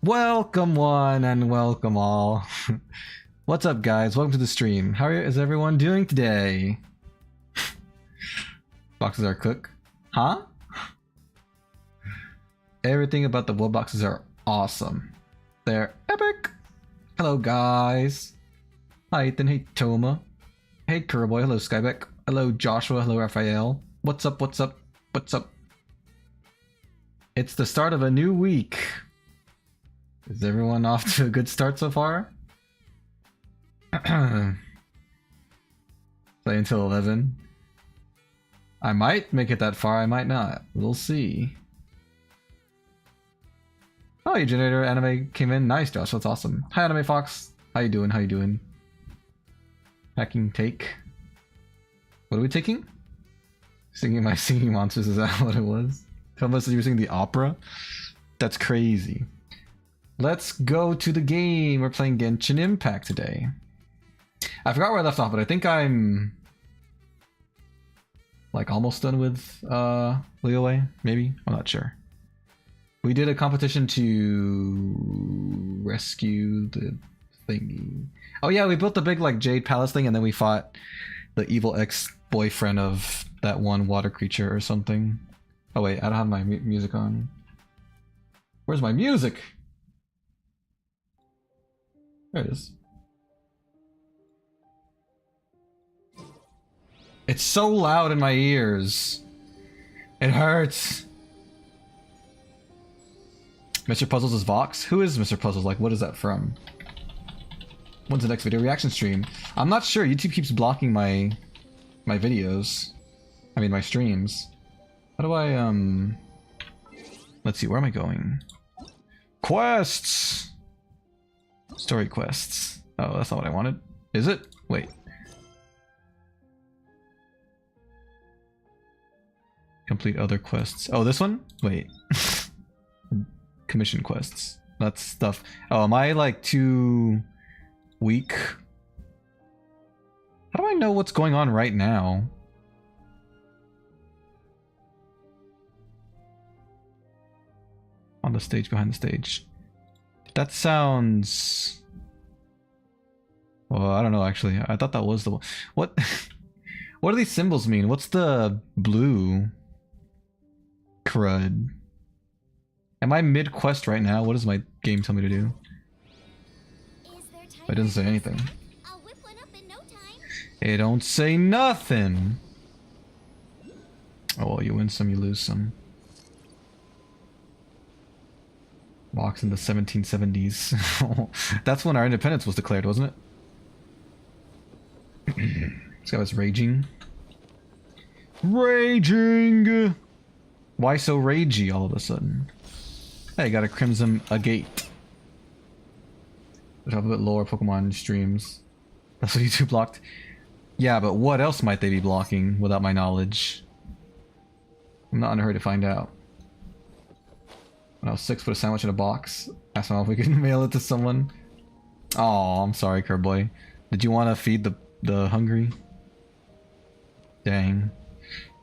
Welcome one and welcome all. What's up guys? Welcome to the stream. How is everyone doing today? Boxes are cooked. Huh? Everything about the wood boxes are awesome. They're epic. Hello guys. Hi Ethan, hey Toma. Hey Kerboy, hello Skybeck. Hello Joshua, hello Raphael. What's up, what's up, what's up? It's the start of a new week. Is everyone off to a good start so far? Play until 11. I might make it that far, I might not. We'll see. Oh, your generator anime came in. Nice, Josh. That's awesome. Hi, Anime Fox. How you doing? How you doing? Hacking take. What are we taking? Singing my singing monsters. Is that what it was? Tell us that you were singing the opera? That's crazy. Let's go to the game. We're playing Genshin Impact today. I forgot where I left off, but I think I'm like almost done with Leeway, maybe? I'm not sure. We did a competition to rescue the thingy. Oh yeah, we built the big like Jade Palace thing and then we fought the evil ex-boyfriend of that one water creature or something. Oh wait, I don't have my music on. Where's my music? There it is. It's so loud in my ears. It hurts. Mr. Puzzles is Vox? Who is Mr. Puzzles? Like, what is that from? When's the next video reaction stream? I'm not sure. YouTube keeps blocking my videos. I mean, my streams. How do I, let's see, where am I going? Quests! Story quests. Oh, that's not what I wanted. Is it? Wait. Complete other quests. Oh, this one? Wait. Commission quests. That's stuff. Oh, am I like too weak? How do I know what's going on right now? On the stage, behind the stage. That sounds... Well, I don't know actually. I thought that was the one. What? What do these symbols mean? What's the blue? Crud. Am I mid-quest right now? What does my game tell me to do? It doesn't say anything. It don't say nothing! Oh well, you win some, you lose some. Walks in the 1770s. That's when our independence was declared, wasn't it? This guy was raging. Raging! Why so ragey all of a sudden? Hey, got a Crimson Agate. Which have a bit lower Pokemon streams. That's what YouTube blocked. Yeah, but what else might they be blocking without my knowledge? I'm not in a hurry to find out. When I was 6, put a sandwich in a box. Asked my mom if we could mail it to someone. Oh, I'm sorry, Kerboy. Did you want to feed the hungry? Dang.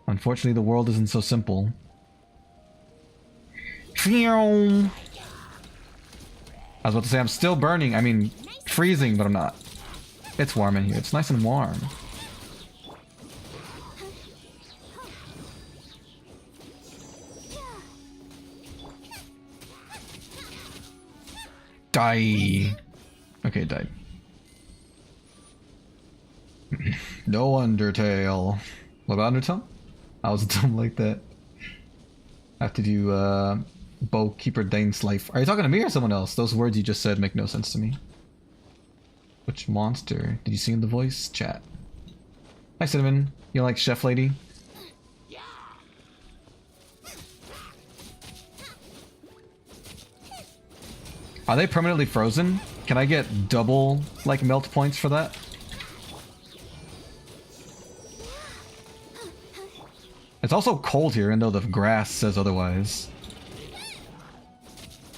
Unfortunately, the world isn't so simple. I was about to say I'm still burning. I mean, freezing, but I'm not. It's warm in here. It's nice and warm. Die. Okay, died. No Undertale. What about Undertale? I was dumb like that. I have to do Bowkeeper Dane's life. Are you talking to me or someone else? Those words you just said make no sense to me. Which monster? Did you see in the voice chat? Hi Cinnamon. You like Chef Lady? Are they permanently frozen? Can I get double, like, melt points for that? It's also cold here, even though the grass says otherwise.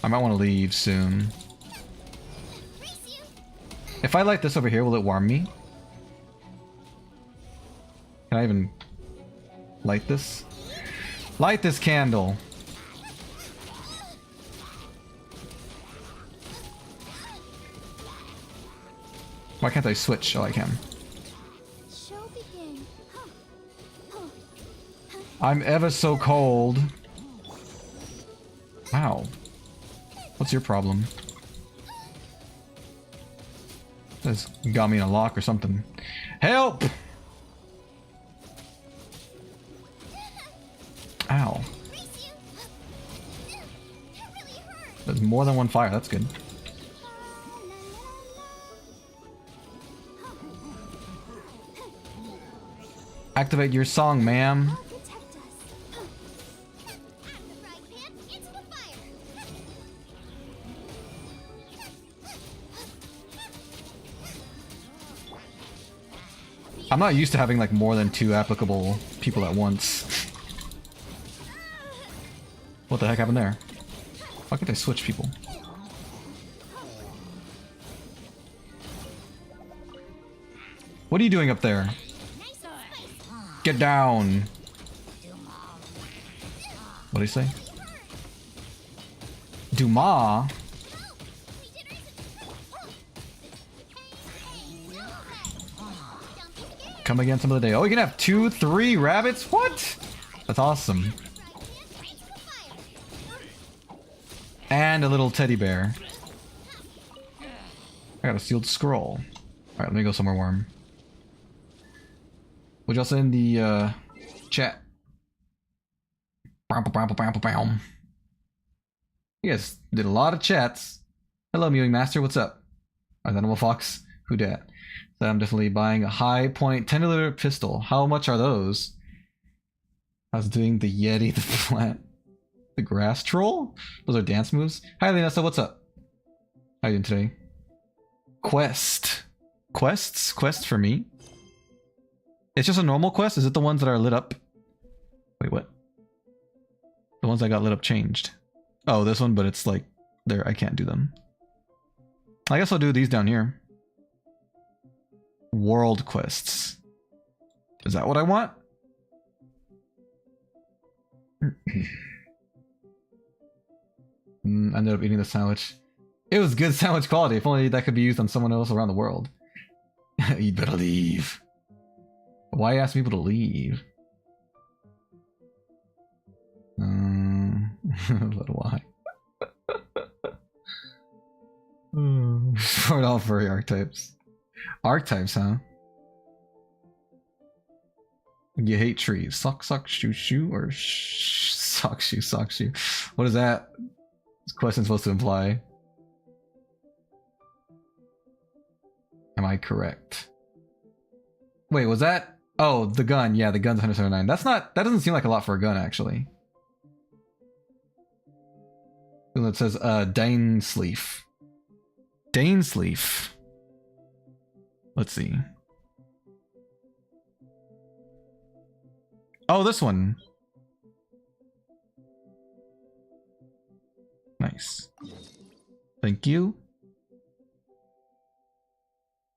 I might want to leave soon. If I light this over here, will it warm me? Can I even light this? Light this candle! Why can't I switch? Oh, I can. I'm ever so cold. Wow. What's your problem? This got me in a lock or something. Help! Ow. There's more than one fire, that's good. Activate your song, ma'am. I'm not used to having like more than 2 applicable people at once. What the heck happened there? Why can't I switch people? What are you doing up there? Get down! What did he say? Dumas? Come again some of the day. Oh, you can have 2, 3 rabbits? What? That's awesome. And a little teddy bear. I got a sealed scroll. Alright, let me go somewhere warm. Would y'all say in the chat? You guys did a lot of chats. Hello, Mewing Master, what's up? Animal Fox, who dat? So I'm definitely buying a high point 10mm pistol. How much are those? I was doing the Yeti, the plant, the grass troll? Those are dance moves. Hi, Lenessa, what's up? How you doing today? Quest. Quests? Quest for me? It's just a normal quest? Is it the ones that are lit up? Wait, what? The ones that got lit up changed. Oh, this one, but it's like, there, I can't do them. I guess I'll do these down here. World quests. Is that what I want? Ended up eating the sandwich. It was good sandwich quality. If only that could be used on someone else around the world. You'd better leave. Why ask people to leave? But why? Sort all furry archetypes. Archetypes, huh? You hate trees. Sock, sock, shoe, shoe, or sock, shoe, sock, shoe. What is that? This question supposed to imply? Am I correct? Wait, was that? Oh, the gun. Yeah, the gun's 179. That's not. That doesn't seem like a lot for a gun, actually. It says, Dainsleaf. Dainsleaf. Let's see. Oh, this one. Nice. Thank you.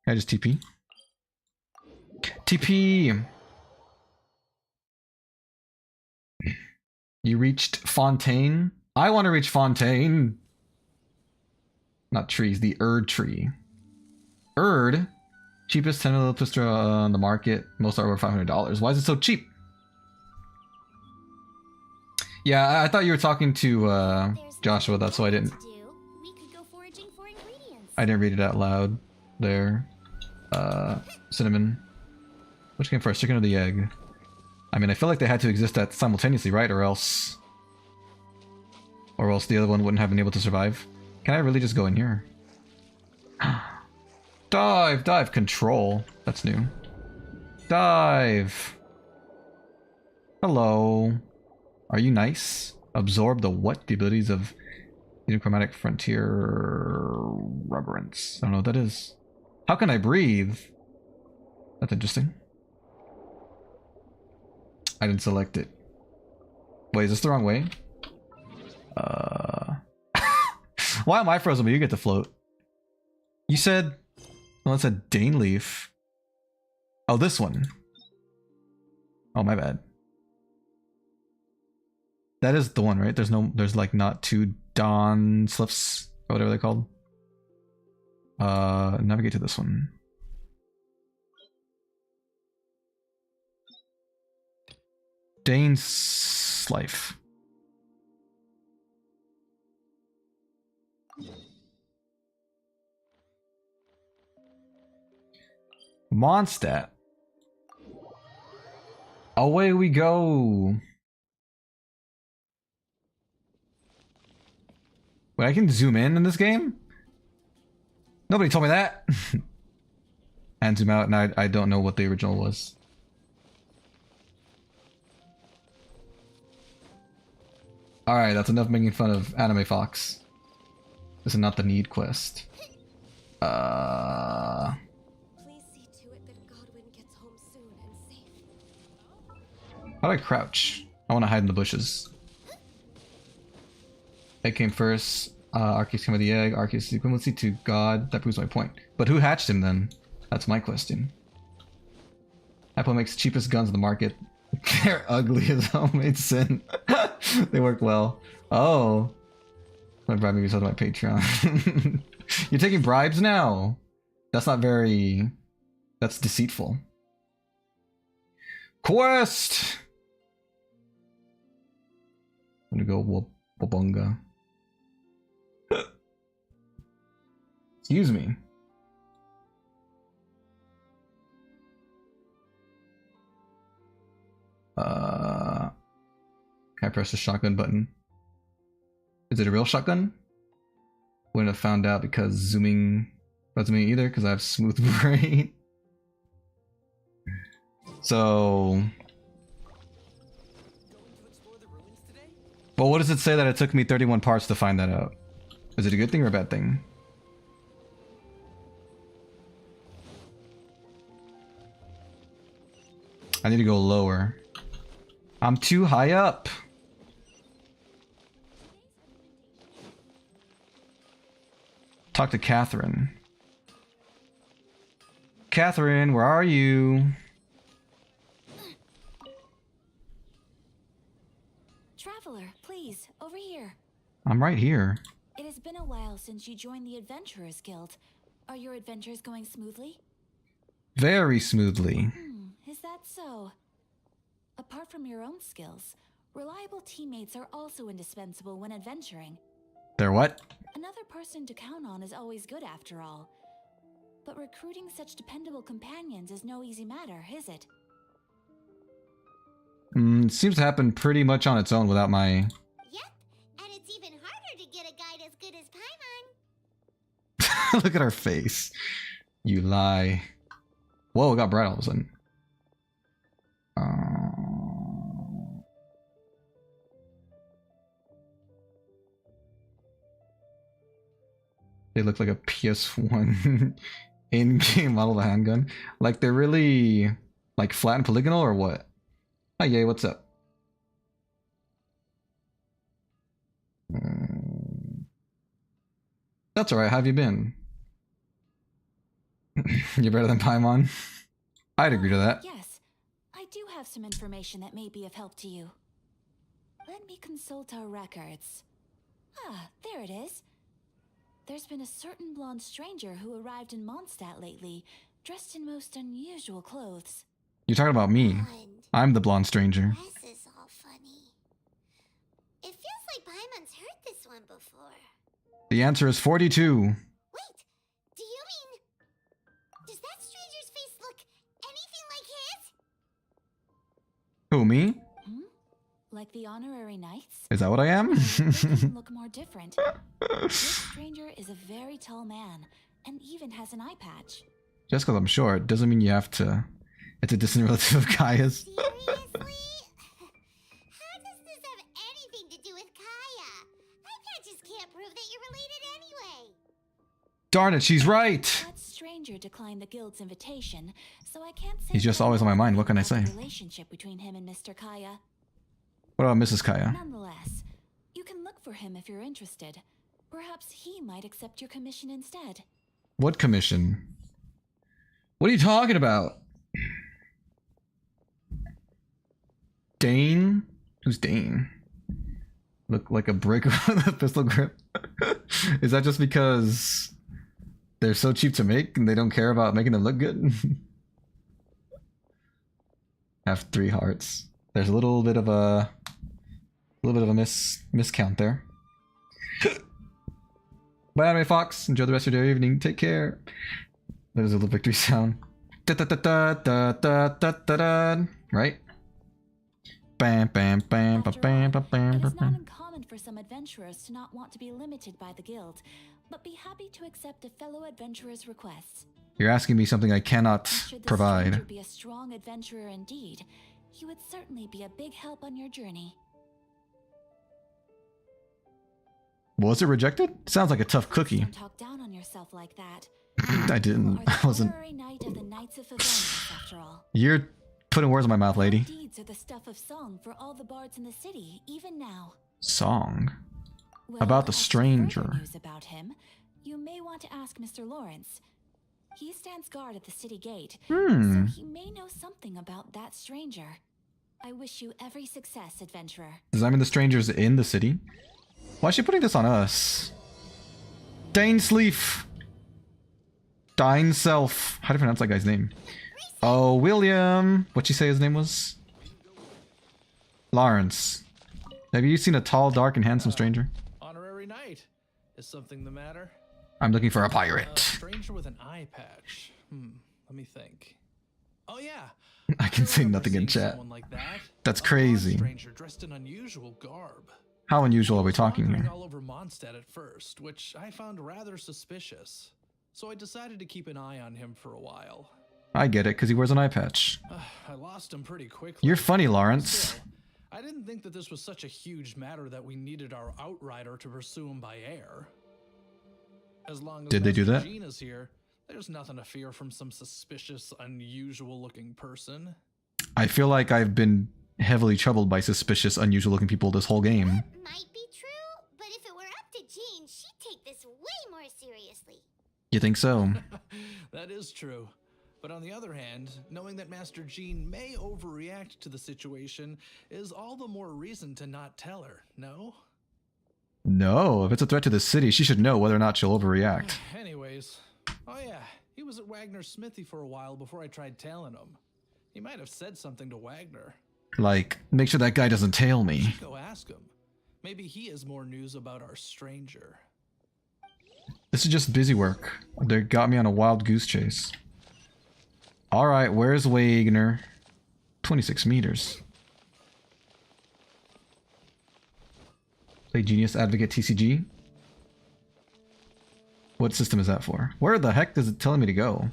Can I just TP? TP! You reached Fontaine? I want to reach Fontaine! Not trees, the Erd tree. Erd? Cheapest 10mm pistol on the market. Most are over $500. Why is it so cheap? Yeah, I thought you were talking to Joshua, that's why I didn't read it out loud. There. Cinnamon. Which came first, chicken or the egg? I mean, I feel like they had to exist at simultaneously, right? Or else the other one wouldn't have been able to survive. Can I really just go in here? Dive! Dive! Control. That's new. Dive! Hello. Are you nice? Absorb the what? The abilities of chromatic frontier reverence. I don't know what that is. How can I breathe? That's interesting. I didn't select it. Wait, is this the wrong way? Why am I frozen but you get to float? You said... Well, it said Daneleaf. Oh, this one. Oh, my bad. That is the one, right? There's like not 2 Dawn Slips or whatever they're called. Navigate to this one. Dane's life. Mondstadt. Away we go. Wait, I can zoom in this game? Nobody told me that. And zoom out, and I don't know what the original was. Alright, that's enough making fun of Anime Fox. This is not the need quest. Please see to it that Godwin gets home soon and safe. How do I crouch? I want to hide in the bushes. Egg came first. Arceus came with the egg. Arceus' equivalency to God. That proves my point. But who hatched him then? That's my question. Apple makes cheapest guns in the market. They're ugly as homemade sin. They work well. Oh. I'm bribing yourself to my Patreon. You're taking bribes now? That's not very... That's deceitful. Quest! I'm gonna go Wabunga. Excuse me. Can I press the shotgun button? Is it a real shotgun? Wouldn't have found out because zooming doesn't mean either because I have smooth brain. So... But what does it say that it took me 31 parts to find that out? Is it a good thing or a bad thing? I need to go lower. I'm too high up. Talk to Catherine. Catherine, where are you? Traveler, please, over here. I'm right here. It has been a while since you joined the Adventurers Guild. Are your adventures going smoothly? Very smoothly. Is that so? Apart from your own skills, reliable teammates are also indispensable when adventuring. They're what? Another person to count on is always good after all. But recruiting such dependable companions is no easy matter, is it? It seems to happen pretty much on its own without my... Yep, and it's even harder to get a guide as good as Paimon. Look at her face. You lie. Whoa, it got bright all of a sudden. They look like a PS1 in-game model of a handgun. Like they're really like flat and polygonal or what? Hi, yay, what's up? That's alright, how have you been? You're better than Paimon? I'd agree to that. Yes, I do have some information that may be of help to you. Let me consult our records. Ah, there it is. There's been a certain blonde stranger who arrived in Mondstadt lately, dressed in most unusual clothes. You're talking about me. I'm the blonde stranger. This is all funny. It feels like Paimon's heard this one before. The answer is 42. Wait, do you mean... Does that stranger's face look anything like his? Who, me? Like the honorary knights? Is that what I am? They can look more different. This stranger is a very tall man, and even has an eye patch. Just because I'm short doesn't mean you have to... It's a distant relative of Kaya's. Seriously? How does this have anything to do with Kaya? My patches can't prove that you're related anyway. Darn it, she's right! That stranger declined the guild's invitation, so I can't say... He's just always on my mind, what can I say? The relationship between him and Mr. Kaya. What about Mrs. Kaya? Nonetheless, you can look for him if you're interested. Perhaps he might accept your commission instead. What commission? What are you talking about? Dane? Who's Dane? Look like a brick with a pistol grip? Is that just because they're so cheap to make and they don't care about making them look good? Have 3 hearts. There's a little bit of a miscount there. Bye, Anime Fox. Enjoy the rest of your evening. Take care. There's a little victory sound. Da, da, da, da, da, da, da, da, da. Right? Bam, bam, bam, After bam, all, bam, bam, it is not bam. uncommon for some adventurers to not want to be limited by the guild, but be happy to accept a fellow adventurer's requests. You're asking me something I cannot Should the stranger provide. be a strong adventurer indeed, he would certainly be a big help on your journey. Was it rejected? Sounds like a tough cookie. Don't talk down on yourself like that. I didn't. You are the I wasn't. honorary knight of the Knights of Favonius, after all. You're putting words in my mouth, Your lady. deeds are the stuff of song for all the bards in the city, even now. Song. Well, About the as to stranger. further news about him, you may want to ask Mr. Lawrence. He stands guard at the city gate, so he may know something about that stranger. I wish you every success, adventurer. Does that mean the stranger's in the city? Why is she putting this on us? Dainsleaf. Dineself. How do you pronounce that guy's name? Oh, William. What'd you say his name was? Lawrence. Have you seen a tall, dark, and handsome stranger? Honorary knight. Is something the matter? I'm looking for a A pirate. stranger with an eye patch. Let me think. Oh yeah. I can say remember nothing in seeing chat. someone like that. That's A blonde crazy. stranger dressed in unusual garb. How unusual are we talking Wandering here? all over Mondstadt at first, which I found rather suspicious. So I decided to keep an eye on him for a while. I get it, because he wears an eye patch. I lost him pretty quickly. You're funny, Lawrence. Still, I didn't think that this was such a huge matter that we needed our outrider to pursue him by air. As long as Did they do Master that? Jean is here, there's nothing to fear from some suspicious, unusual-looking person. I feel like I've been heavily troubled by suspicious, unusual-looking people this whole game. That might be true, but if it were up to Jean, she'd take this way more seriously. You think so? That is true. But on the other hand, knowing that Master Jean may overreact to the situation is all the more reason to not tell her, no? No, if it's a threat to the city, she should know whether or not she'll overreact. Anyways, oh yeah, he was at Wagner's smithy for a while before I tried tailing him. He might have said something to Wagner. Like, make sure that guy doesn't tail me. Go ask him. Maybe he has more news about our stranger. This is just busy work. They got me on a wild goose chase. Alright, where's Wagner? 26 meters. Play Genius Advocate TCG? What system is that for? Where the heck is it telling me to go?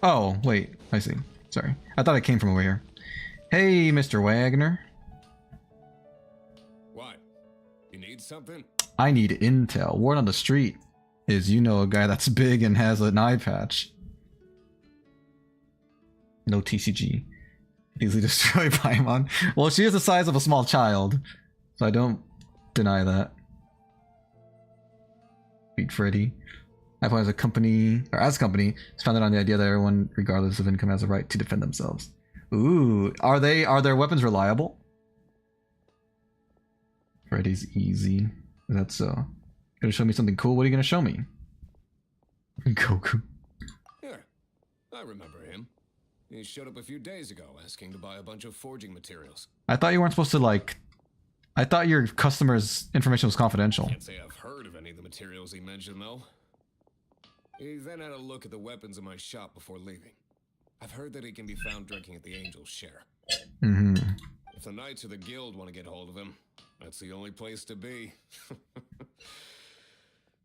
Oh, wait. I see. Sorry. I thought it came from over here. Hey, Mr. Wagner. What? You need something? I need intel. Word on the street is you know a guy that's big and has an eye patch. No TCG. Easily destroyed Paimon. Well, she is the size of a small child, so I don't deny that. Beat Freddy. iPhone as a company, or as a company, is founded on the idea that everyone, regardless of income, has a right to defend themselves. Ooh, are their weapons reliable? Freddy's easy. Is that so? Gonna show me something cool? What are you gonna show me? Goku. Here. I remember him. He showed up a few days ago asking to buy a bunch of forging materials. I thought you weren't supposed to like... I thought your customer's information was confidential. Can't say I've heard of any of the materials he mentioned, though. He then had a look at the weapons in my shop before leaving. I've heard that he can be found drinking at the Angel's Share. Mm-hmm. If the Knights of the Guild want to get hold of him, that's the only place to be.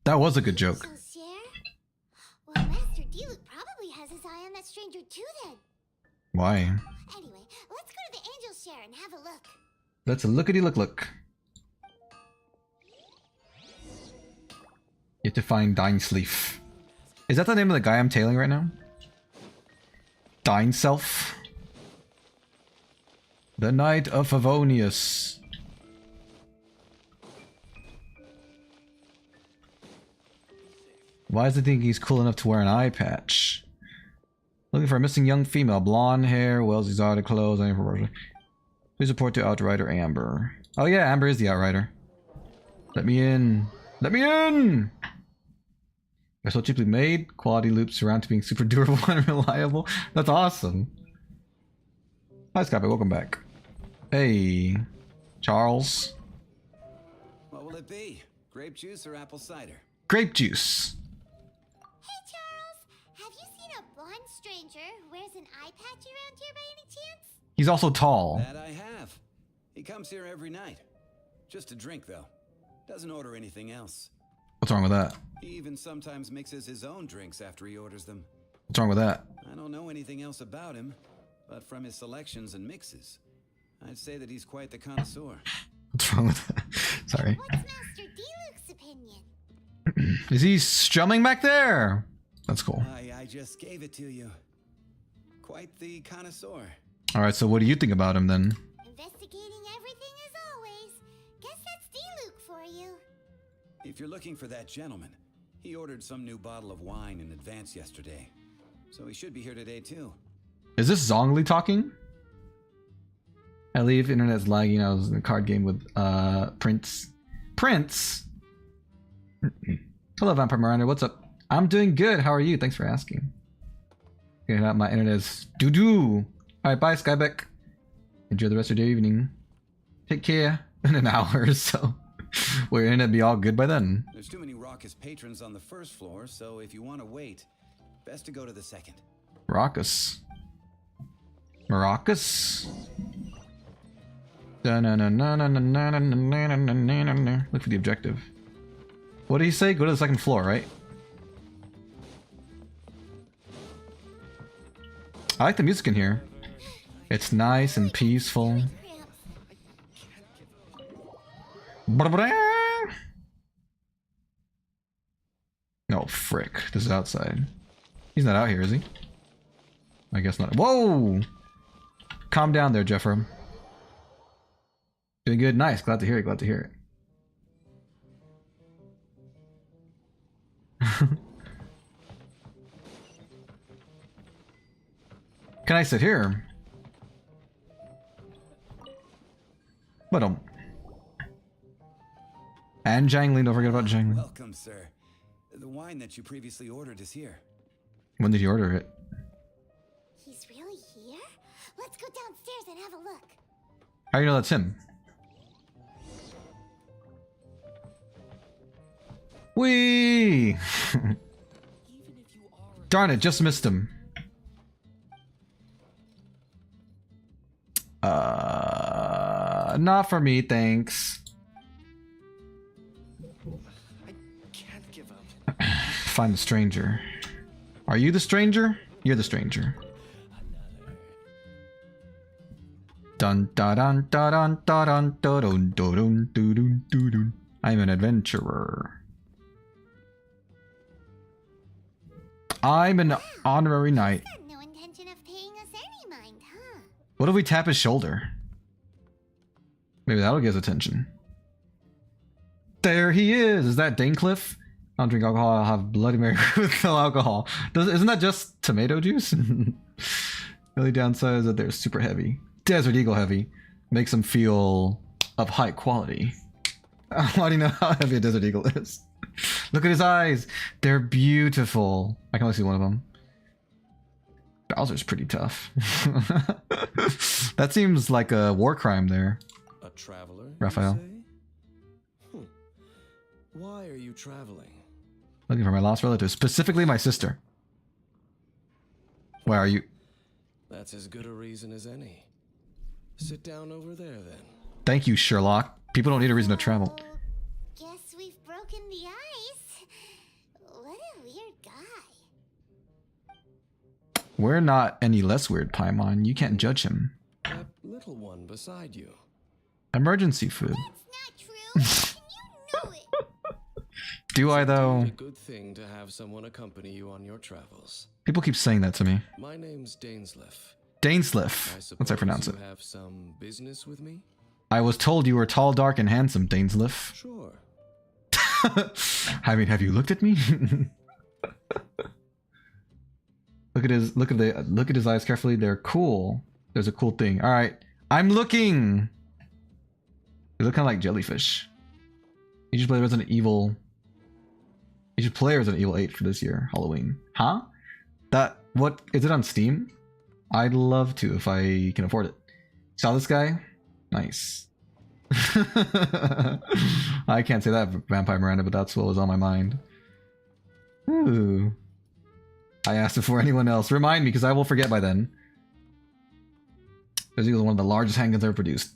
That was a good joke. So, Cher? Well, Master D-Luke probably has his eye on that stranger too then. Why? Anyway, let's go to the Angel's Share and have a look. Let's look. You have to find Dinesleaf. Is that the name of the guy I'm tailing right now? Dineself? The Knight of Favonius. Why does he think he's cool enough to wear an eye patch? Looking for a missing young female. Blonde hair, well exotic clothes. Please report to Outrider Amber. Oh yeah, Amber is the Outrider. Let me in. Let me in! They're so cheaply made. Quality loops around to being super durable and reliable. That's awesome. Hi Skype, welcome back. Hey, Charles. What will it be? Grape juice or apple cider? Grape juice. Hey, Charles! Have you seen a blonde stranger who wears an eye patch around here by any chance? He's also tall. That I have. He comes here every night. Just to drink, though. Doesn't order anything else. What's wrong with that? He even sometimes mixes his own drinks after he orders them. What's wrong with that? I don't know anything else about him, but from his selections and mixes, I'd say that he's quite the connoisseur. What's wrong with that? Sorry. What's Master D-Luke's opinion? Is he strumming back there? That's cool. I just gave it to you. Quite the connoisseur. Alright, so what do you think about him then? Investigating everything as always. Guess that's D-Luke for you. If you're looking for that gentleman, he ordered some new bottle of wine in advance yesterday. So he should be here today too. Is this Zhongli talking? I leave internet's lagging. I was in a card game with Prince. Prince? Hello, Vampire Miranda. What's up? I'm doing good. How are you? Thanks for asking. My internet is doo-doo. Alright, bye, Skybeck. Enjoy the rest of your evening. Take care. In an hour or so. Will your internet be all good by then? There's too many raucous patrons on the first floor, so if you want to wait, best to go to the second. Raucous. Maracas. Look for the objective. What did he say? Go to the second floor, right? I like the music in here. It's nice and peaceful. No, frick. This is outside. He's not out here, is he? I guess not. Whoa! Calm down there, Jeffro. Doing good. Nice. Glad to hear it. Glad to hear it. Can I sit here? But and Jangling, don't forget about Jangling. Welcome, sir. The wine that you previously ordered is here. When did you order it? He's really here? Let's go downstairs and have a look. How do you know that's him? Whee! Darn it, just missed him. Not for me, thanks. I can't give up. Find the stranger. Are you the stranger? You're the stranger. Dun da dun da dun da dun da dun da dun da dun da dun. I'm an adventurer. I'm an honorary knight. He's got no intention of paying us any mind, huh? What if we tap his shoulder? Maybe that'll get his attention. There he is! Is that Danecliff? I don't drink alcohol, I'll have Bloody Mary with no alcohol. Isn't that just tomato juice? The only downside is that they're super heavy. Desert Eagle heavy. Makes them feel of high quality. Why do you know how heavy a Desert Eagle is? Look at his eyes! They're beautiful. I can only see one of them. Bowser's pretty tough. That seems like a war crime there. A traveler? Raphael. Why are you traveling? Looking for my lost relative, specifically my sister. Where are you? That's as good a reason as any. Sit down over there then. Thank you, Sherlock. People don't need a reason to travel. Oh, guess we've broken the ice. What a weird guy. We're not any less weird, Paimon. You can't judge him. That little one beside you. Emergency food. That's not true. You know it. Do I though? It's a good thing to have someone accompany you on your travels. People keep saying that to me. My name's Dainsleif. Dainsleif. I suppose That's how I pronounce it. you have some business with me? I was told you were tall, dark, and handsome, Dainsleif. Sure. I mean, have you looked at me? Look at his eyes carefully. They're cool. There's a cool thing. All right, I'm looking. They look kind of like jellyfish. You should play Resident Evil. You should play Resident Evil 8 for this year, Halloween. Huh? What is it on Steam? I'd love to if I can afford it. Saw this guy? Nice. I can't say that, Vampire Miranda, but that's what was on my mind. Ooh. I asked it for anyone else. Remind me, because I will forget by then. This is one of the largest handguns ever produced.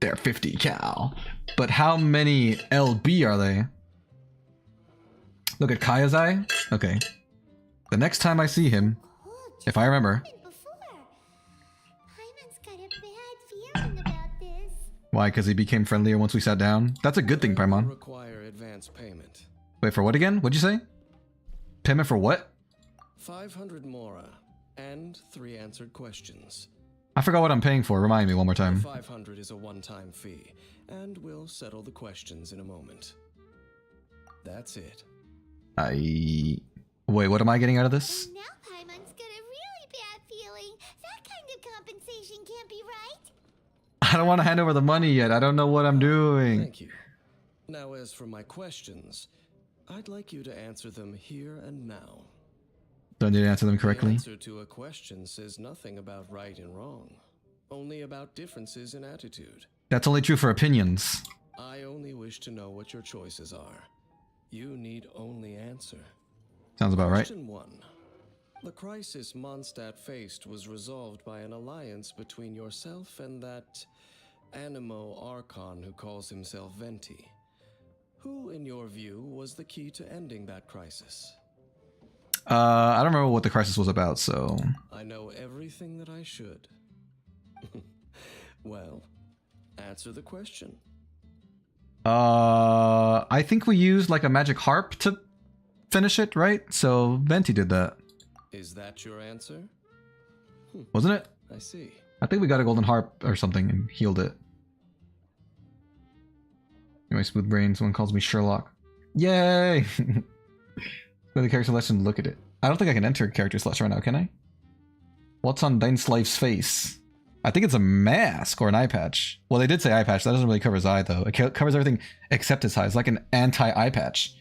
They're 50 cal. But how many LB are they? Look at Kaya's eye. Okay. The next time I see him, if I remember. Paimon's got a bad feeling about this. Why? Because he became friendlier once we sat down? That's a good thing, Paimon. Require advance payment. Wait, for what again? What'd you say? Payment for what? 500 mora and 3 answered questions. I forgot what I'm paying for. Remind me one more The time. 500 is a one-time fee, and we'll settle the questions in a moment. That's it. Wait, what am I getting out of this? And now Paimon's got a really bad feeling. That kind of compensation can't be right. I don't want to hand over the money yet. I don't know what I'm doing. Thank you. Now, as for my questions, I'd like you to answer them here and now. Do I need to answer them correctly? The answer to a question says nothing about right and wrong, only about differences in attitude. That's only true for opinions. I only wish to know what your choices are. You need only answer. Sounds about right. Question 1. The crisis Mondstadt faced was resolved by an alliance between yourself and that Animo Archon who calls himself Venti. Who, in your view, was the key to ending that crisis? I don't remember what the crisis was about, so... I know everything that I should. Well, answer the question. I think we used like a magic harp to finish it, right? So Venti did that. Is that your answer? Wasn't it? I see. I think we got a golden harp or something and healed it. Anyway, smooth brain, someone calls me Sherlock. Yay! Go to the character selection, look at it. I don't think I can enter character selection right now, can I? What's on Dainsleif's face? I think it's a mask or an eye patch. Well, they did say eye patch. That doesn't really cover his eye, though. It covers everything except his eye. It's like an anti-eye patch.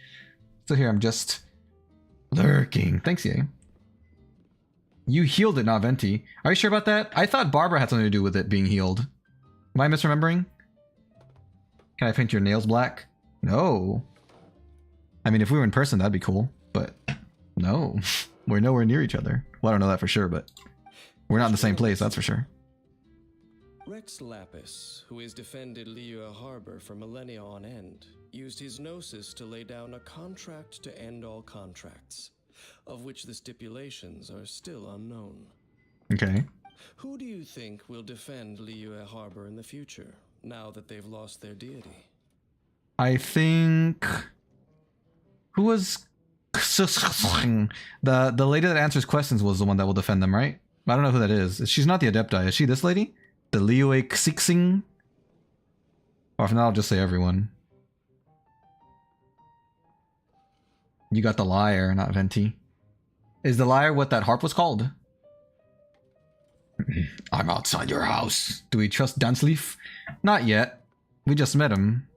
So here, I'm just lurking. Thanks, Ye. You healed it, not Venti. Are you sure about that? I thought Barbara had something to do with it being healed. Am I misremembering? Can I paint your nails black? No. I mean, if we were in person, that'd be cool. But no. We're nowhere near each other. Well, I don't know that for sure, but we're not in the same place, that's for sure. Rex Lapis, who has defended Liyue Harbor for millennia on end, used his gnosis to lay down a contract to end all contracts, of which the stipulations are still unknown. Okay. Who do you think will defend Liyue Harbor in the future, now that they've lost their deity? I think... Who was... The lady that answers questions was the one that will defend them, right? I don't know who that is. She's not the Adepti. Is she this lady? The Liyue Xixing? Or if not, I'll just say everyone. You got the liar, not Venti. Is the liar what that harp was called? I'm outside your house. Do we trust Dansleif? Not yet. We just met him.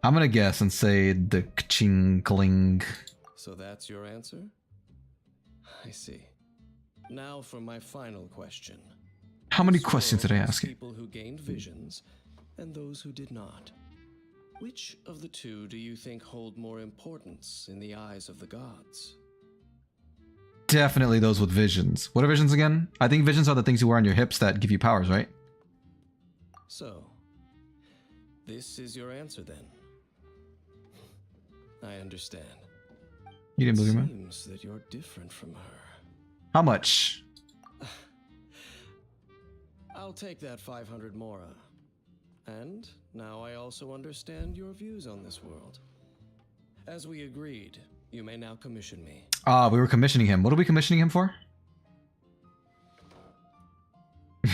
I'm gonna guess and say the Kling. So that's your answer? I see. Now for my final question. How many This questions did I world has ask you? People who gained visions and those who did not. Which of the two do you think hold more importance in the eyes of the gods? Definitely those with visions. What are visions again? I think visions are the things you wear on your hips that give you powers, right? So, this is your answer then. I understand. You didn't believe me? Seems that you're different from her. How much? I'll take that 500 mora. And now I also understand your views on this world. As we agreed, you may now commission me. Ah, we were commissioning him. What are we commissioning him for?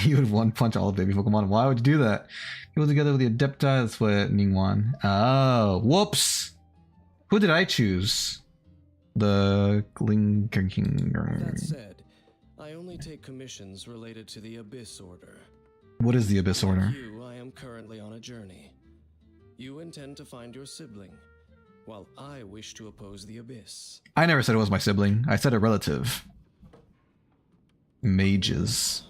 You would one punch all of baby Pokemon. Why would you do that? He was together with the Adepti. That's what Ningguan. Oh, whoops. Who did I choose? The King. That said, I only take commissions related to the Abyss Order. What is the Abyss Order? Like you, I am currently on a journey. You intend to find your sibling, while I wish to oppose the Abyss. I never said it was my sibling. I said a relative. Mages.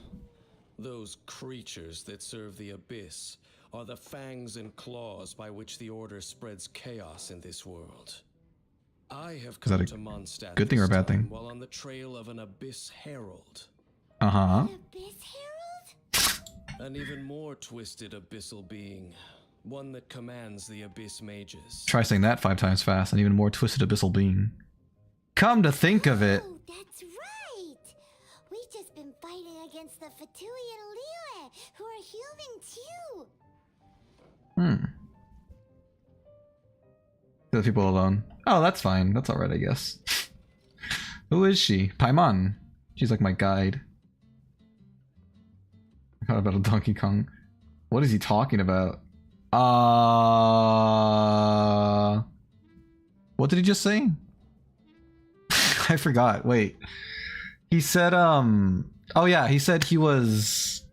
Those creatures that serve the Abyss are the fangs and claws by which the Order spreads chaos in this world. I have Is that come a to Mondstadt good thing or a this bad thing? time while on the trail of an Abyss Herald. Uh-huh. Abyss Herald? An even more twisted abyssal being. One that commands the Abyss mages. Try saying that 5 times fast. An even more twisted abyssal being. Come to think of it. Oh, that's right. We've just been fighting against the Fatui and Liyue, who are human too. Hmm. Leave people alone. Oh, that's fine. That's alright, I guess. Who is she? Paimon. She's like my guide. I forgot about a Donkey Kong. What is he talking about? What did he just say? I forgot. Wait. He said, oh yeah, he said he was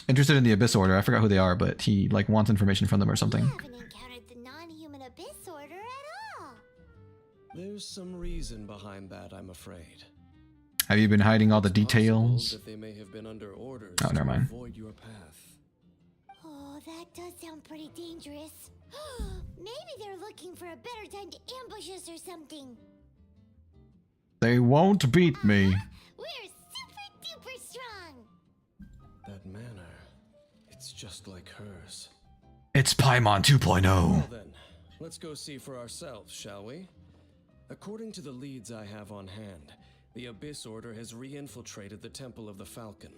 interested in the Abyss Order. I forgot who they are, but he, like, wants information from them or something. We haven't encountered the non-human Abyss Order at all. There's some reason behind that, I'm afraid. Have you been hiding all the It's possible details? that they may have been under orders Oh, never to mind. avoid your path. Oh, that does sound pretty dangerous. Maybe they're looking for a better time to ambush us or something. They won't beat me. We're super duper strong. That manner, it's just like hers. It's Paimon 2.0. Well then, let's go see for ourselves, shall we? According to the leads I have on hand, the Abyss Order has re-infiltrated the Temple of the Falcon.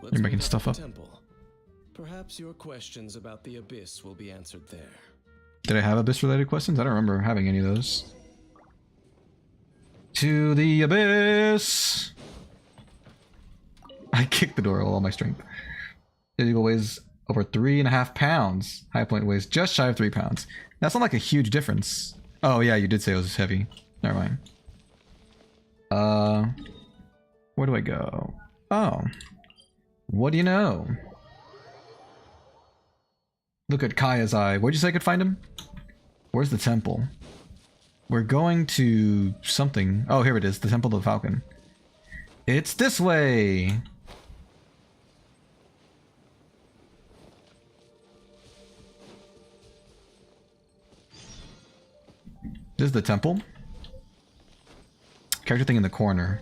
Let's You're making meet at stuff the up. Temple. Perhaps your questions about the Abyss will be answered there. Did I have Abyss-related questions? I don't remember having any of those. To the Abyss! I kicked the door with all my strength. The eagle weighs over 3.5 pounds. High Point weighs just shy of 3 pounds. That's not like a huge difference. Oh yeah, you did say it was heavy. Never mind. Where do I go? Oh. What do you know? Look at Kaya's eye. Where'd you say I could find him? Where's the temple? We're going to something. Oh, here it is. The Temple of the Falcon. It's this way! This is the temple. Character thing in the corner.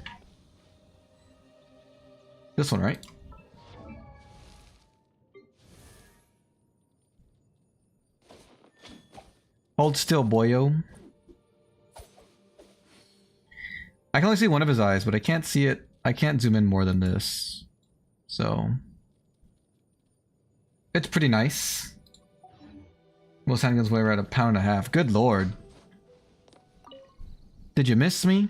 This one, right? Hold still, boyo. I can only see one of his eyes, but I can't see it. I can't zoom in more than this. So it's pretty nice. Most handguns weigh around 1.5 pounds. Good lord. Did you miss me?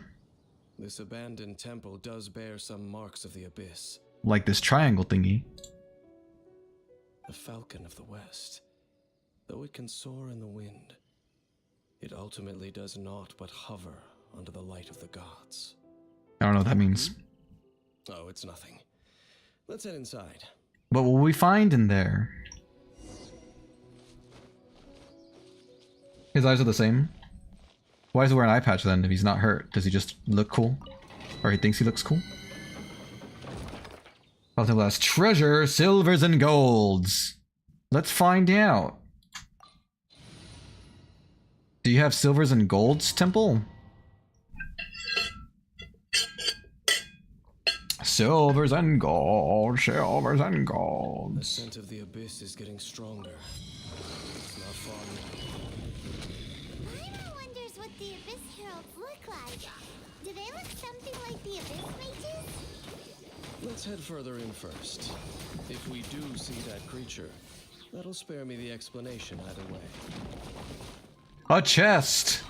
This abandoned temple does bear some marks of the Abyss. Like this triangle thingy. The Falcon of the West. Though it can soar in the wind, it ultimately does naught but hover under the light of the gods. I don't know what that means. Oh, it's nothing. Let's head inside. What will we find in there? His eyes are the same. Why does he wear an eye patch then if he's not hurt? Does he just look cool? Or he thinks he looks cool? Falcon Glass treasure, silvers and golds. Let's find out. Do you have silvers and golds, Temple? Silvers and gold, silvers and The golds. scent of the Abyss is getting stronger. It's not far now. Paimon wonders what the Abyss Heralds look like. Do they look something like the Abyss mages? Let's head further in first. If we do see that creature, that'll spare me the explanation either way. A chest!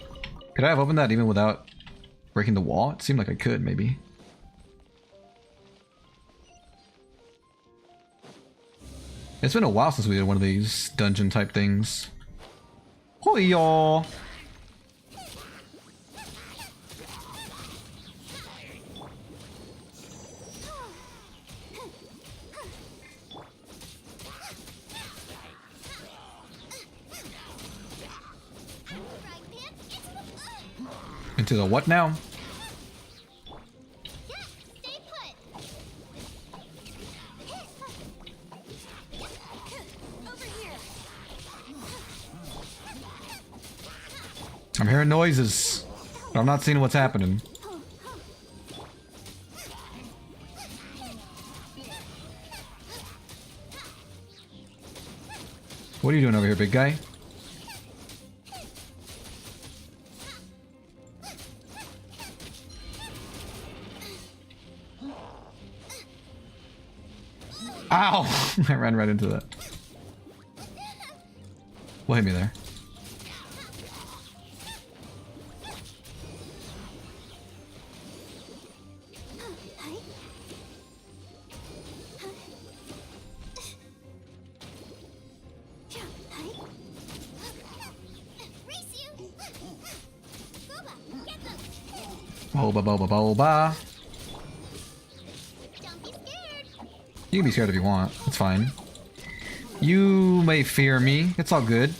Could I have opened that even without breaking the wall? It seemed like I could, maybe. It's been a while since we did one of these dungeon type things. Hoi-yaw! Into the what now? Yeah, stay put. I'm hearing noises, but I'm not seeing what's happening. What are you doing over here, big guy? Ow! I ran right into that. What hit me there? Boba boba boba. You can be scared if you want. It's fine. You may fear me. It's all good.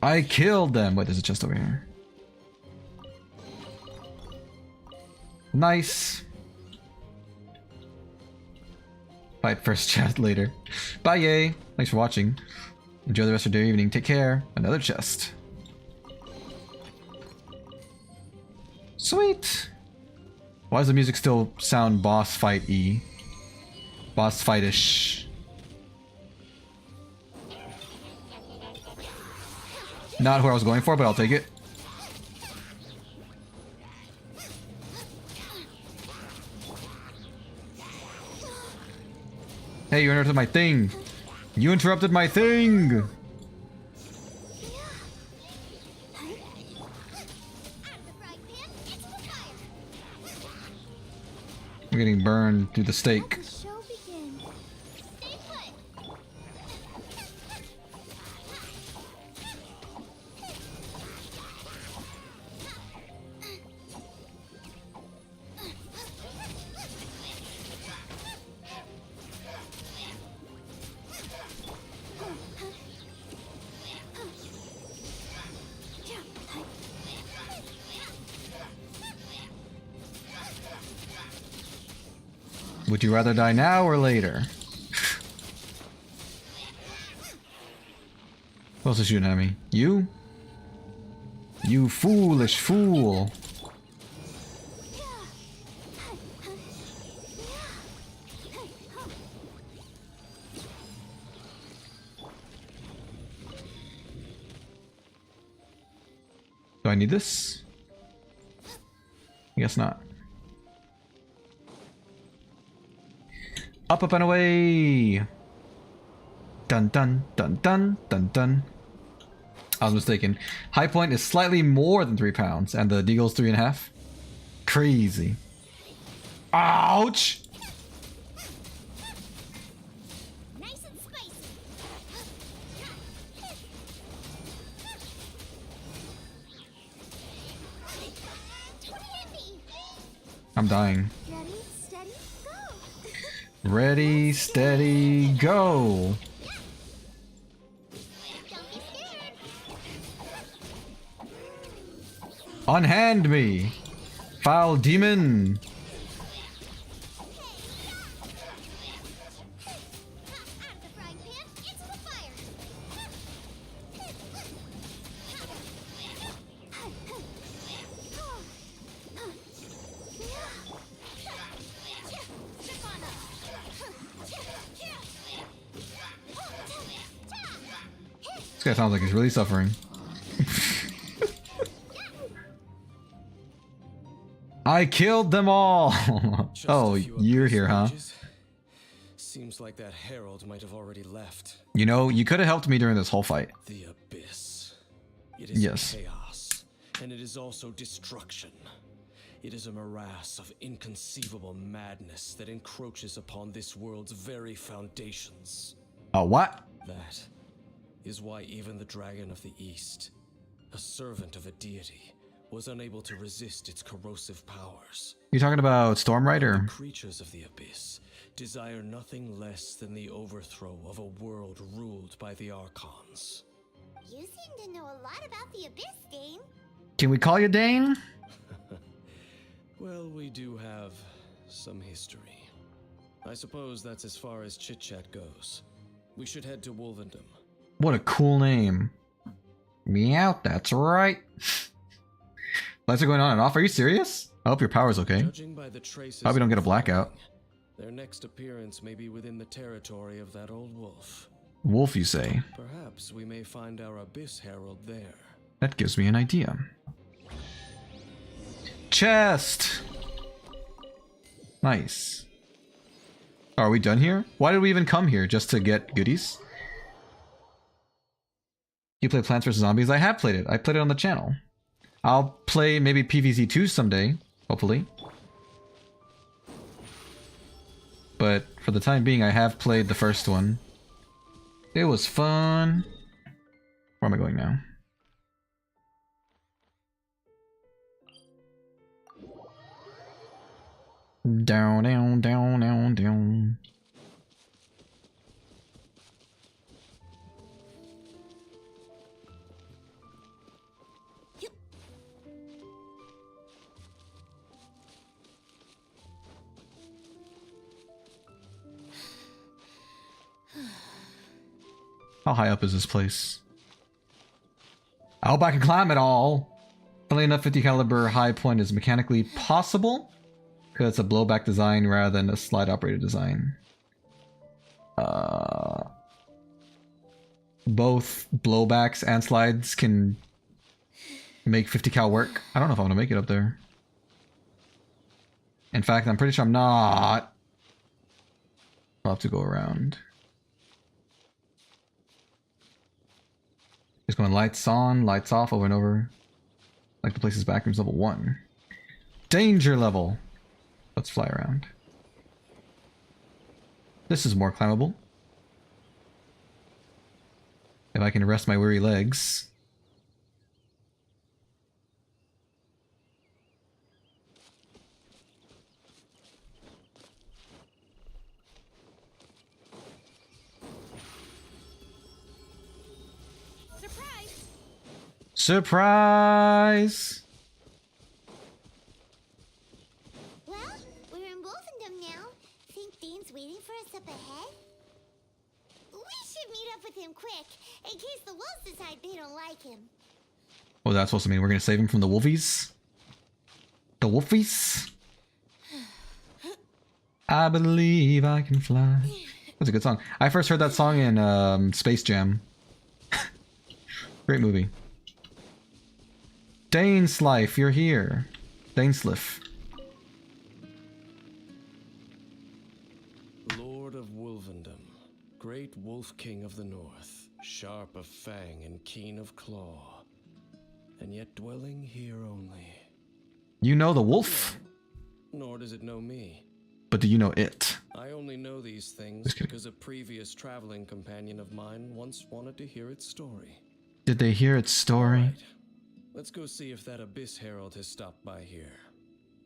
I killed them. Wait, there's a chest over here. Nice. Fight first, chat later. Bye, yay. Thanks for watching. Enjoy the rest of your evening. Take care. Another chest. Sweet. Why does the music still sound boss fight-y? Boss fight-ish. Not who I was going for, but I'll take it. Hey, you interrupted my thing. You interrupted my thing. I'm getting burned through the stake. Would you rather die now or later? Who else is shooting at me? You? You foolish fool. Do I need this? I guess not. Up, up, and away! Dun dun dun dun dun dun. I was mistaken. High point is slightly more than 3 pounds, and the deagle's 3.5. Crazy. Ouch! Nice and spicy. I'm dying. Ready, steady, Ready, steady, go. go! Don't be scared. Unhand me! Foul demon! Out of the frying pan, into the fire. This guy sounds like he's really suffering. I killed them all! Just Oh, a few you're abyss here, huh? mages. Seems like that herald might have already left. You know, you could have helped me during this whole fight. The abyss. It is Yes. chaos, and it is also destruction. It is a morass of inconceivable madness that encroaches upon this world's very foundations. A what? That is why even the Dragon of the East, a servant of a deity, was unable to resist its corrosive powers. You talking about Stormrider? The creatures of the Abyss desire nothing less than the overthrow of a world ruled by the Archons. You seem to know a lot about the Abyss, Dane. Can we call you Dane? Well, we do have some history. I suppose that's as far as chit-chat goes. We should head to Wolvendom. What a cool name. Meow, that's right. Lights are going on and off. Are you serious? I hope your power's okay. Judging by the traces Hope you don't get a of blackout. their next appearance may be within the territory of that old wolf. Wolf, you say? Perhaps we may find our Abyss Herald there. That gives me an idea. Chest! Nice. Are we done here? Why did we even come here? Just to get goodies? You play Plants vs. Zombies? I have played it. I played it on the channel. I'll play maybe PvZ 2 someday, hopefully. But for the time being, I have played the first one. It was fun. Where am I going now? Down, down, down, down, down. How high up is this place? I hope I can climb it all. Funnily enough, 50 caliber high point is mechanically possible because it's a blowback design rather than a slide operated design. Both blowbacks and slides can make 50 cal work. I don't know if I want to make it up there. In fact, I'm pretty sure I'm not. I'll have to go around. Just going lights on, lights off over and over. Like the place is back rooms level 1. Danger level! Let's fly around. This is more climbable. If I can rest my weary legs. Surprise! Well, we're in Wolfendom now. Think Dean's waiting for us up ahead? We should meet up with him quick, in case the wolves decide they don't like him. What that's supposed to mean? We're gonna save him from the wolfies? The wolfies? I believe I can fly. That's a good song. I first heard that song in Space Jam. Great movie. Dainslife, you're here. Dainsliff. Lord of Wolvendom, great wolf king of the north, sharp of fang and keen of claw, and yet dwelling here only. You know the wolf, Nor does it know me. but do you know it? I only know these things Just kidding. because a previous traveling companion of mine once wanted to hear its story. Did they hear its story? Right. Let's go see if that Abyss Herald has stopped by here.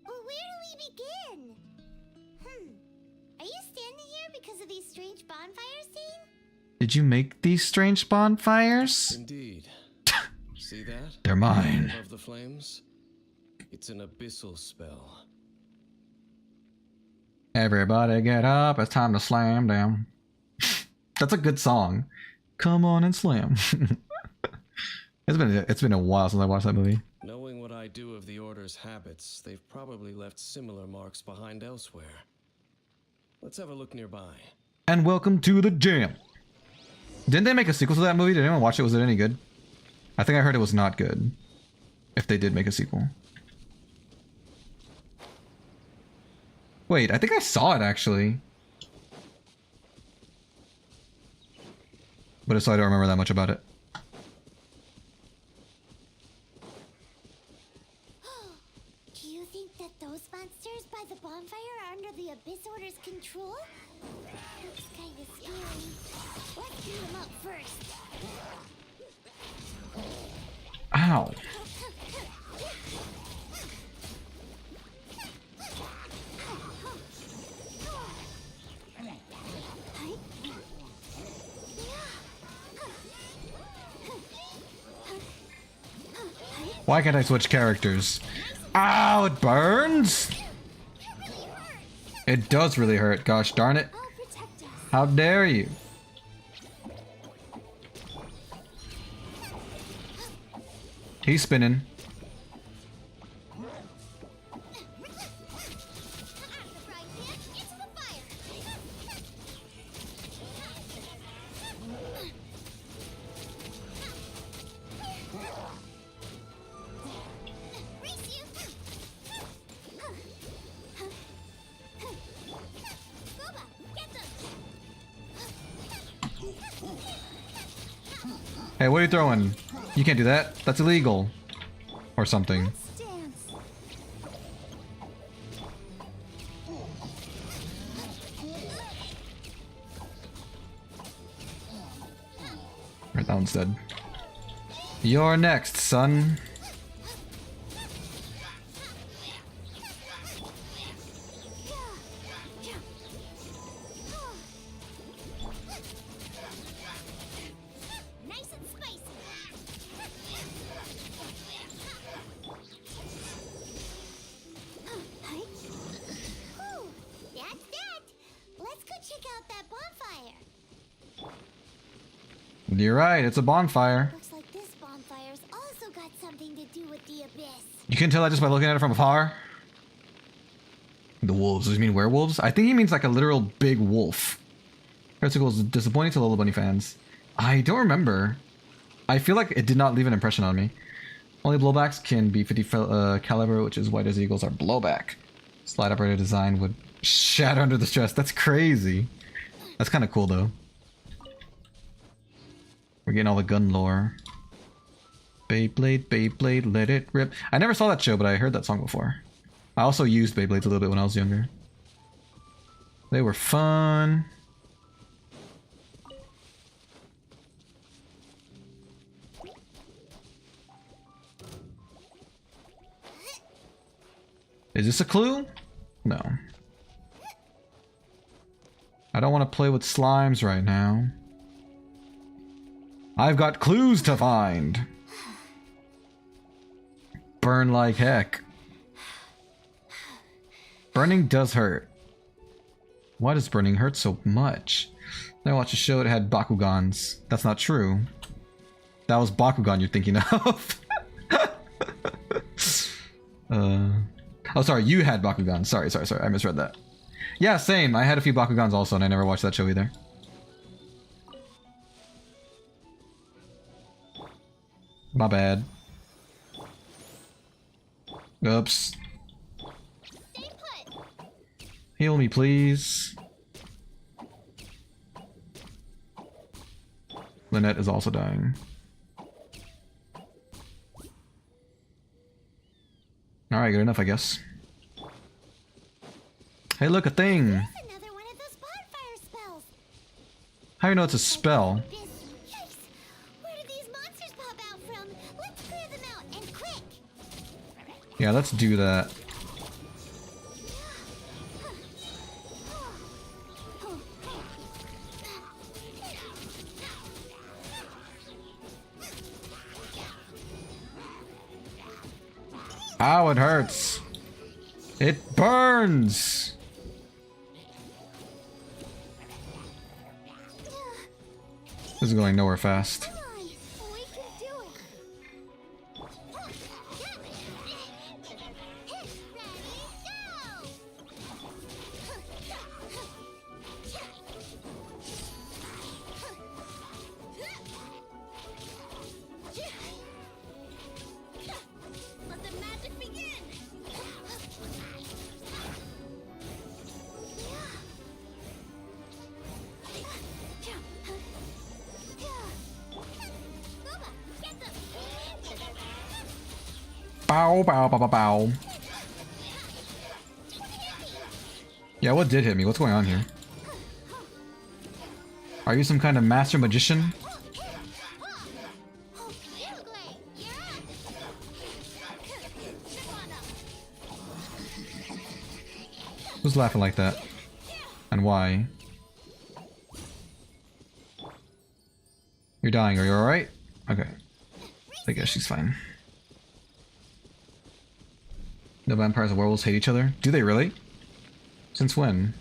Well, where do we begin? Are you standing here because of these strange bonfires, Dean? Did you make these strange bonfires? Indeed. See that? They're mine. Above the flames? It's an abyssal spell. Everybody get up, it's time to slam down. That's a good song. Come on and slam. It's been a while since I watched that movie. Knowing what I do of the Order's habits, they've probably left similar marks behind elsewhere. Let's have a look nearby. And welcome to the jam. Didn't they make a sequel to that movie? Did anyone watch it? Was it any good? I think I heard it was not good. If they did make a sequel. Wait, I think I saw it actually. But so I don't remember that much about it. Do you think that those monsters by the bonfire are under the Abyss Order's control? Looks kind of scary. Let's beat them up first. Ow. Why can't I switch characters? Ow, it burns! It does really hurt. Gosh darn it. I'll protect us. How dare you? He's spinning. The frying pan into the fire. Race you. Boba, get them. Hey, what are you throwing? You can't do that. That's illegal. Or something. Let's dance. Right, that one's dead. You're next, son. Nice and spicy. Whew, that's that. Let's go check out that bonfire. You're right, it's a bonfire. Looks like this bonfire's also got something to do with the abyss. You can tell that just by looking at it from afar. The wolves. Does he mean werewolves? I think he means like a literal big wolf. Critical is disappointing to Little Bunny fans. I don't remember. I feel like it did not leave an impression on me. Only blowbacks can be 50 caliber, which is why those eagles are blowback. Slide operator design would shatter under the stress. That's crazy. That's kind of cool though. We're getting all the gun lore. Beyblade, Beyblade, let it rip. I never saw that show, but I heard that song before. I also used Beyblades a little bit when I was younger. They were fun. Is this a clue? No. I don't want to play with slimes right now. I've got clues to find. Burn like heck. Burning does hurt. Why does burning hurt so much? I watched a show that had Bakugans. That's not true. That was Bakugan you're thinking of. Oh, sorry, you had Bakugan. Sorry, I misread that. Yeah, same. I had a few Bakugans also, and I never watched that show either. My bad. Oops. Stay put. Heal me, please. Lynette is also dying. Alright, good enough, I guess. Hey, look, a thing! There's another one of those bonfire spells. How do you know it's a spell? Abyss. Yikes. Where did these monsters pop out from? Let's clear them out, and quick! Yeah, let's do that. Ow, it hurts. It burns. This is going nowhere fast. Come on, we can do it. Let the magic begin. Bow, bow, bow, bow, bow. Yeah, what did hit me? What's going on here? Are you some kind of master magician? Who's laughing like that? And why? You're dying. Are you alright? Okay. I guess she's fine. No vampires and werewolves hate each other? Do they really? Since when?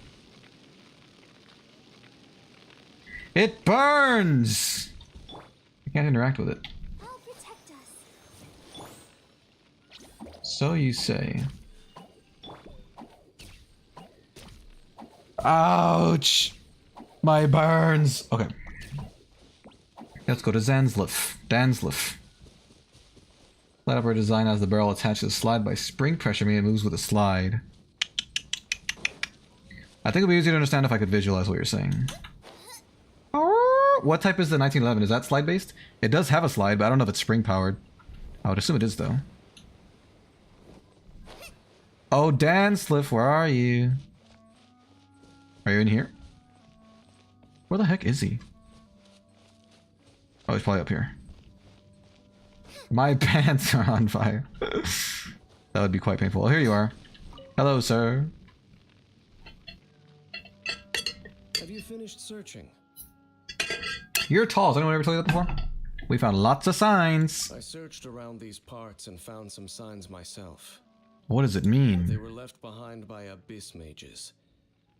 It burns! I can't interact with it. I'll protect us. So you say. Ouch! My burns! Okay. Let's go to Zanslif. Danslif. Slide upper design has the barrel attached to the slide by spring pressure, meaning it moves with a slide. I think it would be easier to understand if I could visualize what you're saying. What type is the 1911? Is that slide based? It does have a slide, but I don't know if it's spring powered. I would assume it is though. Oh, Danslif, where are you? Are you in here? Where the heck is he? Oh, he's probably up here. My pants are on fire. That would be quite painful. Oh, here you are. Hello, sir. Have you finished searching? You're tall. Has anyone ever told you that before? We found lots of signs. I searched around these parts and found some signs myself. What does it They mean? were left behind by abyss mages,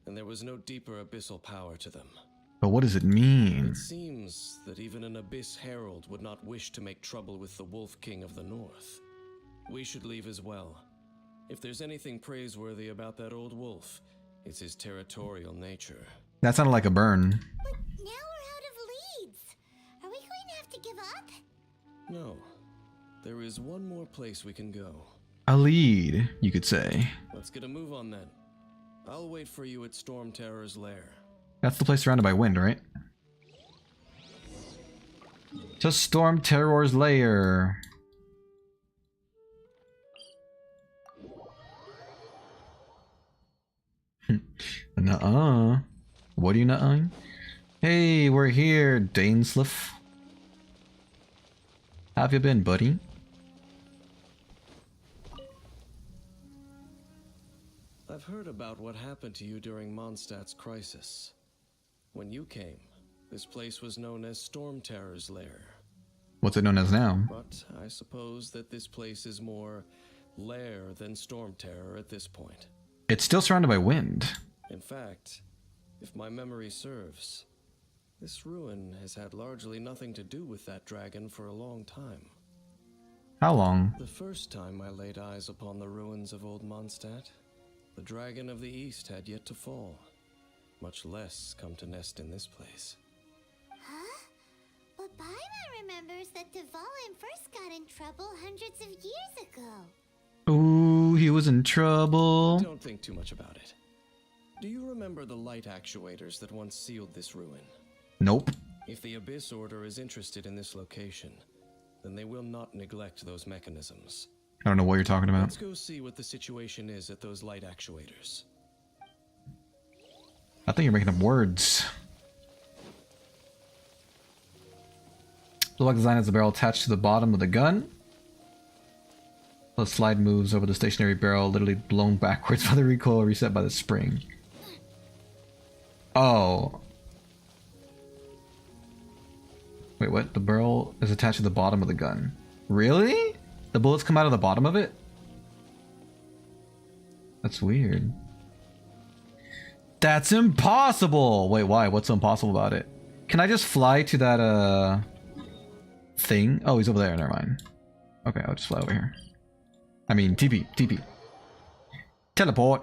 and there was no deeper abyssal power to them. But what does it mean? It seems that even an abyss herald would not wish to make trouble with the Wolf King of the North. We should leave as well. If there's anything praiseworthy about that old wolf, it's his territorial nature. That sounded like a burn. But now we're out of leads. Are we going to have to give up? No. There is one more place we can go. A lead, you could say. Let's get a move on then. I'll wait for you at Storm Terror's lair. That's the place surrounded by wind, right? To Storm Terror's lair. Nuh-uh. What are you nuh-uh? Hey, we're here, Danslif. How have you been, buddy? I've heard about what happened to you during Mondstadt's crisis. When you came, this place was known as Storm Terror's lair. What's it known as now? But I suppose that this place is more lair than Storm Terror at this point. It's still surrounded by wind. In fact, if my memory serves, this ruin has had largely nothing to do with that dragon for a long time. How long? The first time I laid eyes upon the ruins of Old Mondstadt, the dragon of the East had yet to fall, much less come to nest in this place. Huh? But Paimon remembers that Dvalin first got in trouble hundreds of years ago. Ooh, he was in trouble. Don't think too much about it. Do you remember the light actuators that once sealed this ruin? Nope. If the Abyss Order is interested in this location, then they will not neglect those mechanisms. I don't know what you're talking about. Let's go see what the situation is at those light actuators. I think you're making up words. The lock design has a barrel attached to the bottom of the gun. The slide moves over the stationary barrel, literally blown backwards by the recoil reset by the spring. Oh. Wait, what? The barrel is attached to the bottom of the gun. Really? The bullets come out of the bottom of it? That's weird. That's impossible! Wait, why? What's so impossible about it? Can I just fly to that, thing? Oh, he's over there. Never mind. Okay, I'll just fly over here. I mean, TP. Teleport.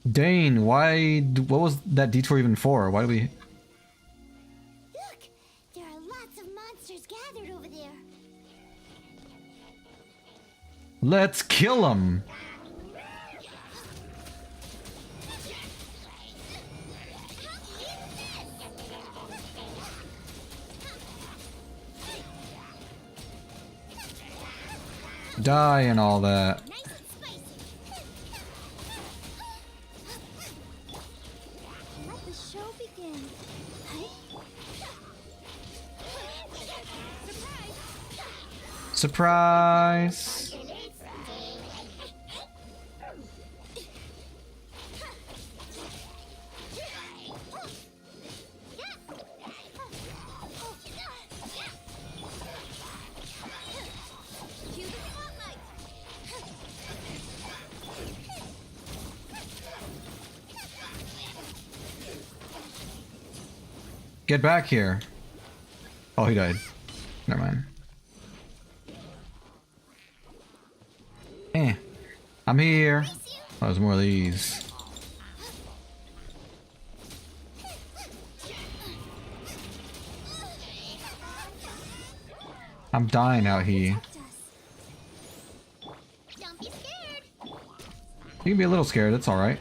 Dane, what was that detour even for? Why do we... Look! There are lots of monsters gathered over there. Let's kill them! Die and all that. Nice and spicy. Let the show begin. Surprise! Get back here. Oh, he died. Never mind. I'm here. Oh, there's more of these. I'm dying out here. Don't be scared. You can be a little scared, it's alright.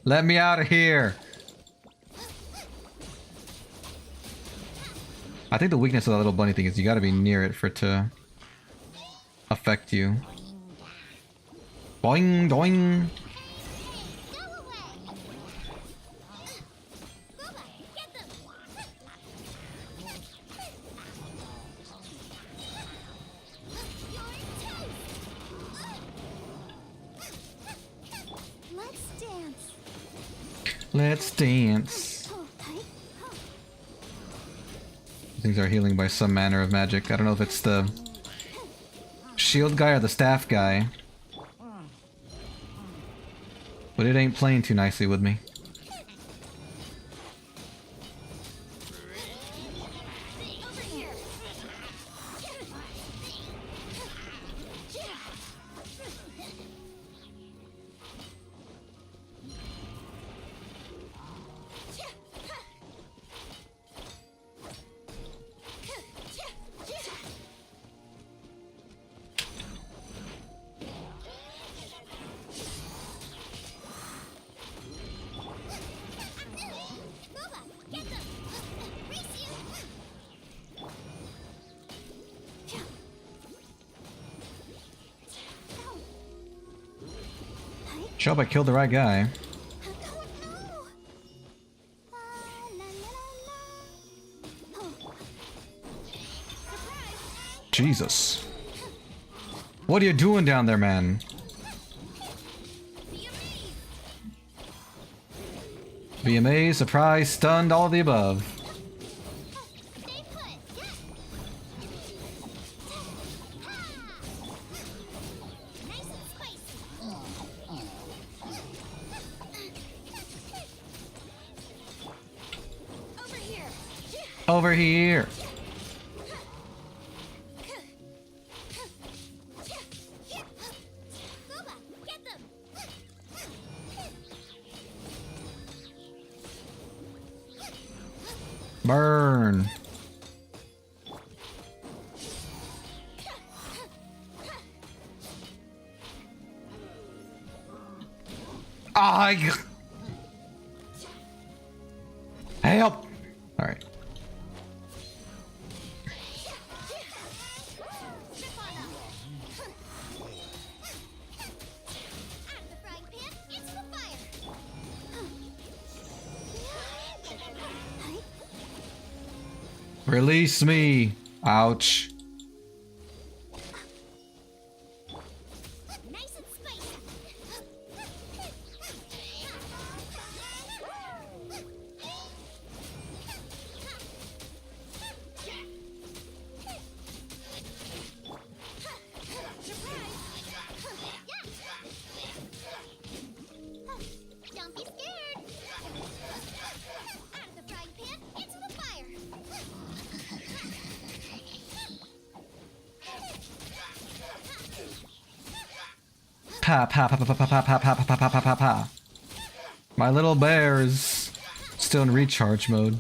Let me out of here. I think the weakness of that little bunny thing is you gotta be near it for it to affect you. Boing, doing. Go away. Booba, get them. Let's dance. Let's dance. Oh, tight. Oh. Things are healing by some manner of magic. I don't know if it's the shield guy or the staff guy. But it ain't playing too nicely with me. Over here. Booba, get them. Race you. Sure, hope I killed the right guy. Jesus. What are you doing down there, man? Be amazed, surprised, stunned, all of the above. Stay put. Nice and spicy. Over here. Over here. Booba, get them. Burn. I help. All right. Strip on up. Out of the frying pan, into the fire. Release me. Ouch. Nice and spicy. Don't be scared. Out of the frying pan, into the fire. Pa pa pa pa pa pa pa pa pa pa pa pa pa pa. My little bear is still in recharge mode.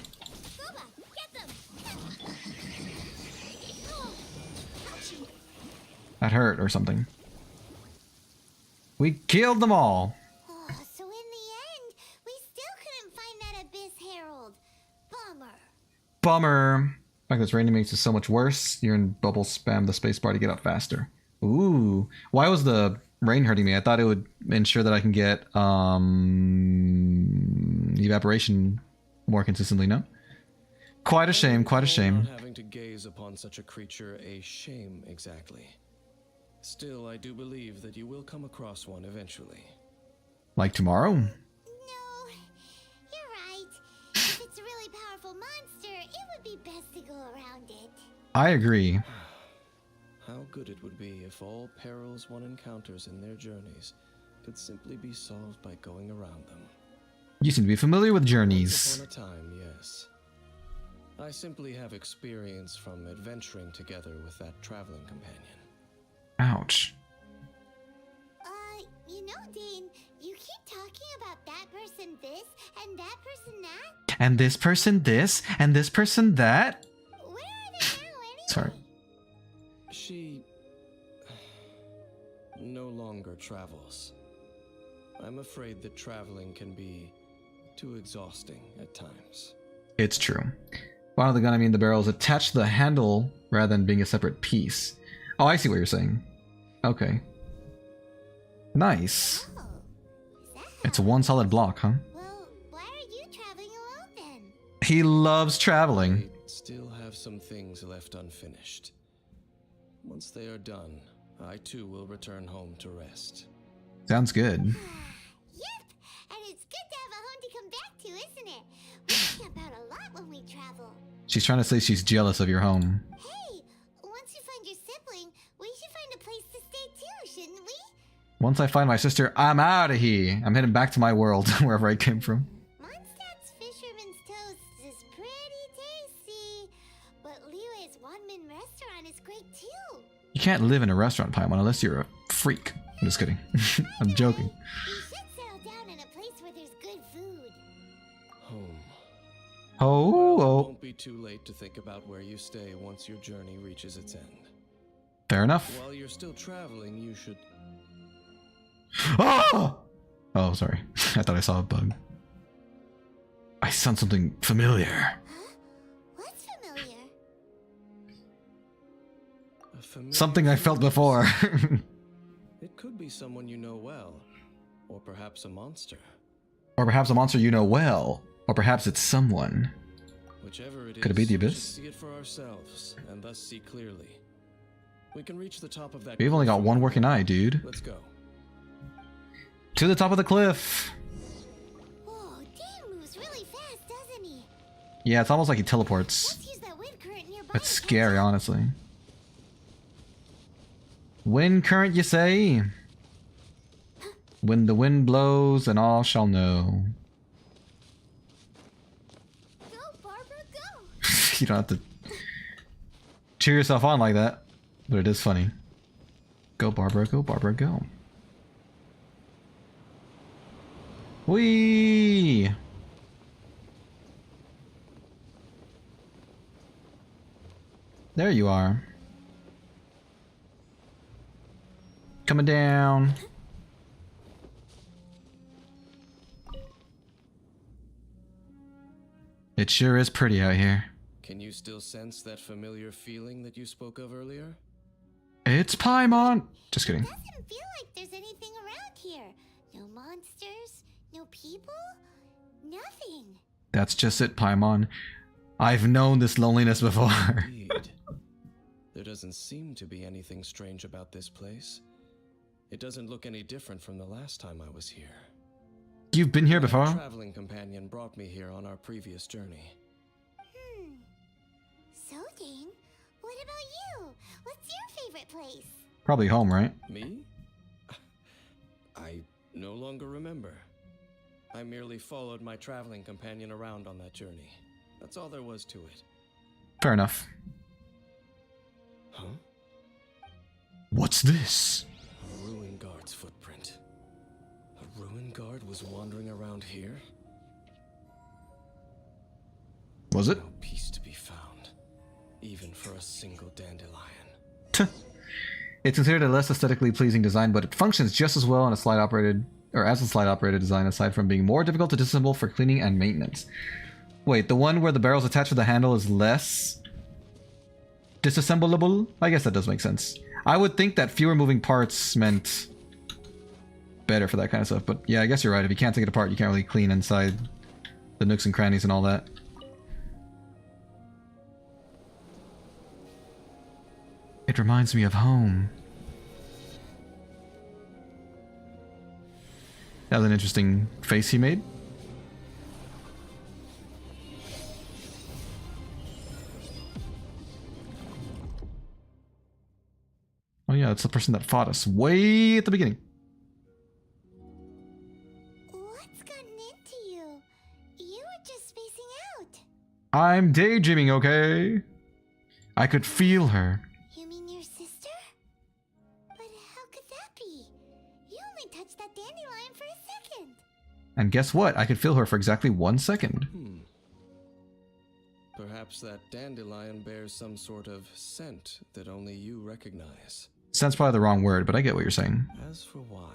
Booba, get them. That hurt or something. We killed them all. Oh, so in the end, we still couldn't find that Abyss Herald. Bummer. Bummer. The fact this raining makes it so much worse. You're in bubble spam the spacebar to get up faster. Ooh. Why was the rain hurting me? I thought it would ensure that I can get evaporation more consistently, no? Quite a shame, quite a shame. Not having to gaze upon such a creature a shame exactly. Still, I do believe that you will come across one eventually. Like tomorrow? No, you're right. If it's a really powerful monster, it would be best to go around it. I agree. How good it would be if all perils one encounters in their journeys could simply be solved by going around them. You seem to be familiar with journeys. Once upon a time, yes. I simply have experience from adventuring together with that traveling companion. Ouch. You know, Dane, you keep talking about that person this and that person that. And this person this, and this person that? Where are they now, anyway? Sorry. She no longer travels. I'm afraid that traveling can be too exhausting at times. It's true. Why don't the gun, I mean the barrel, is attached to the handle rather than being a separate piece. Oh, I see what you're saying. Okay. Nice. Oh, is that It's one solid block, huh? Well, why are you traveling alone then? He loves traveling. I still have some things left unfinished. Once they are done, I too will return home to rest. Sounds good. Yep, and it's good to have a home to come back to, isn't it? We camp out a lot when we travel. She's trying to say she's jealous of your home. Hey, once you find your sibling, we should find a place to stay too, shouldn't we? Once I find my sister, I'm out of here. I'm heading back to my world, wherever I came from. Mondstadt's Fisherman's Toast is pretty tasty, but Liyue's one-man restaurant is great too. You can't live in a restaurant, Paimon, unless you're a freak. I'm just kidding. I'm joking. We should settle down in a place where there's good food. Home. Oh, Well, it oh. won't be too late to think about where you stay once your journey reaches its end. Fair enough. While you're still traveling, you should... Oh! Oh, sorry. I thought I saw a bug. I sense something familiar. Huh? What's familiar? a familiar Something I felt before. It could be someone you know well, or perhaps a monster. Or perhaps a monster you know well. Or perhaps it's someone. Whichever it is, Could it be the we should Abyss? see it for ourselves, and thus see clearly. We can reach the top of that. We've only got one working eye, dude. Let's go. To the top of the cliff. Whoa, Dane moves really fast, doesn't he? Yeah, it's almost like he teleports. Let's use that wind current nearby. That's scary, honestly. Wind current, you say? When the wind blows, and all shall know. Go, Barbara, go! You don't have to cheer yourself on like that, but it is funny. Go, Barbara, go, Barbara, go. Whee! There you are. Coming down. It sure is pretty out here. Can you still sense that familiar feeling that you spoke of earlier? It's Paimon! Just kidding. Doesn't feel like there's anything around here. No monsters, no people, nothing. That's just it, Paimon. I've known this loneliness before. Indeed. There doesn't seem to be anything strange about this place. It doesn't look any different from the last time I was here. You've been here My before? traveling companion brought me here on our previous journey. So, Dane, what about you? What's your favorite place? Probably home, right? Me? I no longer remember. I merely followed my traveling companion around on that journey. That's all there was to it. Fair enough. Huh? What's this? A ruin guard's footprint. A ruin guard was wandering around here? Was it? No peace to be found, even for a single dandelion. It's considered a less aesthetically pleasing design, but it functions just as well in a slide operated, or as a slide operated design, aside from being more difficult to disassemble for cleaning and maintenance. Wait, the one where the barrel's attached to the handle is less disassemblable? I guess that does make sense. I would think that fewer moving parts meant better for that kind of stuff, but yeah, I guess you're right. If you can't take it apart, you can't really clean inside the nooks and crannies and all that. It reminds me of home. That was an interesting face he made. Oh yeah, it's the person that fought us way at the beginning. What's gotten into you? I'm daydreaming, okay? I could feel her. You mean your sister? But how could that be? You only touched that dandelion for a second. And guess what? I could feel her for exactly 1 second. Perhaps that dandelion bears some sort of scent that only you recognize. Scent's probably the wrong word, but I get what you're saying. As for why,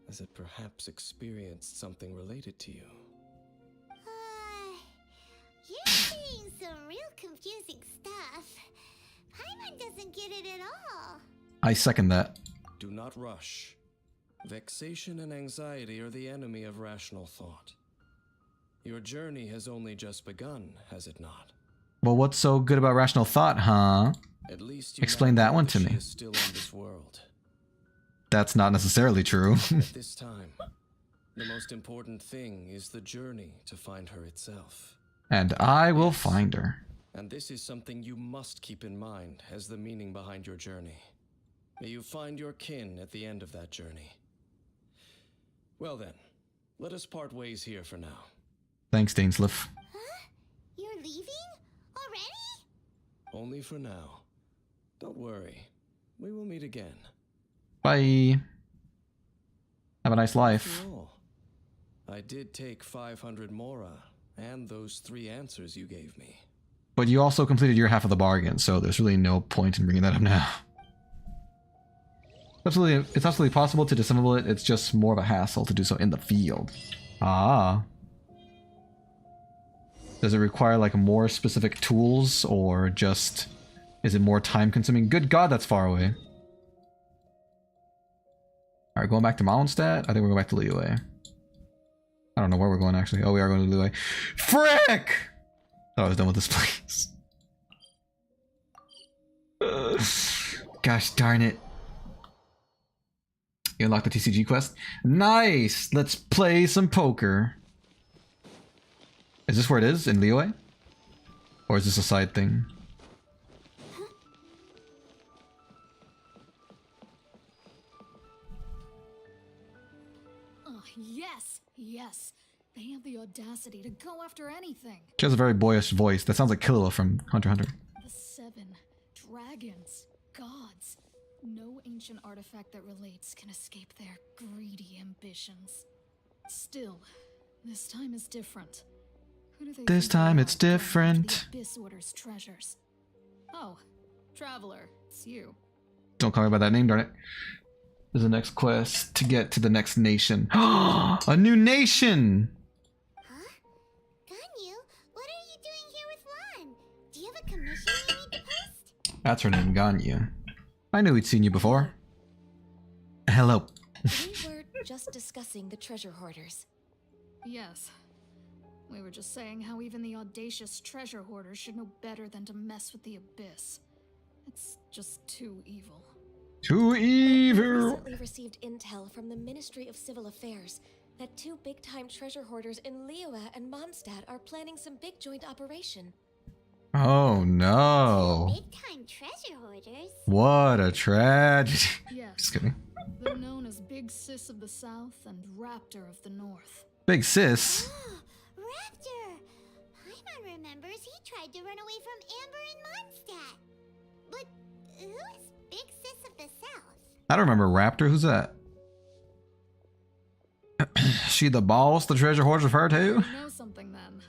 has it perhaps experienced something related to you? You're saying some real confusing stuff. Paimon doesn't get it at all. I second that. Do not rush. Vexation and anxiety are the enemy of rational thought. Your journey has only just begun, has it not? Well, what's so good about rational thought, huh? At least you Explain now that know one to she me. is still in this world. That's not necessarily true. At this time, the most important thing is the journey to find her itself. And I will find her. And this is something you must keep in mind as the meaning behind your journey. May you find your kin at the end of that journey. Well then, let us part ways here for now. Thanks, Dainsleif. Huh? You're leaving? Already? Only for now. Don't worry. We will meet again. Bye. Have a nice life. After all, I did take 500 mora and those 3 answers you gave me. But you also completed your half of the bargain, so there's really no point in bringing that up now. It's absolutely possible to disassemble it. It's just more of a hassle to do so in the field. Ah. Does it require like more specific tools, or just is it more time consuming? Good God, that's far away. Alright, going back to Mondstadt? I think we're going back to Liyue. I don't know where we're going actually. Oh, we are going to Liyue. Frick! Thought I was done with this place. Gosh darn it. You unlocked the TCG quest? Nice! Let's play some poker. Is this where it is? In Liyue? Or is this a side thing? Oh, yes, yes. They have the audacity to go after anything. She has a very boyish voice. That sounds like Killua from Hunter x Hunter. The 7 dragons, gods. No ancient artifact that relates can escape their greedy ambitions. Still, this time is different. Who do they This think time they it's are going after different. The Abyss Order's treasures. Oh, Traveler, it's you. Don't call me by that name, darn it. There's the next quest to get to the next nation. A new nation! Huh? Ganyu, what are you doing here with Lan? Do you have a commission you need to post? That's her name, Ganyu. I knew we'd seen you before. Hello. We were just discussing the treasure hoarders. Yes. We were just saying how even the audacious treasure hoarders should know better than to mess with the Abyss. It's just too evil. Too We evil! recently received intel from the Ministry of Civil Affairs that 2 big-time treasure hoarders in Liyue and Mondstadt are planning some big joint operation. Oh no. Big-time treasure hoarders. What a tragedy. Yes. Just kidding. They're known as Big Sis of the South and Raptor of the North. Big sis. Ah, Raptor! Paimon remembers he tried to run away from Amber in Mondstadt. But who is Big Sis of the South? I don't remember Raptor. Who's that? She the boss the treasure hoards refer to? You know something then.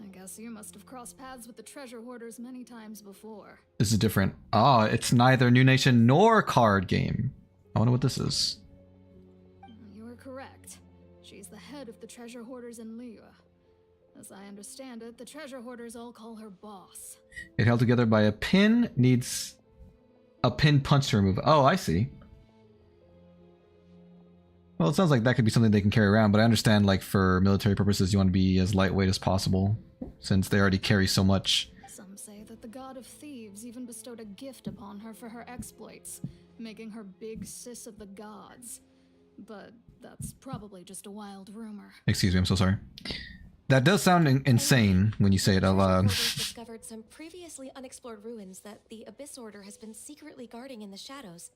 I guess you must have crossed paths with the treasure hoarders many times before. This is different. Oh, it's neither New Nation nor card game. I wonder what this is. You are correct. She's the head of the treasure hoarders in Liyue. As I understand it, the treasure hoarders all call her boss. It held together by a pin, needs a pin punch to remove. Oh, I see. Well, it sounds like that could be something they can carry around, but I understand, like, for military purposes, you want to be as lightweight as possible, since they already carry so much. Some say that the god of thieves even bestowed a gift upon her for her exploits, making her Big Sis of the gods. But that's probably just a wild rumor. Excuse me, I'm so sorry. That does sound insane when you say it out Treasure loud. hoarders discovered some previously unexplored ruins that the Abyss Order has been secretly guarding in the shadows.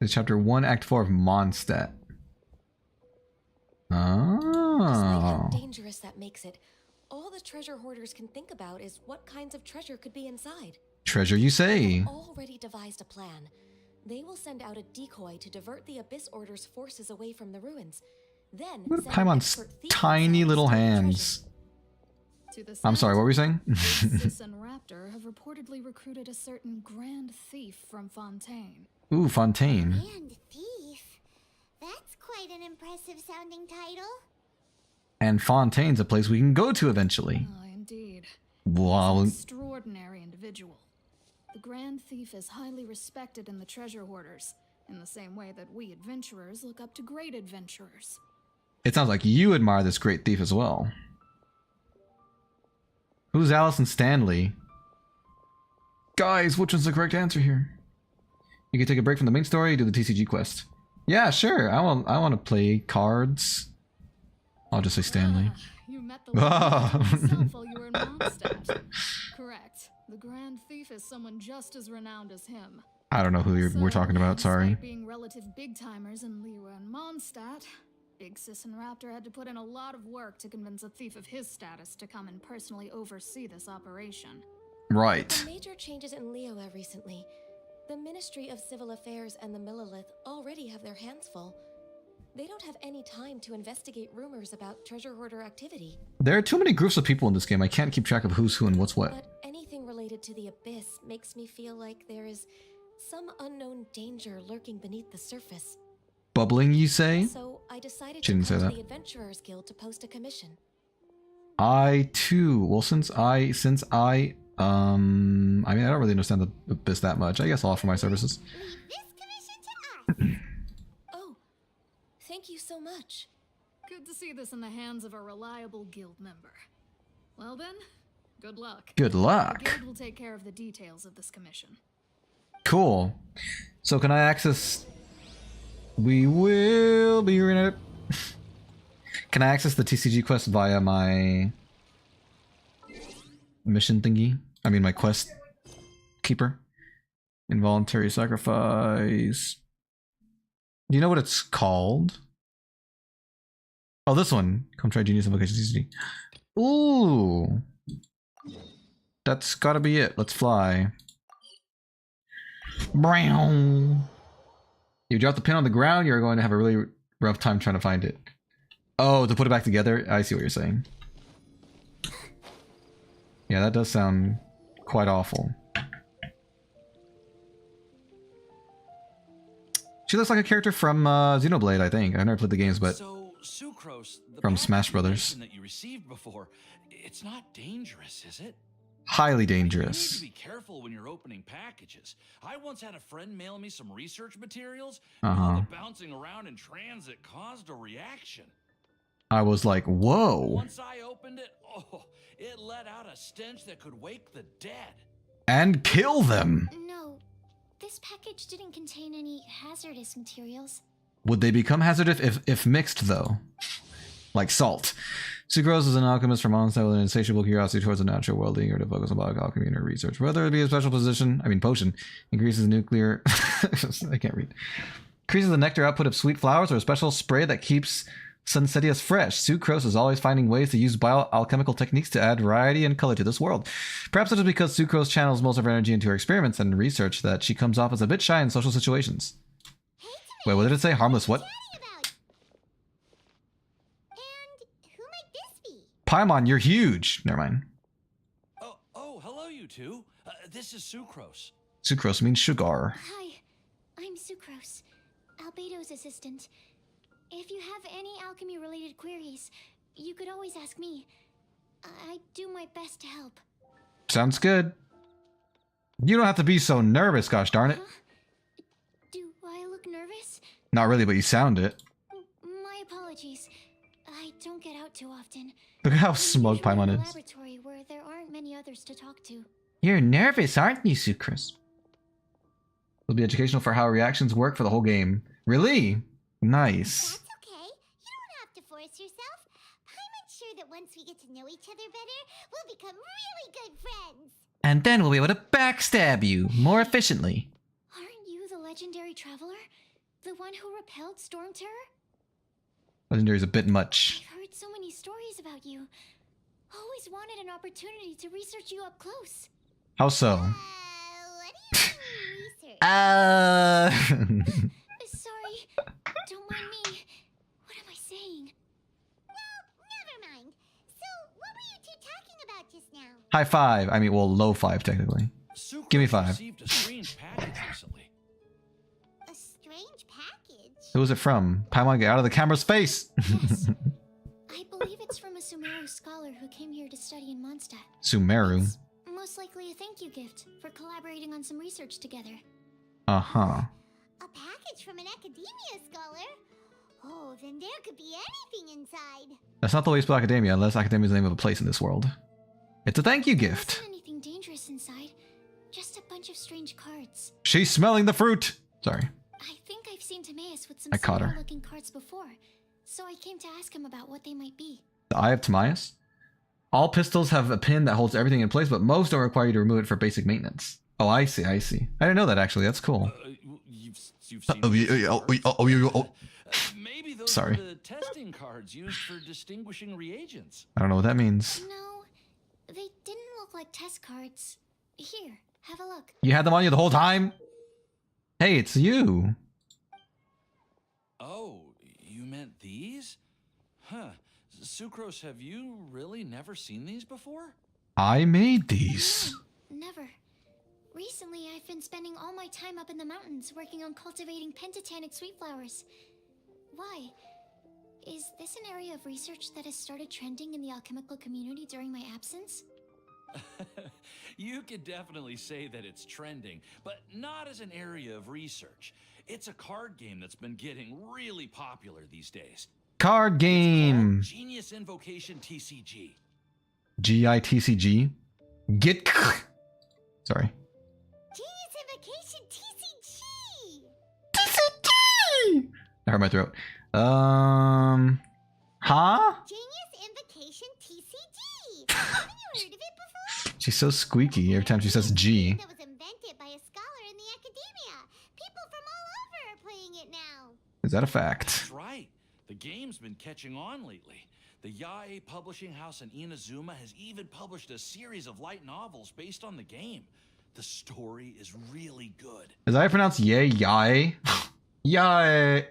It's chapter 1, act 4 of Mondstadt. Despite how Oh. dangerous that makes it, all the treasure hoarders can think about is what kinds of treasure could be inside. Treasure, you say? They've already devised a plan. They will send out a decoy to divert the Abyss Order's forces away from the ruins. Then Look at send an Paimon's expert thief tiny inside little to steal the hands. To the I'm sorry, what were you saying? Sis and Raptor have reportedly recruited a certain Grand Thief from Fontaine. Ooh, Fontaine. And thief. That's quite an impressive sounding title. And Fontaine's a place we can go to eventually. Ah, indeed. Wow. He's an extraordinary individual. The Grand Thief is highly respected in the treasure hoarders, in the same way that we adventurers look up to great adventurers. It sounds like you admire this great thief as well. Who's Allison Stanley? Guys, which one's the correct answer here? You can take a break from the main story, do the TCG quest. Yeah, sure. I want to play cards. I'll just say Stanley. Ah, you met the legend yourself while you were in Mondstadt. Correct. The Grand Thief is someone just as renowned as him. I don't know who we're talking about, sorry. Despite being relative big timers in Liyue and Mondstadt, Big Sis and Raptor had to put in a lot of work to convince a thief of his status to come and personally oversee this operation. Right. The major changes in Liyue recently. The Ministry of Civil Affairs and the Millelith already have their hands full. They don't have any time to investigate rumors about treasure hoarder activity. There are too many groups of people in this game. I can't keep track of who's who and what's what. But anything related to the Abyss makes me feel like there is some unknown danger lurking beneath the surface. Bubbling, you say? So I decided She didn't to say come that. to the Adventurers Guild to post a commission. I too. Well, since I mean, I don't really understand the Abyss that much. I guess I'll offer my services. Leave this commission to us. Oh, thank you so much. Good to see this in the hands of a reliable guild member. Well then, good luck. Good The luck. guild will take care of the details of this commission. Cool. So can I access... We will be reunited. Can I access the TCG quest via my mission thingy? I mean my quest keeper. Involuntary sacrifice. Do you know what it's called? Oh, this one. Come try Genius Invocation TCG. Ooh. That's gotta be it. Let's fly. Brown. You drop the pin on the ground, you're going to have a really rough time trying to find it. Oh, to put it back together? I see what you're saying. Yeah, that does sound quite awful. She looks like a character from Xenoblade, I think. I've never played the games, but So, Sucrose, the from package Smash you Brothers. mentioned that you received before, it's not dangerous, is it? Highly You need dangerous. to be careful when you're opening packages. I once had a friend mail me some research materials, and all the bouncing around in transit caused a reaction. I was like, whoa. Once I opened it, it let out a stench that could wake the dead. And kill them. No, this package didn't contain any hazardous materials. Would they become hazardous if mixed, though? Like salt. Sucrose is an alchemist from Mondstadt with an insatiable curiosity towards the natural world, leading her to focus on bioalchemy in her research. Whether it be a special potion, increases nuclear... I can't read. Increases the nectar output of sweet flowers, or a special spray that keeps Sunsetias fresh. Sucrose is always finding ways to use bioalchemical techniques to add variety and color to this world. Perhaps it is because Sucrose channels most of her energy into her experiments and research that she comes off as a bit shy in social situations. Wait, what did it say? Harmless what? Paimon, you're huge. Never mind. Oh, hello, you two. This is Sucrose. Sucrose means sugar. Hi, I'm Sucrose, Albedo's assistant. If you have any alchemy-related queries, you could always ask me. I do my best to help. Sounds good. You don't have to be so nervous, gosh darn it. Huh? Do I look nervous? Not really, but you sound it. My apologies. I don't get out too often. Look at how I'm smug usually in Paimon a is. laboratory where there aren't many others to talk to. You're nervous, aren't you, Sucrose? It'll be educational for how reactions work for the whole game. Really? Nice. That's okay. You don't have to force yourself. I'm sure that once we get to know each other better, we'll become really good friends. And then we'll be able to backstab you more efficiently. Aren't you the legendary traveler? The one who repelled Storm Terror? Legendary's a bit much. I've heard so many stories about you. Always wanted an opportunity to research you up close. How so? What do you mean research? Sorry, don't mind me. What am I saying? Well, never mind. So, what were you two talking about just now? High five. I mean, well, low five technically. Sucrose Give me 5. received a strange package recently. A strange package? Who was it from? Paimon, get out of the camera's face. Yes. I believe it's from a Sumeru scholar who came here to study in Mondstadt. Sumeru. It's most likely a thank you gift for collaborating on some research together. Uh-huh. A package from an academia scholar? Oh, then there could be anything inside. That's not the way you spell academia, unless academia is the name of a place in this world. It's a thank you There gift. wasn't anything dangerous inside. Just a bunch of strange cards. She's smelling the fruit. Sorry. I think I've seen Timaeus with some I caught her. similar looking cards before, so I came to ask him about what they might be. The Eye of Timaeus. All pistols have a pin that holds everything in place, but most don't require you to remove it for basic maintenance. Oh, I see, I see. I didn't know that actually. That's cool. You've seen maybe those Sorry. are the testing cards used for distinguishing reagents. I don't know what that means. No, they didn't look like test cards. Here, have a look. You had them on you the whole time? Hey, it's you. Oh, you meant these? Huh. Sucrose, have you really never seen these before? I made these. Never. Recently, I've been spending all my time up in the mountains working on cultivating pentatonic sweet flowers. Why? Is this an area of research that has started trending in the alchemical community during my absence? You could definitely say that it's trending, but not as an area of research. It's a card game that's been getting really popular these days. Card game. Genius Invocation TCG. GITCG. Get. Sorry. Genius Invocation TCG! TCG. That hurt my throat. Huh? Genius Invocation TCG! Haven't you heard of it before? She's so squeaky every time she says G. That was invented by a scholar in the academia. People from all over are playing it now. Is that a fact? That's right. The game's been catching on lately. The Yae publishing house in Inazuma has even published a series of light novels based on the game. The story is really good. Is that how you pronounce yay? Yay? Yay.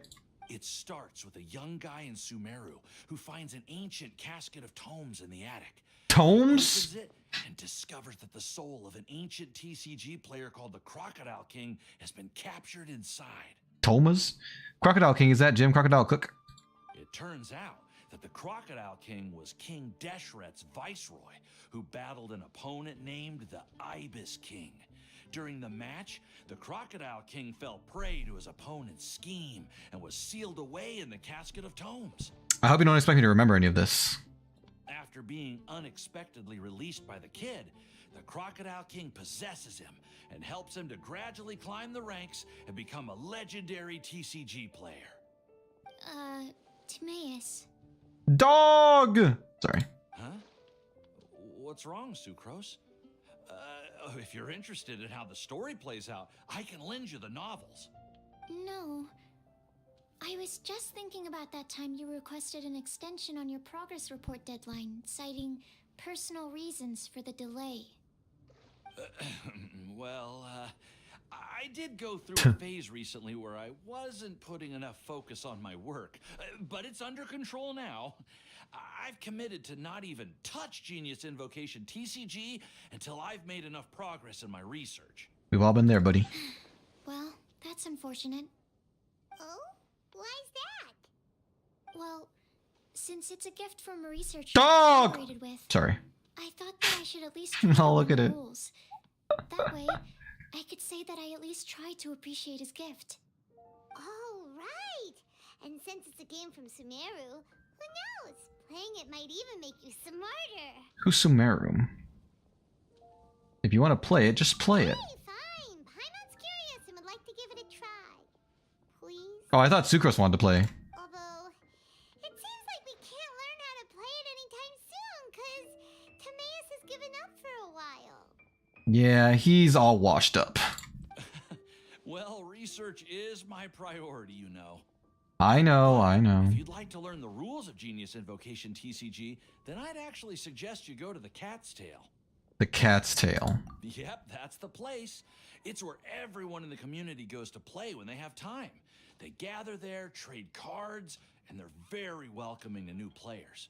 It starts with a young guy in Sumeru who finds an ancient casket of tomes in the attic. Tomes? Opens it and discovers that the soul of an ancient TCG player called the Crocodile King has been captured inside. Tomas? Crocodile King, is that Jim Crocodile Cook? It turns out that the Crocodile King was King Deshret's viceroy, who battled an opponent named the Ibis King. During the match, the Crocodile King fell prey to his opponent's scheme and was sealed away in the casket of tomes. I hope you don't expect me to remember any of this. After being unexpectedly released by the kid, the Crocodile King possesses him and helps him to gradually climb the ranks and become a legendary TCG player. Timaeus. Dog! Sorry. Huh? What's wrong, Sucrose? If you're interested in how the story plays out, I can lend you the novels. No. I was just thinking about that time you requested an extension on your progress report deadline, citing personal reasons for the delay. Well, I did go through a phase recently where I wasn't putting enough focus on my work, but it's under control now. I've committed to not even touch Genius Invocation TCG until I've made enough progress in my research. We've all been there, buddy. Well, that's unfortunate. Oh? Why's that? Well, since it's a gift from a researcher I Dog! collaborated with, Sorry. I thought that I should at least Oh, try look the at it. rules. That way, I could say that I at least tried to appreciate his gift. Oh, right! And since it's a game from Sumeru, who knows? Playing it might even make you smarter. Who's Sumeru? If you want to play it, just play it. Hey, fine. Paimon's curious and would like to give it a try. Please? Oh, I thought Sucrose wanted to play. Although, it seems like we can't learn how to play it anytime soon, because Timaeus has given up for a while. Yeah, he's all washed up. Well, research is my priority, you know. I know. If you'd like to learn the rules of Genius Invocation TCG, then I'd actually suggest you go to the Cat's Tail. The Cat's Tail. Yep, that's the place. It's where everyone in the community goes to play when they have time. They gather there, trade cards, and they're very welcoming to new players.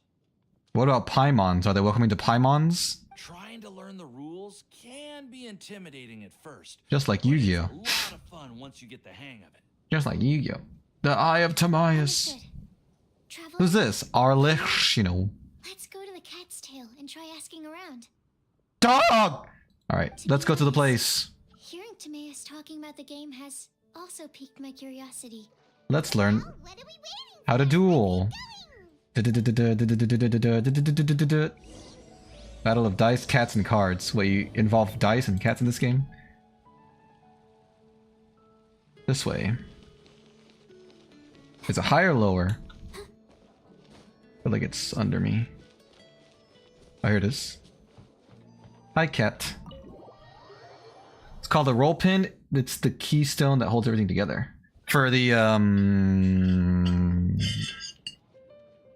What about Paimons? Are they welcoming to Paimons? Trying to learn the rules can be intimidating at first. Just like but Yu-Gi-Oh. It's a lot of fun once you get the hang of it. Just like Yu-Gi-Oh. The Eye of Timaeus. Understood. Traveler, Who's this? Arlecthhuman. let's go to the Cat's Tail and try asking around. Dog! Alright, let's go to the place. Hearing Timaeus talking about the game has also piqued my curiosity. Let's learn Well, what are we waiting how to for? duel. Battle of dice, cats, and cards. Wait, you involve dice and cats in this game? This way. Is it higher or lower? I feel like it's under me. Oh, here it is. Hi, cat. It's called a roll pin. It's the keystone that holds everything together. For the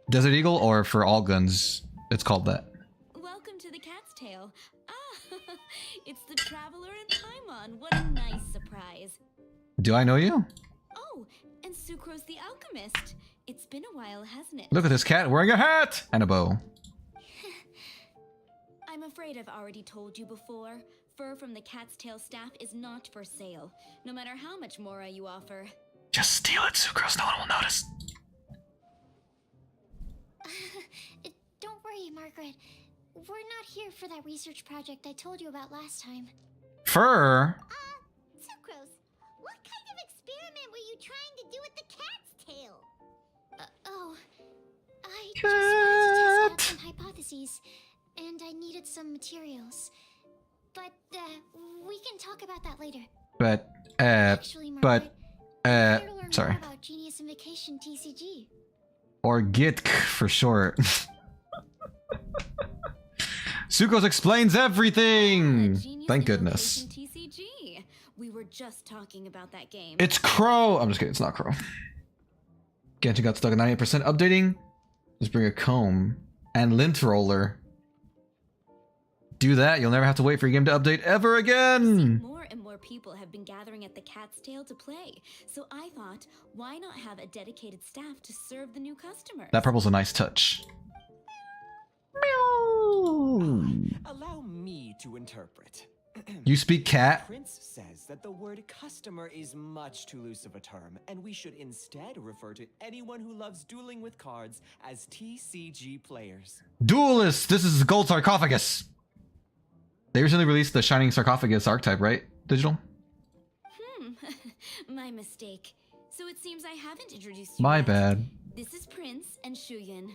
Desert Eagle, or for all guns, it's called that. Welcome to the Cat's Tail. Ah, it's the Traveler and Paimon. What a nice surprise. Do I know you? Oh, and Sucrose the Alchemist. It's been a while, hasn't it? Look at this cat wearing a hat and a bow. I'm afraid I've already told you before. Fur from the Cat's Tail staff is not for sale, no matter how much more you offer. Just steal it, Sucrose. No one will notice. Don't worry, Margaret. We're not here for that research project I told you about last time. Fur? Sucrose, what kind of experiment were you trying to do with the Cat's Tail? I just wanted to test out some hypotheses, and I needed some materials. But, we can talk about that later. But, Actually, Margaret, I'm here to learn sorry. more about Genius Invocation TCG. Or GITK for short. Sucrose explains everything! Genius Thank goodness. Invocation TCG. We were just talking about that game. It's Crow! I'm just kidding, it's not Crow. Genshin got stuck at 98% updating. Just bring a comb and lint roller. Do that, you'll never have to wait for your game to update ever again! More and more people have been gathering at the Cat's Tail to play, so I thought, why not have a dedicated staff to serve the new customers? That purple's a nice touch. Meow. Allow me to interpret. You speak cat? Prince says that the word customer is much too loose of a term, and we should instead refer to anyone who loves dueling with cards as TCG players. Duelist! This is Gold Sarcophagus! They recently released the Shining Sarcophagus archetype, right? Digital? My mistake. So it seems I haven't introduced you My yet. bad. This is Prince and Shuyan.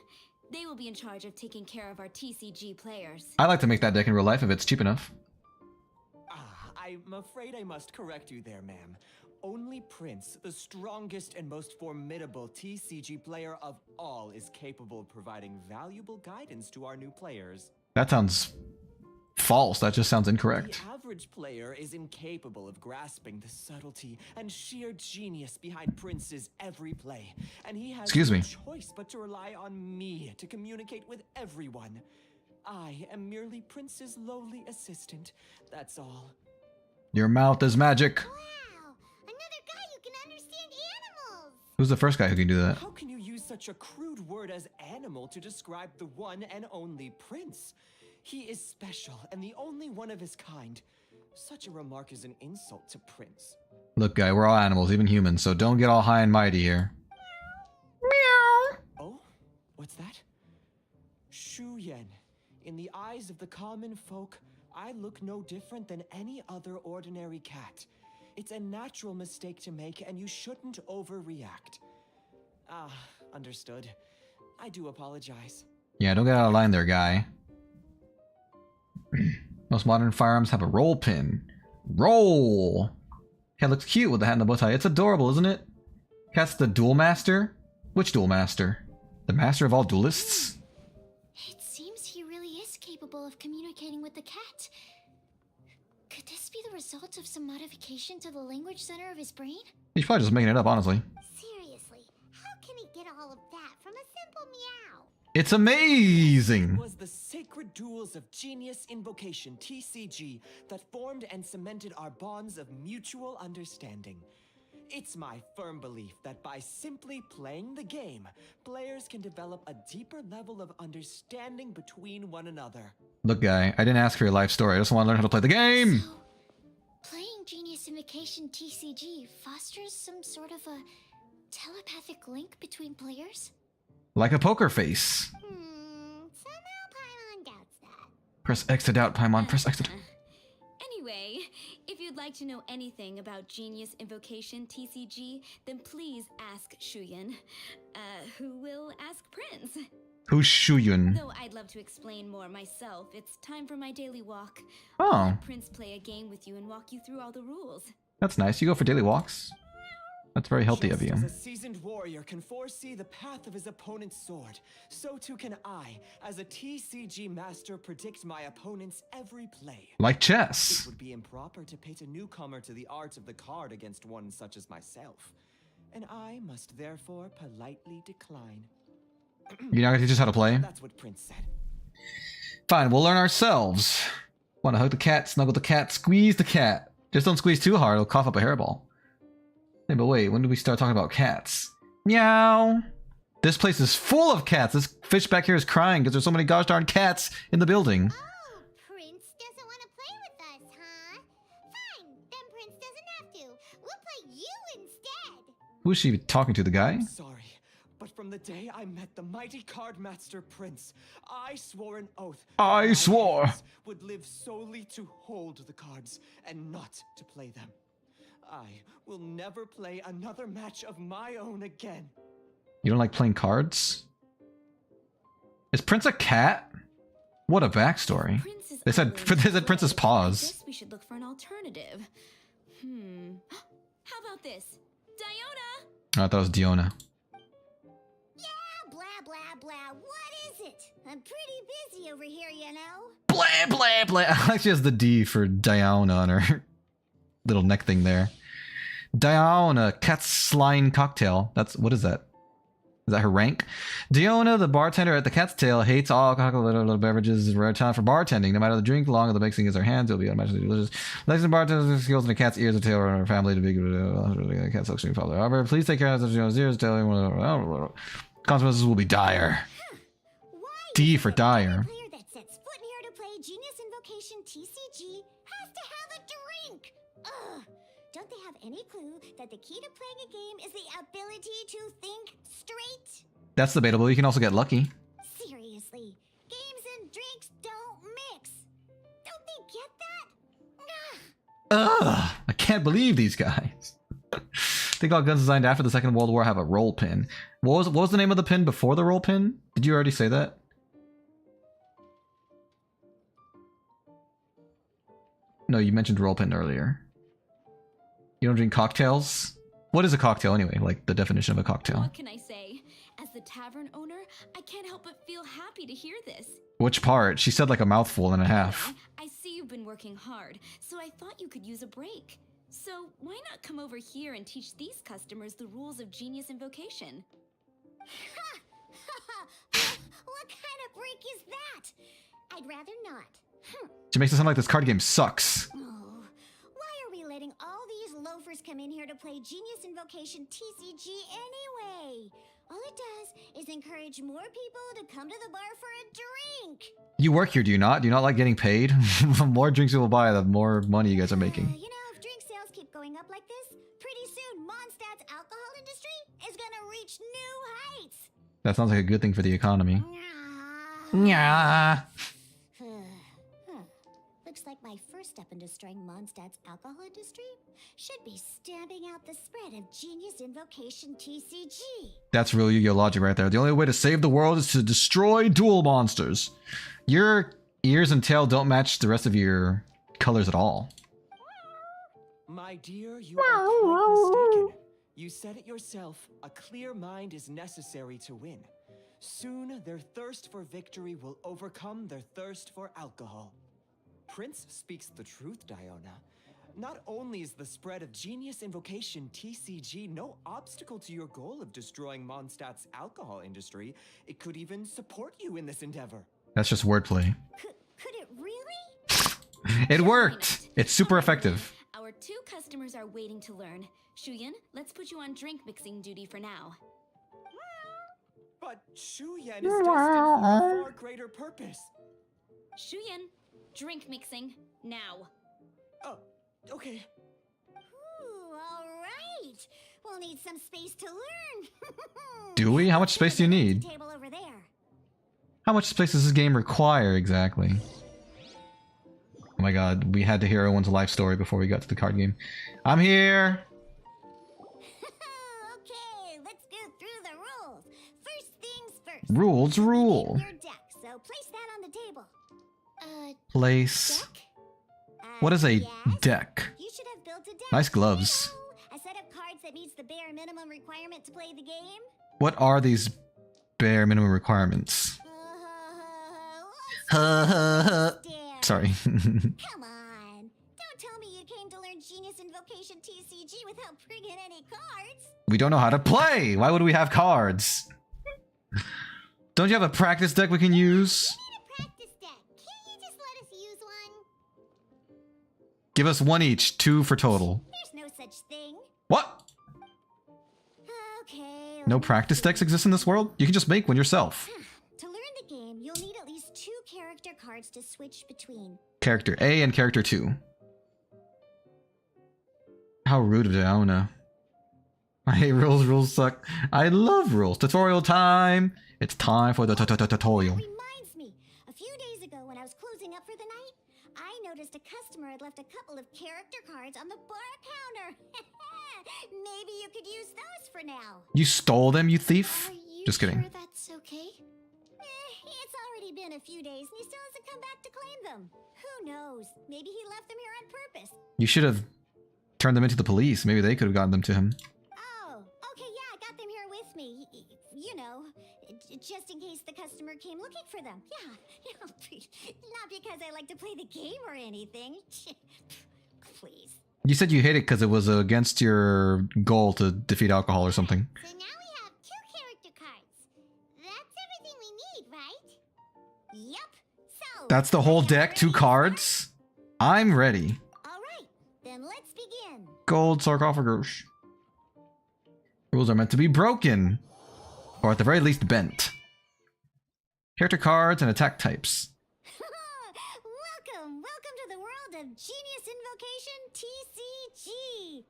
They will be in charge of taking care of our TCG players. I'd like to make that deck in real life if it's cheap enough. I'm afraid I must correct you there, ma'am. Only Prince, the strongest and most formidable TCG player of all, is capable of providing valuable guidance to our new players. That sounds false. That just sounds incorrect. The average player is incapable of grasping the subtlety and sheer genius behind Prince's every play, and he has Excuse no me. choice but to rely on me to communicate with everyone. I am merely Prince's lowly assistant, that's all. Your mouth is magic. Wow! Another guy who can understand animals! Who's the first guy who can do that? How can you use such a crude word as animal to describe the one and only Prince? He is special and the only one of his kind. Such a remark is an insult to Prince. Look, guy, we're all animals, even humans, so don't get all high and mighty here. Meow. Oh? What's that? Shuyan. In the eyes of the common folk, I look no different than any other ordinary cat. It's a natural mistake to make, and you shouldn't overreact. Ah, understood. I do apologize. Yeah, don't get out of line there, guy. Most modern firearms have a roll pin. Roll! Cat looks cute with the hat and the bow tie. It's adorable, isn't it? Cat's the duel master? Which duel master? The master of all duelists? It seems he really is capable of communicating with the cat. Could this be the result of some modification to the language center of his brain? He's probably just making it up, honestly. Seriously, how can he get all of that from a simple meow? It's amazing. It was the sacred duels of Genius Invocation, TCG, that formed and cemented our bonds of mutual understanding. It's my firm belief that by simply playing the game, players can develop a deeper level of understanding between one another. Look, guy, I didn't ask for your life story. I just want to learn how to play the game. So, playing Genius Invocation TCG fosters some sort of a telepathic link between players? Like a poker face. Somehow Paimon doubts that. Press X to doubt, Paimon. Press X to doubt. Anyway, if you'd like to know anything about Genius Invocation TCG, then please ask Shuyan, who will ask Prince. Who's Shuyun? Though I'd love to explain more myself, it's time for my daily walk. Oh. I'll let Prince play a game with you and walk you through all the rules. That's nice. You go for daily walks. That's very healthy of you. Just as a seasoned warrior can foresee the path of his opponent's sword, so too can I, as a TCG master, predict my opponent's every play. Like It chess. would be improper to pit a newcomer to the art of the card against one such as myself, and I must therefore politely decline. You're not gonna teach us how to play? That's what Prince said. Fine, we'll learn ourselves. Want to hug the cat, snuggle the cat, squeeze the cat. Just don't squeeze too hard, it'll cough up a hairball. Hey, but wait, when did we start talking about cats? Meow! This place is full of cats. This fish back here is crying because there's so many gosh darn cats in the building. Oh, Prince doesn't want to play with us, huh? Fine, then Prince doesn't have to. We'll play you instead. Who's she talking to, the guy? Sorry, but from the day I met the mighty card master Prince, I swore an oath. I that my swore. hands would live solely to hold the cards and not to play them. I will never play another match of my own again. You don't like playing cards? Is Prince a cat? What a backstory. They said Prince's I paws. guess we should look for an alternative. How about this? Diona! Oh, I thought it was Diona. Yeah, blah, blah, blah. What is it? I'm pretty busy over here, you know? Blah, blah, blah. I like she has the D for Diona on her little neck thing there. Diona, cat's line cocktail. That's, what is that? Is that her rank? Diona, the bartender at the Cat's Tail, hates all alcoholic little beverages. Is rare time for bartending. No matter the drink, long as the mixing is her hands, it'll be automatically delicious. Lexington bartenders skills in the cat's ears, the tail, or her family to be the cat's extreme father. However, please take care of the ears, tail. Consequences will be dire. Why D does for every dire. player that sets foot in here to play Genius Invocation TCG has to have a drink? Ugh. Don't they have any clue that the key to playing a game is the ability to think straight? That's debatable. You can also get lucky. Seriously, games and drinks don't mix. Don't they get that? Ugh, I can't believe these guys. Think all guns designed after the Second World War have a roll pin. What was the name of the pin before the roll pin? Did you already say that? No, you mentioned roll pin earlier. You don't drink cocktails? What is a cocktail anyway? Like the definition of a cocktail. What can I say? As the tavern owner, I can't help but feel happy to hear this. Which part? She said like a mouthful and a half. I see you've been working hard, so I thought you could use a break. So why not come over here and teach these customers the rules of Genius Invocation? What kind of break is that? I'd rather not. She makes it sound like this card game sucks. Oh, why are we letting all these loafers come in here to play Genius Invocation TCG anyway? All it does is encourage more people to come to the bar for a drink. You work here, do you not? Do you not like getting paid? The more drinks people buy, the more money you guys are making. You know, if drink sales keep going up like this, pretty soon Mondstadt's alcohol industry is gonna reach new heights. That sounds like a good thing for the economy. Yeah. Looks like my first step in destroying Mondstadt's alcohol industry should be stamping out the spread of Genius Invocation TCG. That's real Yu-Gi-Oh logic right there. The only way to save the world is to destroy duel monsters. Your ears and tail don't match the rest of your colors at all. My dear, you are quite mistaken. You said it yourself, a clear mind is necessary to win. Soon, their thirst for victory will overcome their thirst for alcohol. Prince speaks the truth, Diona. Not only is the spread of Genius Invocation TCG no obstacle to your goal of destroying Mondstadt's alcohol industry, it could even support you in this endeavor. That's just wordplay. Could it really? It worked! It's super effective. Our 2 customers are waiting to learn. Shuyan, let's put you on drink mixing duty for now. But Shuyan is destined for a far greater purpose. Shuyan, drink mixing now. Oh, okay. Ooh, all right. We'll need some space to learn. Do we? How much space do you need? Table over there. How much space does this game require exactly? Oh my god, we had to hear everyone's life story before we got to the card game. I'm here! Okay, let's go through the rules. First things first. Rules rule. Your deck, so place that on the table. Place. Deck? What is a Yes? deck? You should have built a deck. Nice gloves. A set of cards that meets the bare minimum requirement to play the game. What are these bare minimum requirements? Sorry. Come on. Don't tell me you came to learn Genius Invocation TCG without bringing any cards. We don't know how to play! Why would we have cards? Don't you have a practice deck we can use? We need a practice deck. Can't you just let us use one? Give us 1 each, 2 for total. There's no such thing. What? Okay. No practice decks exist in this world? You can just make one yourself. To learn the game, you'll need at least 2 character cards to switch between. Character A and character 2. How rude of Dauna. I hate rules, rules suck. I love rules. Tutorial time! It's time for the tutorial. That reminds me. A few days ago when I was closing up for the night, I noticed a customer had left a couple of character cards on the bar counter. Maybe you could use those for now. You stole them, you thief? Are you Just kidding. sure that's okay? It's already been a few days and he still hasn't come back to claim them. Who knows? Maybe he left them here on purpose. You should have turned them into the police. Maybe they could have gotten them to him. Oh, okay, yeah, I got them here with me. You know, just in case the customer came looking for them. Yeah, not because I like to play the game or anything. Please. You said you hate it because it was against your goal to defeat alcohol or something. So now we have 2 character cards. That's everything we need, right? Yep. So That's the whole deck, 2 cards? I'm ready. Alright, then let's begin. Gold sarcophagus. Rules are meant to be broken. Or at the very least bent. Character cards and attack types. Welcome to the world of Genius Invocation TCG.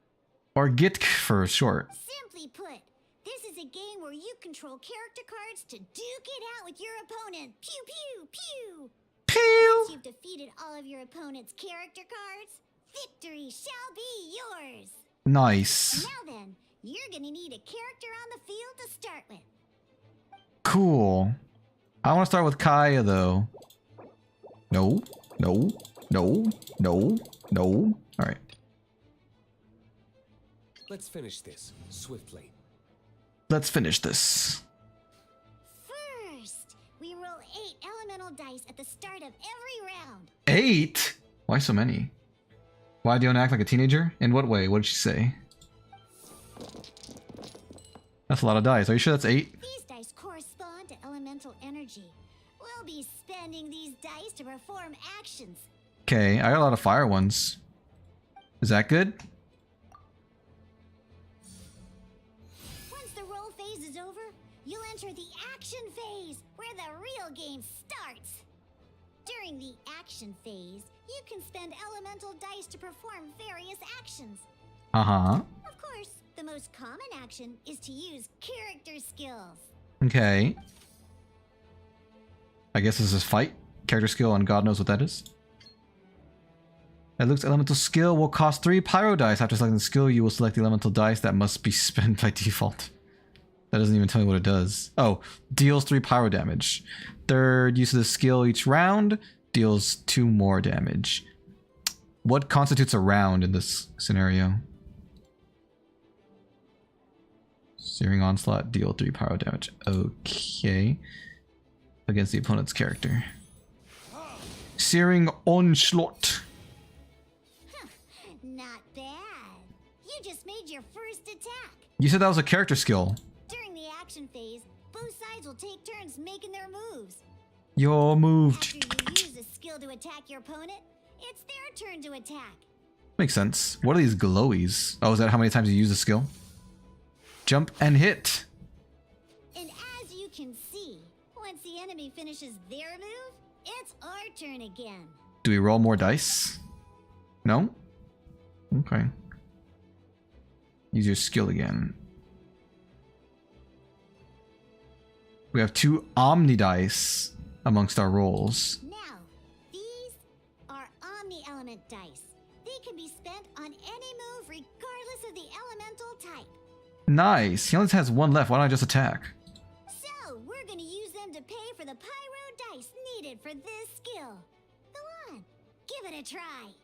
Or GITK for short. Simply put, this is a game where you control character cards to duke it out with your opponent. Pew pew pew. Pew! Once you've defeated all of your opponent's character cards, victory shall be yours. Nice. Now then, you're gonna need a character on the field to start with. Cool. I want to start with Kaya though. No. Alright. Let's finish this swiftly. Let's finish this. First, we roll 8 elemental dice at the start of every round. 8? Why so many? Why do you want to act like a teenager? In what way? What did she say? That's a lot of dice. Are you sure that's 8? These dice correspond to elemental energy. We'll be spending these dice to perform actions. Okay, I got a lot of fire ones. Is that good? Once the roll phase is over, you'll enter the action phase, where the real game starts. During the action phase, you can spend elemental dice to perform various actions. Uh-huh. Of course, the most common action is to use character skills. Okay. I guess this is fight, character skill, and God knows what that is. It looks elemental skill will cost 3 pyro dice. After selecting the skill, you will select the elemental dice that must be spent by default. That doesn't even tell me what it does. Oh, deals 3 pyro damage. Third use of the skill each round deals 2 more damage. What constitutes a round in this scenario? Searing Onslaught, deal 3 pyro damage. Okay. Against the opponent's character. Searing Onslaught. just made your first attack. You said that was a character skill. During the action phase, both sides will take turns making their moves. You're moved. After you use a skill to attack your opponent, it's their turn to attack. Makes sense. What are these glowies? Oh, is that how many times you use the skill? Jump and hit. And as you can see, once the enemy finishes their move, it's our turn again. Do we roll more dice? No? Okay. Use your skill again. We have 2 Omni dice amongst our rolls. Now, these are Omni Element dice. They can be spent on any move regardless of the elemental type. Nice. He only has 1 left. Why don't I just attack? So, we're gonna use them to pay for the pyro dice needed for this skill. Go on, give it a try.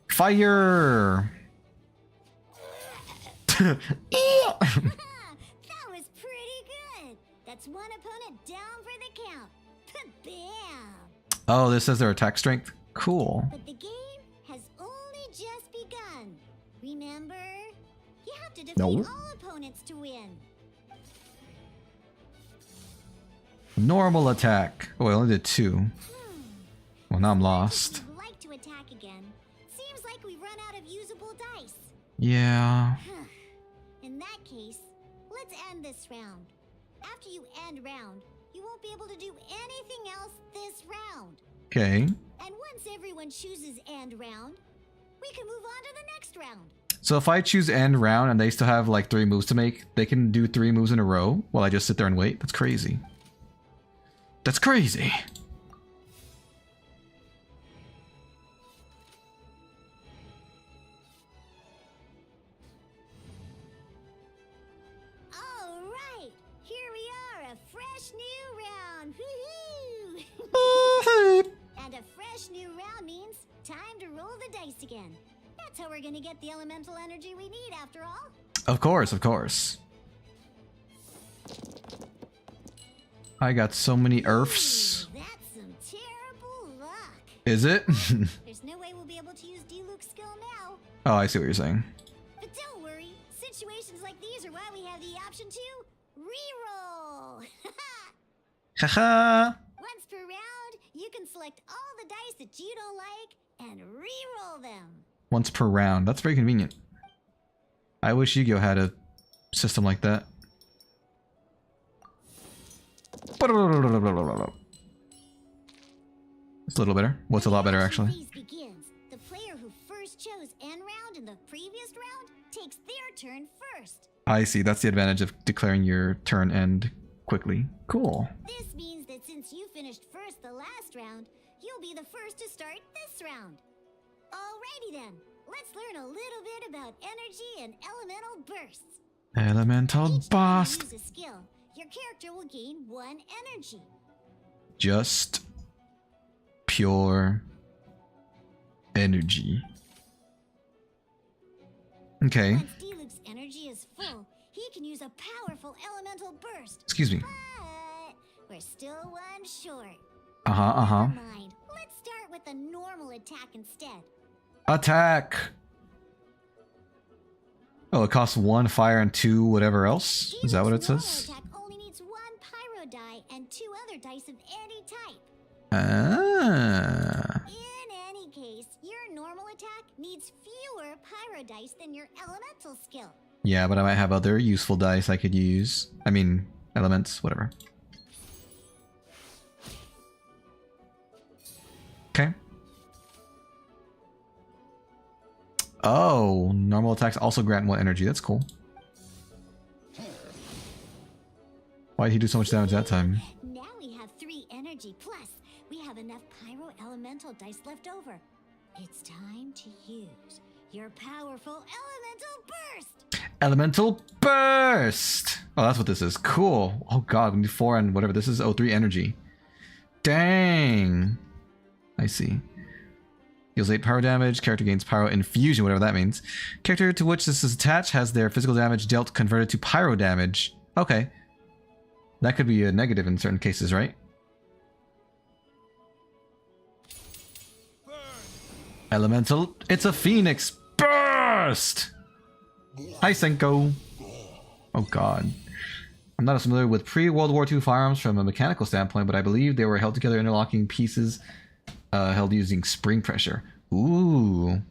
Fire! That was pretty good. That's one opponent down for the count. Bam! Oh, this says their attack strength? Cool. But the game has only just begun. Remember? You have to defeat No. all opponents to win. Normal attack. Oh, I only did 2. Well, now I'm lost. Would like to attack again. Seems like we've run out of usable dice. Yeah. In that case, let's end this round. After you end round, you won't be able to do anything else this round. Okay. And once everyone chooses end round, we can move on to the next round. So if I choose end round and they still have like 3 moves to make, they can do 3 moves in a row while I just sit there and wait? That's crazy. That's crazy. All right, here we are, a fresh new round. Woohoo! And a fresh new round means time to roll the dice again. That's how we're gonna get the elemental energy we need after all. Of course, of course. I got so many earths. That's some terrible luck. Is it? There's no way we'll be able to use D-Luke's skill now. Oh, I see what you're saying. But don't worry, situations like these are why we have the option to reroll. Haha. Once per round, you can select all the dice that you don't like and reroll them. Once per round. That's very convenient. I wish Yu-Gi-Oh had a system like that. It's a little better. What's a lot better, actually? Phase begins. The player who first chose end round in the previous round takes their turn first. I see. That's the advantage of declaring your turn end quickly. Cool. This means that since you finished first the last round, you'll be the first to start this round. Alrighty then, let's learn a little bit about energy and elemental bursts. Elemental Each time you burst. use a skill, your character will gain 1 energy. Just pure energy. Okay. Once D-Luke's energy is full, he can use a powerful elemental burst. Excuse me. But we're still 1 short. Uh-huh. Never mind. Let's start with a normal attack instead. Attack! Oh, it costs 1 fire and 2 whatever else? Is that what it says? Normal attack only needs 1 pyro die and 2 other dice of any type. Ah. In any case, your normal attack needs fewer pyro dice than your elemental skill. Yeah, but I might have other useful dice I could use. I mean, elements, whatever. Okay. Oh, normal attacks also grant 1 energy. That's cool. Why did he do so much damage that time? Now we have 3 energy plus we have enough pyro elemental dice left over. It's time to use your powerful elemental burst. Elemental burst! Oh, that's what this is. Cool. Oh god, we need 4 and whatever. This is 3 energy. Dang. I see. Deals 8 pyro damage. Character gains pyro infusion, whatever that means. Character to which this is attached has their physical damage dealt converted to pyro damage. Okay. That could be a negative in certain cases, right? Elemental, it's a phoenix burst! Hi, Senko. Oh god. I'm not as familiar with pre-World War II firearms from a mechanical standpoint, but I believe they were held together interlocking pieces held using spring pressure. Ooh.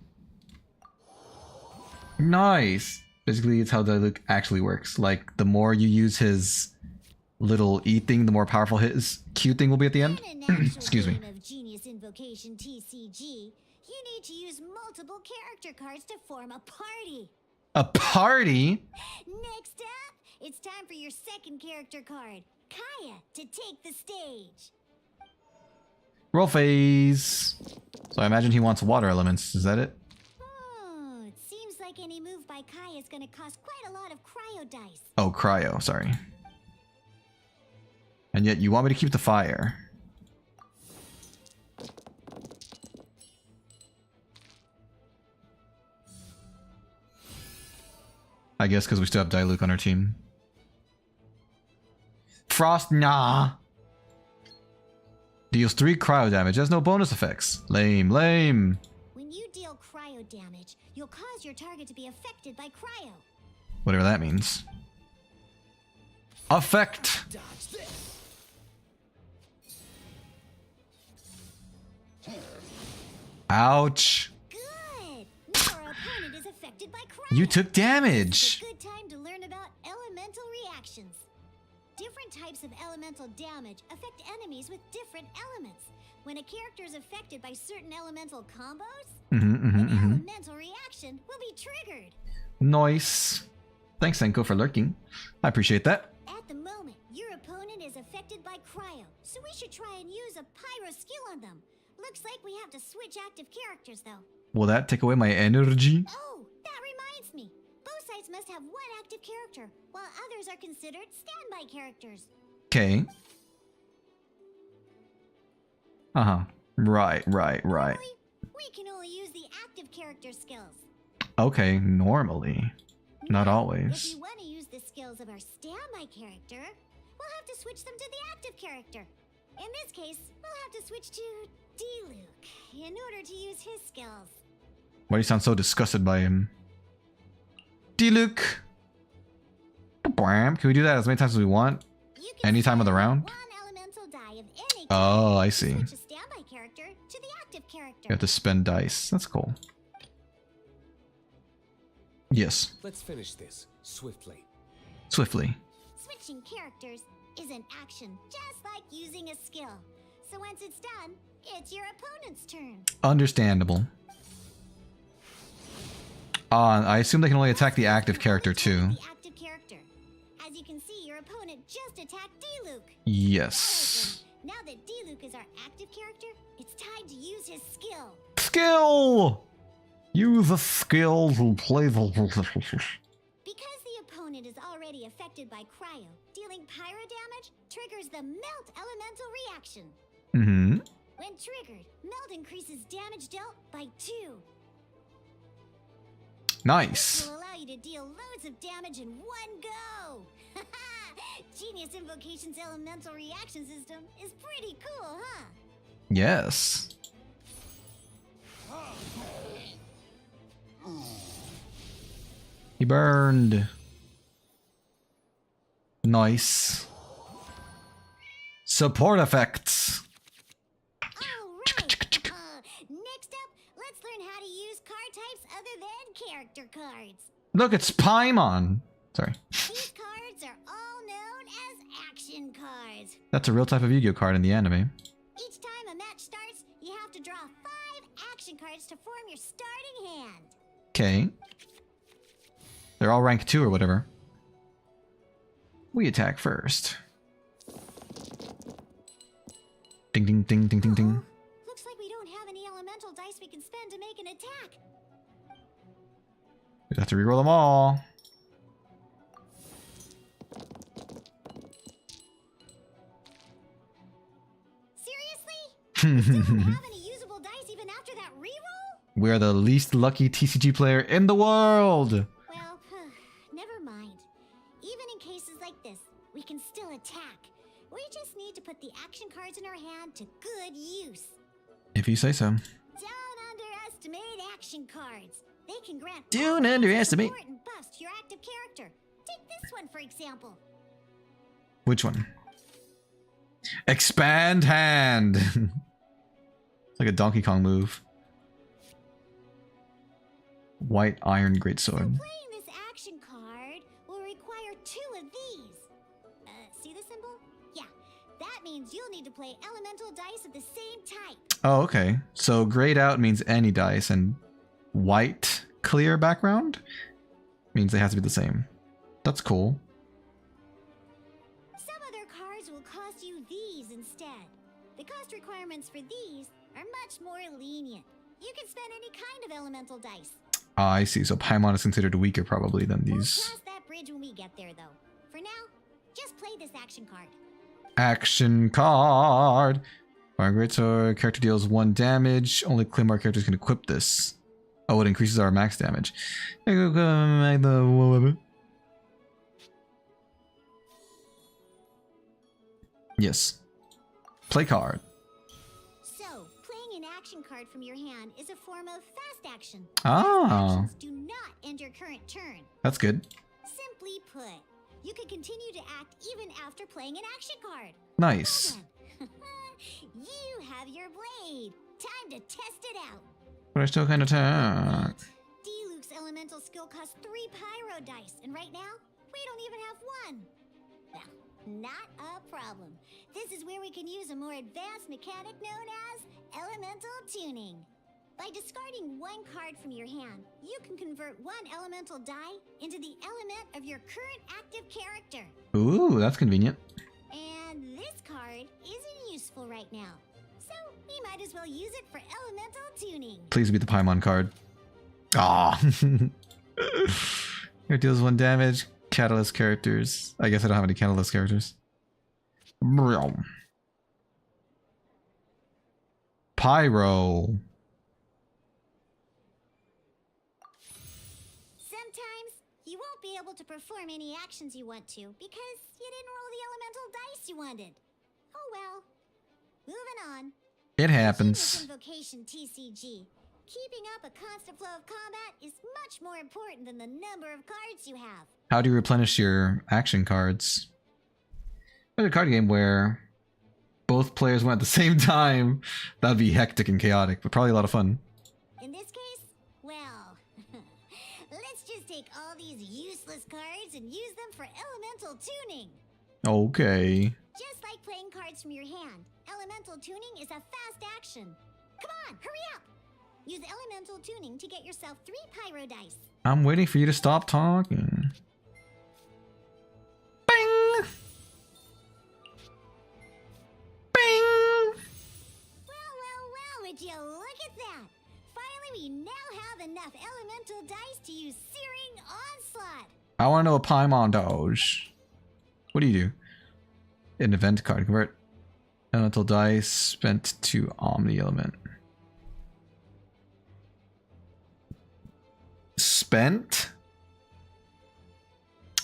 Nice. Basically, it's how the look actually works. Like, the more you use his little E thing, the more powerful his Q thing will be at the end. Excuse me. Of Genius Invocation TCG, you need to use multiple character cards to form a party. A party? Next up, it's time for your second character card, Kaya, to take the stage. Roll phase. So I imagine he wants water elements. Is that it? Oh, it seems like any move by Kaya is going to cost quite a lot of cryo dice. Oh, cryo. Sorry. And yet you want me to keep the fire. I guess because we still have Diluc on our team. Frost, nah. Deals 3 cryo damage. Has no bonus effects. Lame, lame. When you deal cryo damage, you'll cause your target to be affected by cryo. Whatever that means. Effect. Ouch. Good. Now our opponent is affected by cryo. You took damage. It's a good time to learn about elemental reactions. Different types of elemental damage affect enemies with different elements. When a character is affected by certain elemental combos, an elemental reaction will be triggered. Nice. Thanks, Senko, for lurking. I appreciate that. At the moment, your opponent is affected by cryo, so we should try and use a pyro skill on them. Looks like we have to switch active characters, though. Will that take away my energy? Oh, that reminds me. Both sides must have one active character, while others are considered standby characters. Okay. Uh-huh. Right. We can only use the active character skills. Okay, normally. Not Now, always. If we want to use the skills of our standby character, we'll have to switch them to the active character. In this case, we'll have to switch to Diluc in order to use his skills. Why do you sound so disgusted by him? Diluc! Can we do that as many times as we want? Any time of the round? One elemental die of any Oh, I see. switch a standby character to the active character. You have to spend dice. That's cool. Yes. Let's finish this swiftly. Swiftly. Switching characters is an action, just like using a skill. So once it's done, it's your opponent's turn. Understandable. I assume they can only attack the active character too. The active character. As you can see, your opponent just attacked Diluc. Yes. Now that Diluc is our active character, it's time to use his skill. Skill! Use a skill to play the... Because the opponent is already affected by cryo, dealing pyro damage triggers the melt elemental reaction. When triggered, melt increases damage dealt by 2. Nice. This will allow you to deal loads of damage in one go. Genius Invocation's elemental reaction system is pretty cool, huh? Yes. He burned. Nice. Support effects. Alright. Next up, let's learn how to use card types other than character cards. Look, it's Paimon. Sorry. These cards are all known as action cards. That's a real type of Yu-Gi-Oh card in the anime. Each time a match starts, you have to draw 5 action cards to form your starting hand. Okay. They're all rank 2 or whatever. We attack first. Ding ding ding ding ding ding. Looks like we don't have any elemental dice we can spend to make an attack. We have to reroll them all. Seriously? You still don't have any usable dice even after that reroll? We are the least lucky TCG player in the world. Well, never mind. Even in cases like this, we can still attack. We just need to put the action cards in our hand to good use. If you say so. Down underestimate action cards. They can grant Don't underestimate. support and buffs to your active character. Take this one for example. Which one? Expand hand. Like a Donkey Kong move. White iron greatsword. Playing this action card will require 2 of these. See the symbol? Yeah, that means you'll need to play elemental dice of the same type. Oh, okay. So grayed out means any dice, and white clear background means they have to be the same. That's cool. Some other cards will cost you these instead. The cost requirements for these are much more lenient. You can spend any kind of elemental dice. Ah, I see. So Paimon is considered weaker probably than We'll these. cross that bridge when we get there, though. For now, just play this action card. Action card. Iron greatsword. Character deals 1 damage. Only Claymore characters can equip this. Oh, it increases our max damage. Yes. Play card. So, playing an action card from your hand is a form of fast action. Ah. Fast actions do not end your current turn. That's good. Simply put, you can continue to act even after playing an action card. Nice. Well then, you have your blade. Time to test it out. But I still kind of attack. D-Luke's elemental skill costs 3 pyro dice, and right now, we don't even have 1. Well, not a problem. This is where we can use a more advanced mechanic known as elemental tuning. By discarding 1 card from your hand, you can convert 1 elemental die into the element of your current active character. Ooh, that's convenient. And this card isn't useful right now, so we might as well use it for elemental tuning. Please be the Paimon card. Ah. It deals 1 damage. Catalyst characters. I guess I don't have any catalyst characters. Pyro. Sometimes you won't be able to perform any actions you want to because you didn't roll the elemental dice you wanted. Oh well. Moving on. It happens. Genius Invocation TCG. Keeping up a constant flow of combat is much more important than the number of cards you have. How do you replenish your action cards? There's a card game where both players went at the same time. That'd be hectic and chaotic, but probably a lot of fun. In this case, well, let's just take all these useless cards and use them for elemental tuning. Okay. Just like playing cards from your hand, elemental tuning is a fast action. Come on, hurry up! Use elemental tuning to get yourself 3 pyro dice. I'm waiting for you to stop talking. Bing! Bing! Well, would you look at that? Finally, we now have enough elemental dice to use Searing Onslaught. I want to know a Paimon doge. What do you do? An event card. Convert elemental dice spent to Omni element. Spent?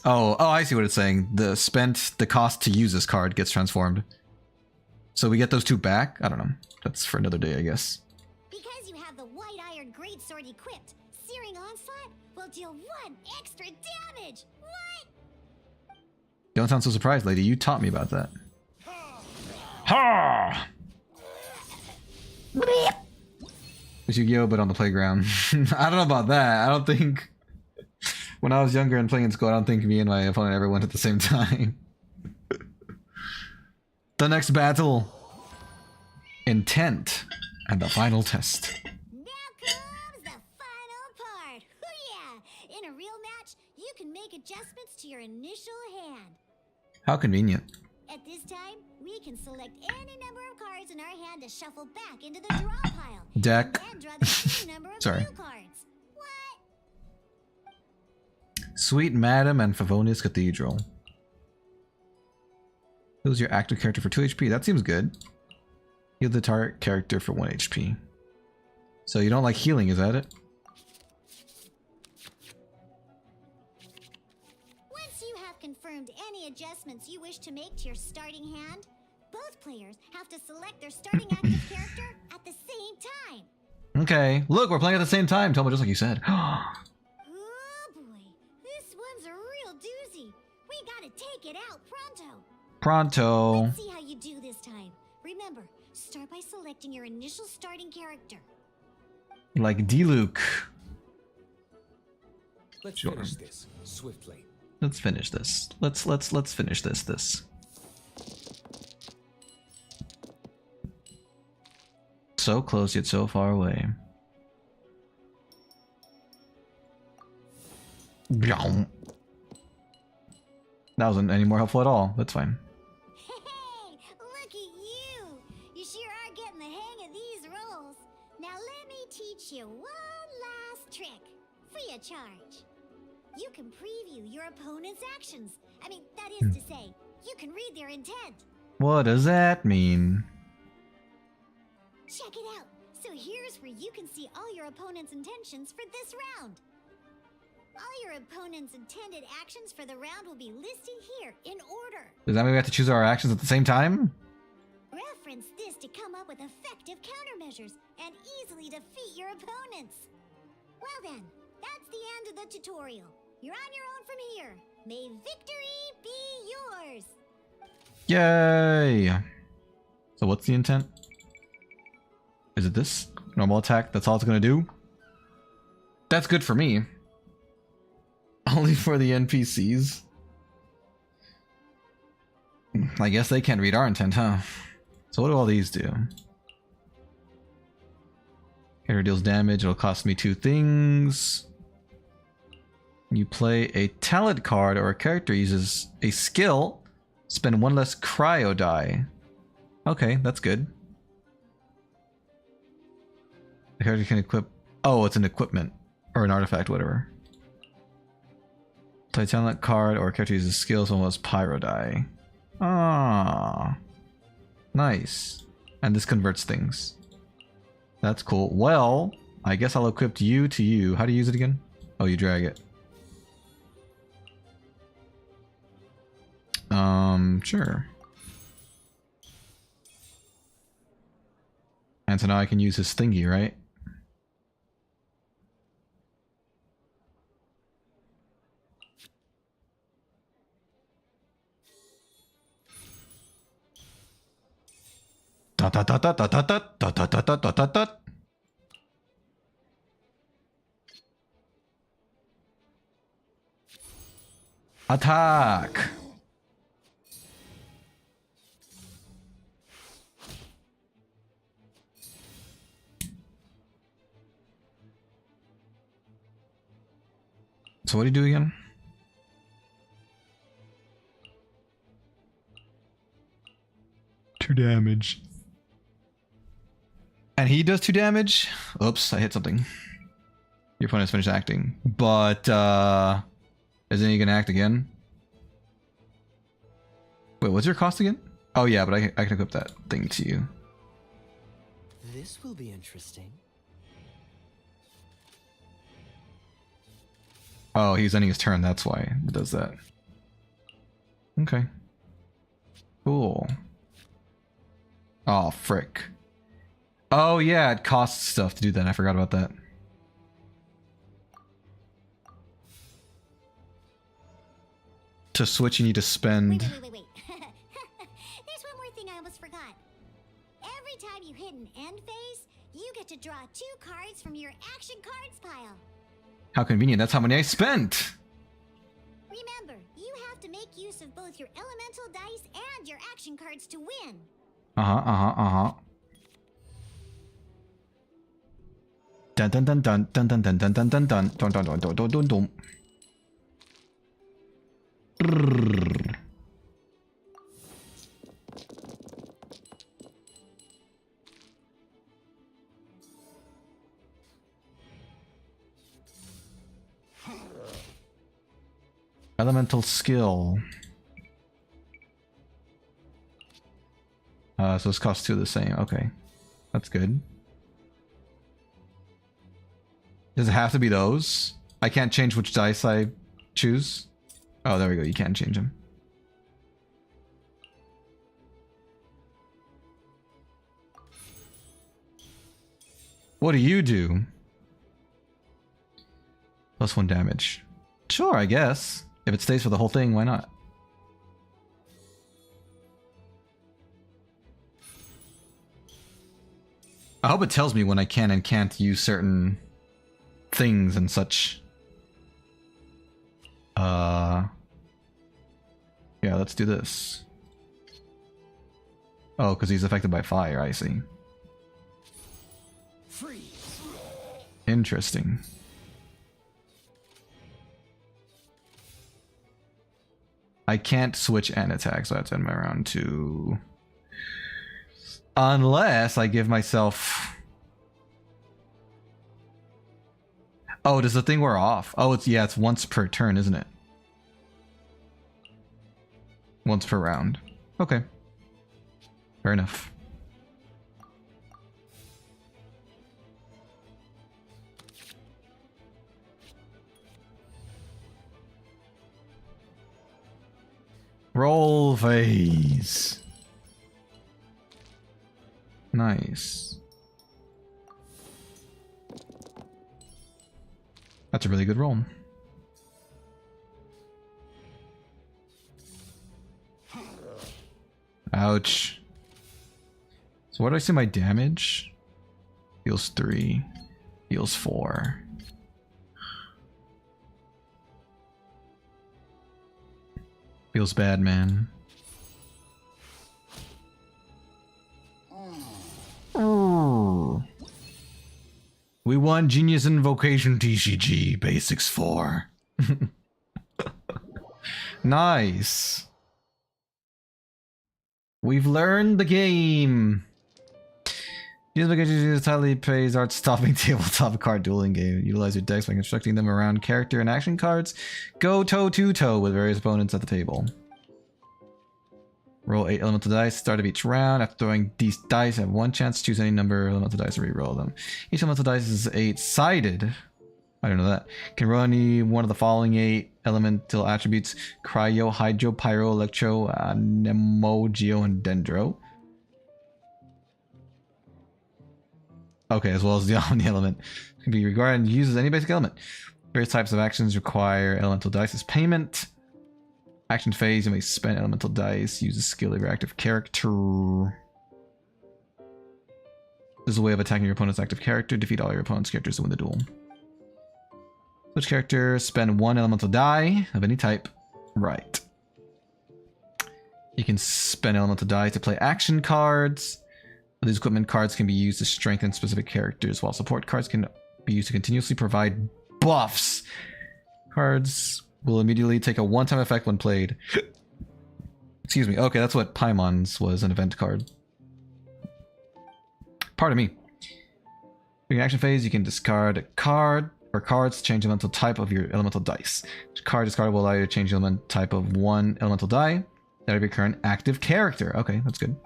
Oh, I see what it's saying. The cost to use this card gets transformed. So we get those 2 back? I don't know. That's for another day, I guess. Because you have the White Iron Greatsword equipped, Searing Onslaught will deal 1 extra damage. What? Don't sound so surprised, lady. You taught me about that. Ha! It's Yu-Gi-Oh, but on the playground. I don't know about that. I don't think... When I was younger and playing in school, I don't think me and my opponent ever went at the same time. The next battle. Intent. And the final test. Now comes the final part. Hoo yeah! In a real match, you can make adjustments to your initial hand. How convenient. At this time, we can select any number of cards in our hand to shuffle back into the draw pile. Deck. And then draw the same number of Sorry. new cards. What? Sweet Madam and Favonius Cathedral. Heals your active character for 2 HP. That seems good. Heal the target character for 1 HP. So you don't like healing, is that it? Once you have confirmed any adjustments you wish to make to your starting hand, both players have to select their starting active character at the same time. Okay. Look, we're playing at the same time. Tell me just like you said. Oh boy, this one's a real doozy. We gotta take it out pronto. Pronto. Let's see how you do this time. Remember, start by selecting your initial starting character. Like D-Luke. Let's Sure. finish this swiftly. Let's finish this. Let's finish this. So close yet so far away. That wasn't any more helpful at all. That's fine. Hey, look at you! You sure are getting the hang of these rolls. Now let me teach you one last trick, free of charge. You can preview your opponent's actions. I mean, that is to say, you can read their intent. What does that mean? Check it out. So here's where you can see all your opponent's intentions for this round. All your opponent's intended actions for the round will be listed here in order. Does that mean we have to choose our actions at the same time? Reference this to come up with effective countermeasures and easily defeat your opponents. Well then, that's the end of the tutorial. You're on your own from here. May victory be yours. Yay! So what's the intent? Is it this? Normal attack, that's all it's gonna do? That's good for me. Only for the NPCs? I guess they can't read our intent, huh? So what do all these do? Character deals damage, it'll cost me 2 things. You play a talent card or a character uses a skill, spend 1 less cryo die. Okay, that's good. The character can equip... Oh, it's an equipment. Or an artifact, whatever. Play a talent card or a character uses skills, 1 less pyro die. Ah, nice. And this converts things. That's cool. Well, I guess I'll equip you to you. How do you use it again? Oh, you drag it. Sure. And so now I can use his thingy, right? Dot dot dot dot dot dot dot dot dot dot dot dot dot. Attack! So what do you do again? Two damage. And he does 2 damage? Oops, I hit something. Your opponent's finished acting. But, isn't he gonna act again? Wait, what's your cost again? Oh yeah, but I can equip that thing to you. This will be interesting. Oh, he's ending his turn, that's why it does that. Okay. Cool. Oh, frick. Oh yeah, it costs stuff to do that. I forgot about that. To switch, you need to spend... Wait. There's one more thing I almost forgot. Every time you hit an end phase, you get to draw 2 cards from your action cards pile. How convenient, that's how many I spent! Remember, you have to make use of both your elemental dice and your action cards to win. Dun dun dun dun dun dun dun dun dun dun dun dun dun dun dun dun dun. Brrr. Elemental skill. So this costs 2 the same. Okay, that's good. Does it have to be those? I can't change which dice I choose. Oh, there we go. You can change them. What do you do? +1 damage. Sure, I guess. If it stays for the whole thing, why not? I hope it tells me when I can and can't use certain things and such. Yeah, let's do this. Oh, because he's affected by fire, I see. Freeze. Interesting. I can't switch and attack, so I have to end my round 2. Unless I give myself... Oh, does the thing wear off? Oh, it's once per turn, isn't it? Once per round. Okay. Fair enough. Roll phase. Nice. That's a really good roll. Ouch. So what do I see my damage? Heals 3. Heals 4. Feels bad, man. Oh. We won Genius Invocation TCG Basics 4. Nice. We've learned the game. Genius Invocation is a tightly paced art stopping tabletop card dueling game. Utilize your decks by constructing them around character and action cards. Go toe-to-toe with various opponents at the table. Roll 8 elemental dice, start of each round. After throwing these dice, have one chance to choose any number of elemental dice and re-roll them. Each elemental dice is 8-sided. I don't know that. Can roll any one of the following 8 elemental attributes: Cryo, Hydro, Pyro, Electro, Nemo, Geo, and Dendro. Okay, as well as the Omni element. Can be regarded and used as any basic element. Various types of actions require elemental dice as payment. Action phase, you may spend elemental dice, use a skill of your active character. This is a way of attacking your opponent's active character. Defeat all your opponent's characters to win the duel. Switch character, spend 1 elemental die of any type. Right. You can spend elemental die to play action cards. These equipment cards can be used to strengthen specific characters, while support cards can be used to continuously provide buffs. Cards will immediately take a one-time effect when played. Excuse me. Okay, that's what Paimon's was, an event card. Pardon me. During action phase, you can discard a card or cards to change the elemental type of your elemental dice. Each card discarded will allow you to change the element type of 1 elemental die. That of your current active character. Okay, that's good.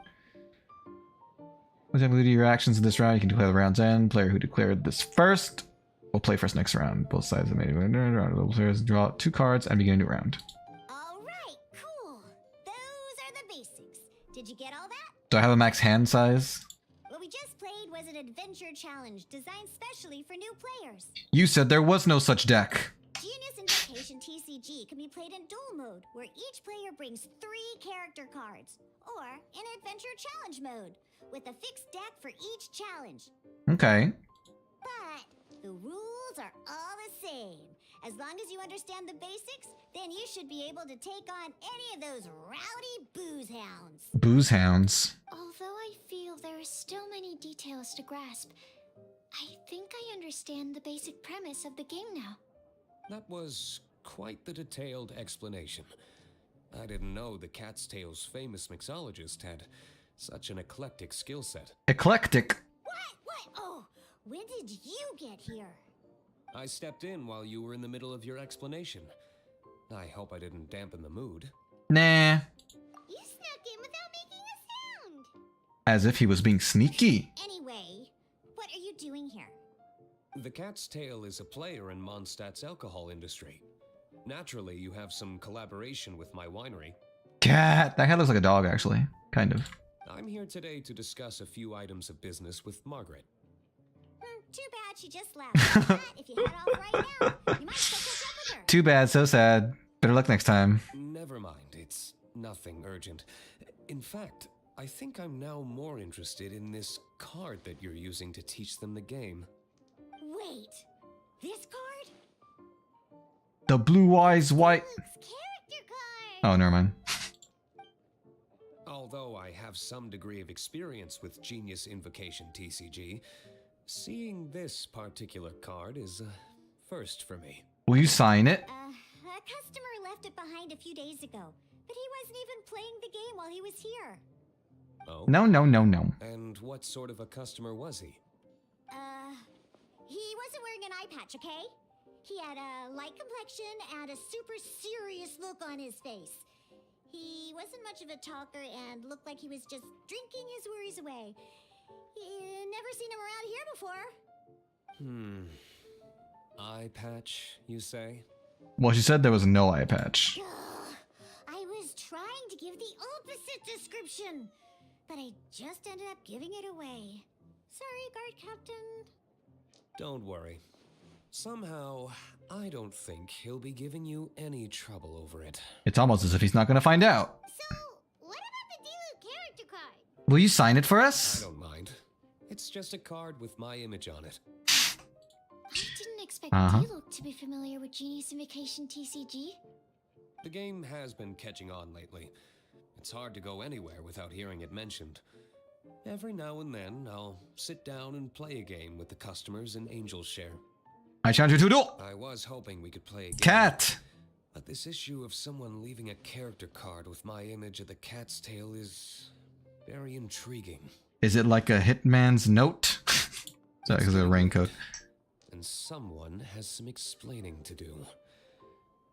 When you do your actions in this round, you can declare the round's end. Player who declared this first will play first next round. Both sides have made it. Players draw 2 cards and begin a new round. Alright, cool. Those are the basics. Did you get all that? Do I have a max hand size? What we just played was an adventure challenge designed specially for new players. You said there was no such deck. Genius Invocation TCG can be played in duel mode, where each player brings 3 character cards, or in adventure challenge mode, with a fixed deck for each challenge. Okay. But the rules are all the same. As long as you understand the basics, then you should be able to take on any of those rowdy booze hounds. Booze hounds. Although I feel there are still many details to grasp, I think I understand the basic premise of the game now. That was quite the detailed explanation. I didn't know the Cat's Tail's famous mixologist had such an eclectic skill set. Eclectic? What? Oh, when did you get here? I stepped in while you were in the middle of your explanation. I hope I didn't dampen the mood. Nah. You snuck in without making a sound. As if he was being sneaky. Anyway, what are you doing here? The Cat's Tail is a player in Mondstadt's alcohol industry. Naturally, you have some collaboration with my winery. Cat. That cat looks like a dog, actually. Kind of. I'm here today to discuss a few items of business with Margaret. Too bad she just left. But if you head off right now, you might still catch up with her. Too bad, so sad. Better luck next time. Never mind, it's nothing urgent. In fact, I think I'm now more interested in this card that you're using to teach them the game. Wait, this card? The blue eyes white. Luke's character card. Oh, never mind. Although I have some degree of experience with Genius Invocation TCG, seeing this particular card is a first for me. Will you sign it? A customer left it behind a few days ago, but he wasn't even playing the game while he was here. Oh? No, no, no, no. And what sort of a customer was he? He wasn't wearing an eye patch, okay? He had a light complexion and a super serious look on his face. He wasn't much of a talker and looked like he was just drinking his worries away. Never seen him around here before. Eye patch, you say? Well, she said there was no eye patch. I was trying to give the opposite description, but I just ended up giving it away. Sorry, guard captain. Don't worry. Somehow, I don't think he'll be giving you any trouble over it. It's almost as if he's not going to find out. So, what about the Diluc character card? Will you sign it for I us? don't mind. It's just a card with my image on it. I didn't expect Uh-huh. Diluc to be familiar with Genius Invocation TCG. The game has been catching on lately. It's hard to go anywhere without hearing it mentioned. Every now and then, I'll sit down and play a game with the customers in Angel's Share. I challenge you to a duel. I was hoping we could play a game, Cat. but this issue of someone leaving a character card with my image of the cat's tail is very intriguing. Is it like a hitman's note? Sorry, because of a raincoat. And someone has some explaining to do.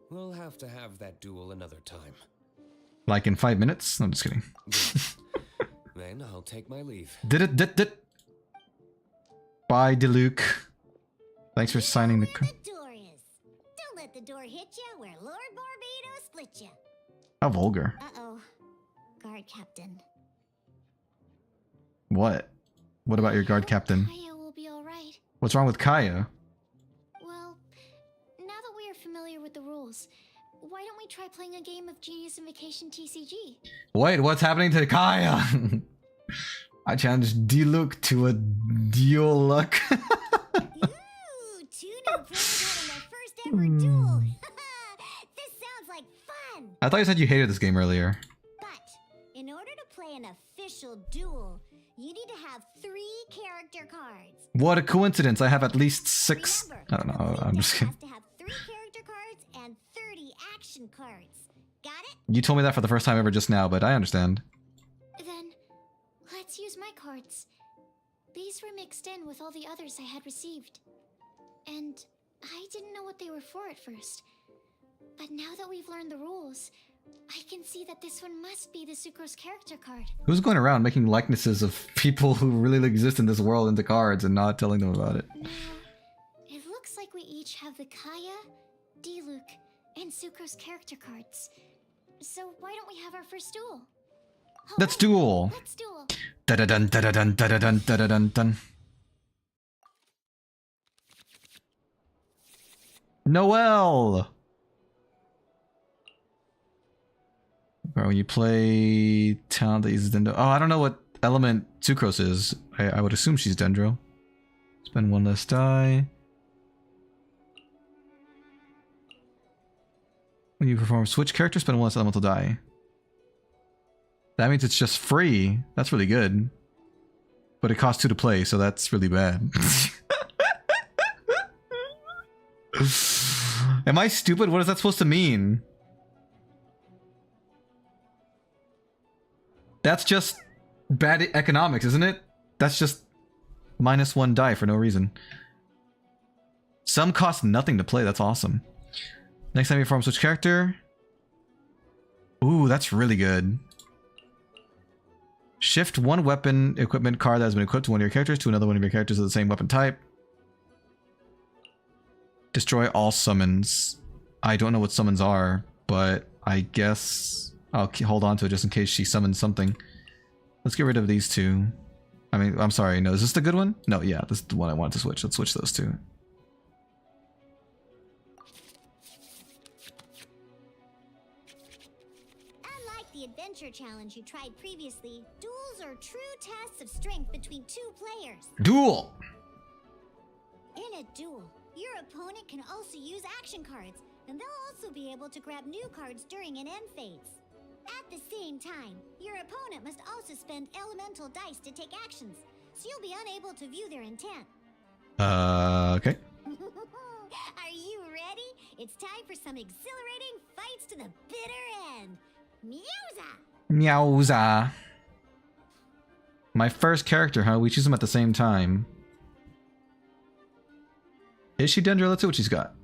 We'll have to have that duel another time. Like in 5 minutes? No, I'm just kidding. Good. Then I'll take my leave. Did. Bye, Diluc. Thanks for signing the card. The door is. Don't let the door hit you where Lord Barbados split you. How vulgar. Uh-oh. Guard captain. What? What about your guard captain? Kaya will be alright. What's wrong with Kaya? Well, now that we are familiar with the rules, why don't we try playing a game of Genius Invocation TCG? Wait, what's happening to Kaya? I challenged Diluc to a duel luck. Ooh, two new players having their first ever duel. This sounds like fun. I thought you said you hated this game earlier. But in order to play an official duel, you need to have 3 character cards. What a coincidence. I have at least 6. Remember, I don't know. the I'm just deck kidding. has to have 3 character cards and 30 action cards. Got it? You told me that for the first time ever just now, but I understand. Then, let's use my cards. These were mixed in with all the others I had received. And I didn't know what they were for at first. But now that we've learned the rules, I can see that this one must be the Sucrose character card. Who's going around making likenesses of people who really exist in this world into cards and not telling them about it? Now, it looks like we each have the Kaya, Diluc, and Sucrose character cards. So why don't we have our first duel? Let's duel. Let's duel. Da-da-dun, da-da-dun, da-da-dun, da-da-dun, dun. Noelle! Bro, you play talent that uses Dendro. Oh, I don't know what element Sucrose is. I would assume she's Dendro. Spend 1 less die. When you perform switch character, spend 1 less elemental die. That means it's just free. That's really good. But it costs 2 to play, so that's really bad. Am I stupid? What is that supposed to mean? That's just bad economics, isn't it? That's just -1 die for no reason. Some cost nothing to play. That's awesome. Next time you perform switch character. Ooh, that's really good. Shift 1 weapon equipment card that has been equipped to one of your characters to another one of your characters of the same weapon type. Destroy all summons. I don't know what summons are, but I guess I'll hold on to it just in case she summons something. Let's get rid of these 2. I mean, I'm sorry, no, is this the good one? No, yeah, this is the one I wanted to switch. Let's switch those two. Unlike the adventure challenge you tried previously, duels are true tests of strength between two players. Duel! In a duel, your opponent can also use action cards, and they'll also be able to grab new cards during an end phase. At the same time, your opponent must also spend elemental dice to take actions, so you'll be unable to view their intent. Okay. Are you ready? It's time for some exhilarating fights to the bitter end. Meowza! Meowza. My first character, huh? We choose them at the same time. Is she Dendra? Let's see what she's got.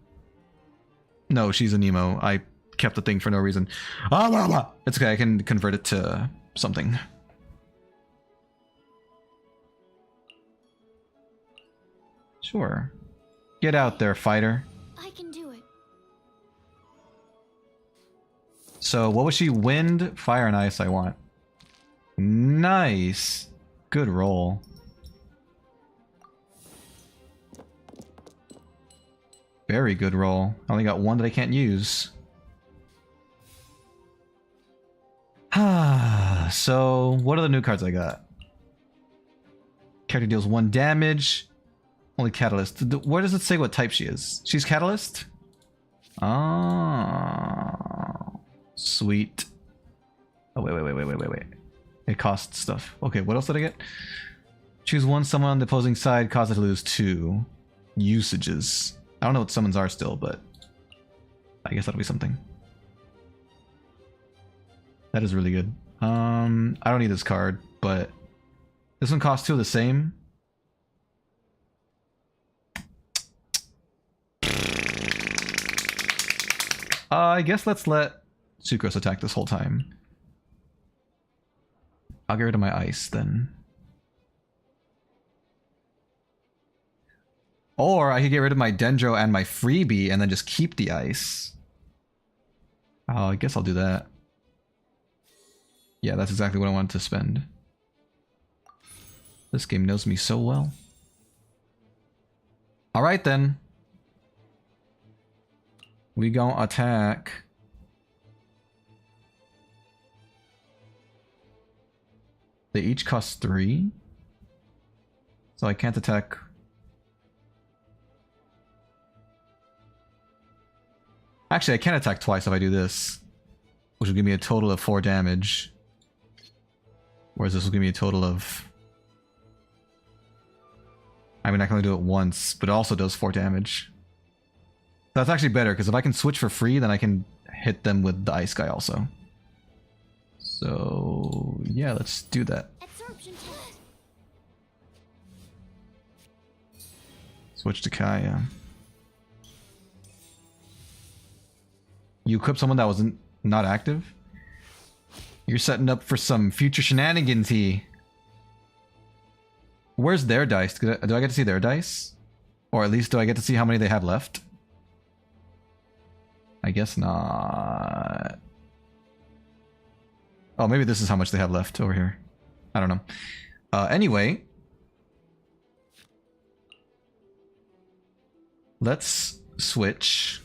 No, she's a Nemo. I kept the thing for no reason. Ah, blah, blah. It's okay, I can convert it to something. Sure. Get out there, fighter. I can do it. So, what was she? Wind, fire, and ice I want. Nice. Good roll. Very good roll. I only got one that I can't use. So, what are the new cards I got? Character deals 1 damage. Only Catalyst. Where does it say what type she is? She's Catalyst? Oh. Sweet. Oh, wait. It costs stuff. Okay, what else did I get? Choose 1 summon on the opposing side, cause it to lose 2. Usages. I don't know what summons are still, but I guess that'll be something. That is really good. I don't need this card, but this one costs 2 of the same. I guess let's let Sucrose attack this whole time. I'll get rid of my ice then. Or I could get rid of my Dendro and my freebie and then just keep the ice. Oh, I guess I'll do that. Yeah, that's exactly what I wanted to spend. This game knows me so well. Alright then. We gon' attack. They each cost 3. So I can't attack. Actually, I can attack twice if I do this, which will give me a total of 4 damage. Whereas this will give me a total of... I mean, I can only do it once, but it also does 4 damage. That's actually better, because if I can switch for free, then I can hit them with the ice guy also. So, yeah, let's do that. Absorption test. Switch to Kaya. You equip someone that wasn't not active? You're setting up for some future shenanigans here. Where's their dice? Do I get to see their dice? Or at least do I get to see how many they have left? I guess not. Oh, maybe this is how much they have left over here. I don't know. Anyway. Let's switch.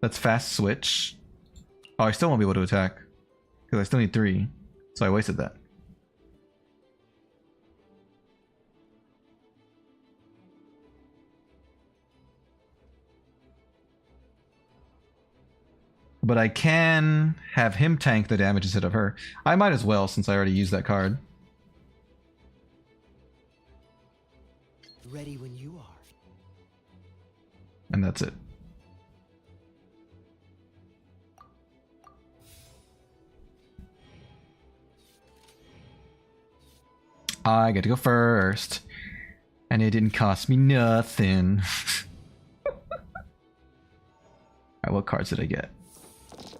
Let's fast switch. Oh, I still won't be able to attack. Because I still need 3. So I wasted that. But I can have him tank the damage instead of her. I might as well, since I already used that card. Ready when you are. And that's it. I get to go first. And it didn't cost me nothing. Alright, what cards did I get?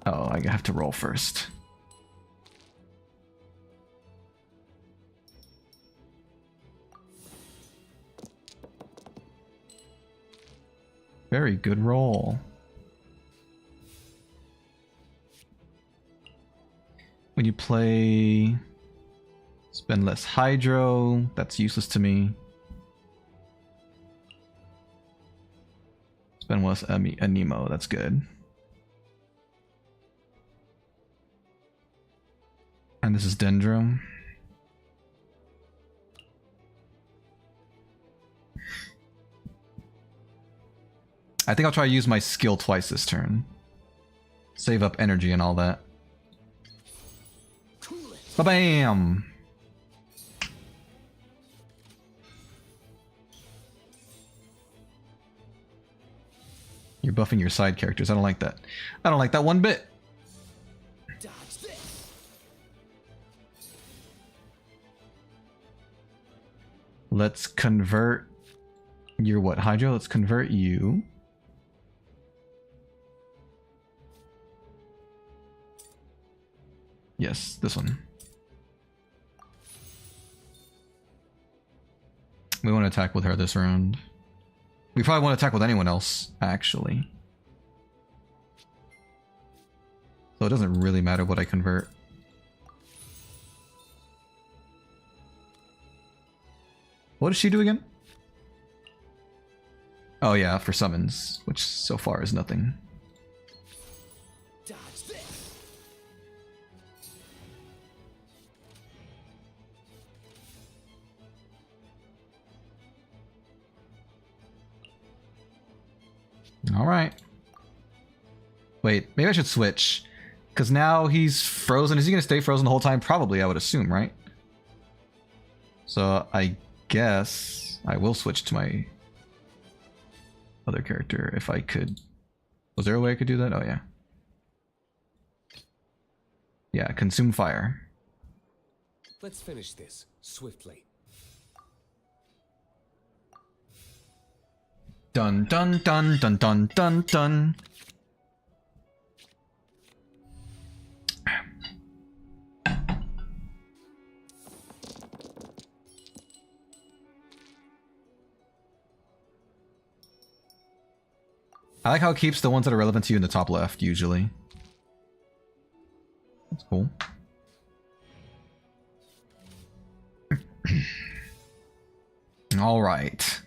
Oh, I have to roll first. Very good roll. When you play Spend less hydro. That's useless to me. Spend less anemo. That's good. And this is Dendro. I think I'll try to use my skill twice this turn. Save up energy and all that. Ba-bam! You're buffing your side characters. I don't like that. I don't like that one bit. Let's convert your what? Hydro? Let's convert you. Yes, this one. We want to attack with her this round. We probably want to attack with anyone else, actually. So it doesn't really matter what I convert. What does she do again? Oh yeah, for summons, which so far is nothing. Alright. Wait, maybe I should switch. Because now he's frozen. Is he going to stay frozen the whole time? Probably, I would assume, right? So I guess I will switch to my other character if I could. Was there a way I could do that? Oh, yeah. Yeah, consume fire. Let's finish this swiftly. Dun dun dun dun dun dun dun. I like how it keeps the ones that are relevant to you in the top left, usually. That's cool. Alright.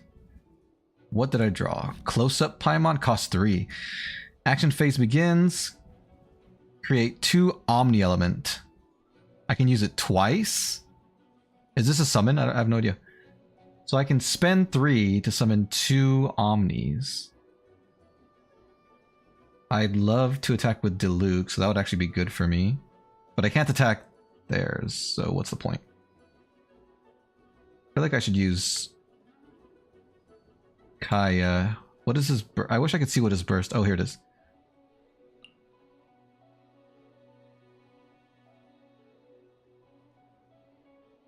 What did I draw? Close-up Paimon costs 3. Action phase begins. Create 2 Omni Element. I can use it twice? Is this a summon? I have no idea. So I can spend 3 to summon 2 Omnis. I'd love to attack with Diluc, so that would actually be good for me. But I can't attack theirs, so what's the point? I feel like I should use Kaya. What is his I wish I could see what his burst. Oh, here it is.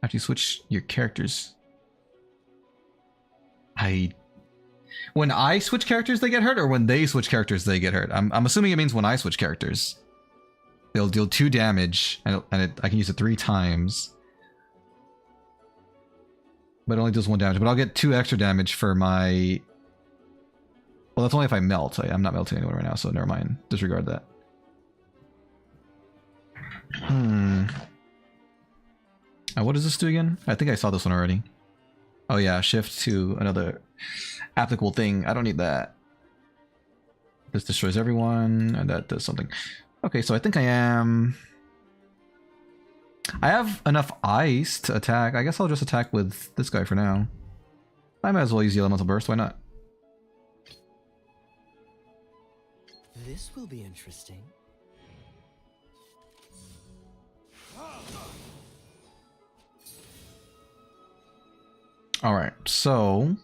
After you switch your characters. When I switch characters, they get hurt, or when they switch characters, they get hurt? I'm assuming it means when I switch characters. They'll deal 2 damage, and I can use it 3 times. But it only does 1 damage. But I'll get 2 extra damage for my... Well, that's only if I melt. I'm not melting anyone right now, so never mind. Disregard that. What does this do again? I think I saw this one already. Oh yeah, shift to another applicable thing. I don't need that. This destroys everyone, and that does something. Okay, so I think I have enough ice to attack. I guess I'll just attack with this guy for now. I might as well use the elemental burst. Why not? This will be interesting. Alright, so...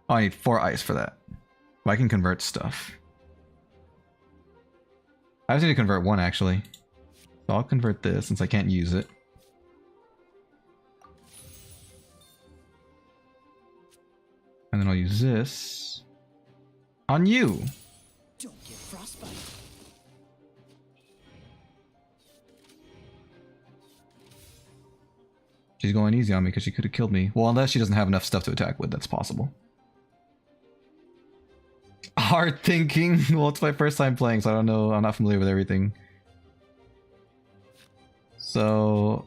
Oh, I need 4 ice for that. Well, I can convert stuff. I just need to convert 1, actually. So I'll convert this, since I can't use it. And then I'll use this... on you! Don't get frostbite. She's going easy on me because she could have killed me. Well, unless she doesn't have enough stuff to attack with, that's possible. Hard thinking. Well, it's my first time playing, so I don't know. I'm not familiar with everything. So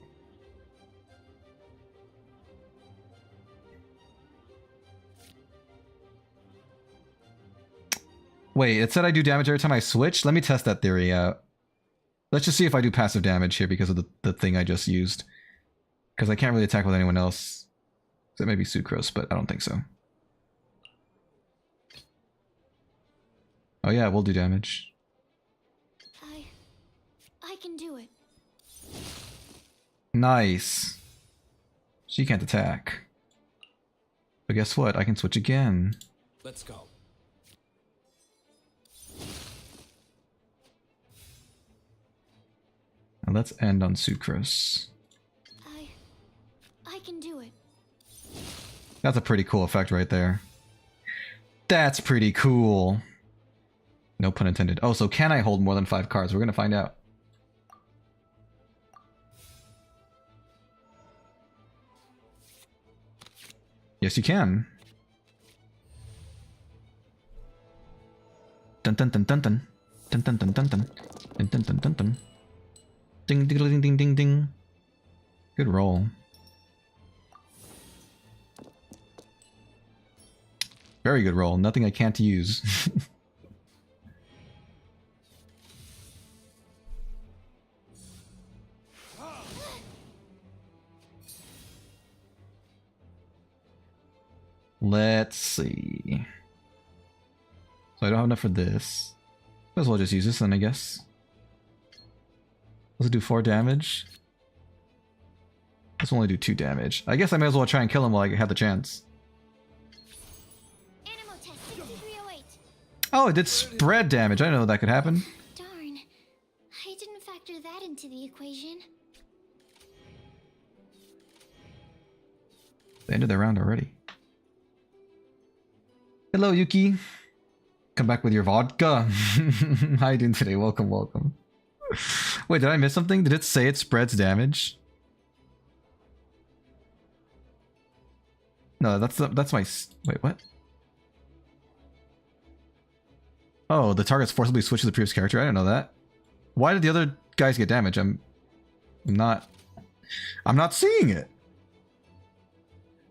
wait, it said I do damage every time I switch? Let me test that theory out. Let's just see if I do passive damage here because of the thing I just used. Because I can't really attack with anyone else. So it may be Sucrose, but I don't think so. Oh yeah, we'll do damage. I can do it. Nice. She can't attack. But guess what? I can switch again. Let's go. And let's end on Sucrose. I can do it. That's a pretty cool effect right there. That's pretty cool. No pun intended. Oh, so can I hold more than 5 cards? We're gonna find out. Yes, you can. Dun dun dun dun dun. Dun dun dun dun dun. Dun dun dun dun dun. Ding ding ding ding ding ding. Good roll. Very good roll. Nothing I can't use. Let's see. So I don't have enough for this. Might as well just use this then, I guess. Let's do 4 damage. Let's only do 2 damage. I guess I may as well try and kill him while I have the chance. Oh, it did spread damage. I didn't know that could happen. Darn. I didn't factor that into the equation. They ended their round already. Hello, Yuki. Come back with your vodka. How you doing today? Welcome, welcome. Wait, did I miss something? Did it say it spreads damage? No, that's my... Wait, what? Oh, the target's forcibly switched to the previous character? I didn't know that. Why did the other guys get damage? I'm not seeing it.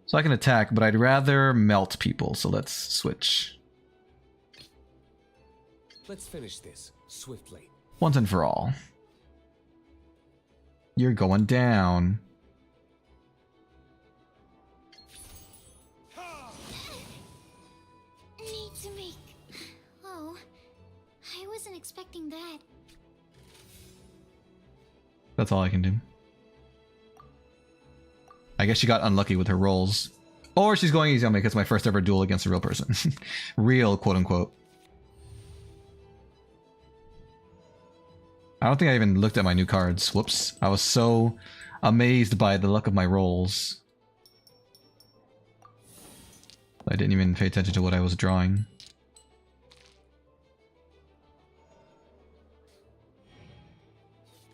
So I can attack, but I'd rather melt people, so let's switch. Let's finish this swiftly. Once and for all. You're going down. Need to make... Oh, I wasn't expecting that. That's all I can do. I guess she got unlucky with her rolls. Or she's going easy on me because it's my first ever duel against a real person. Real, quote unquote. I don't think I even looked at my new cards. Whoops. I was so amazed by the luck of my rolls. I didn't even pay attention to what I was drawing.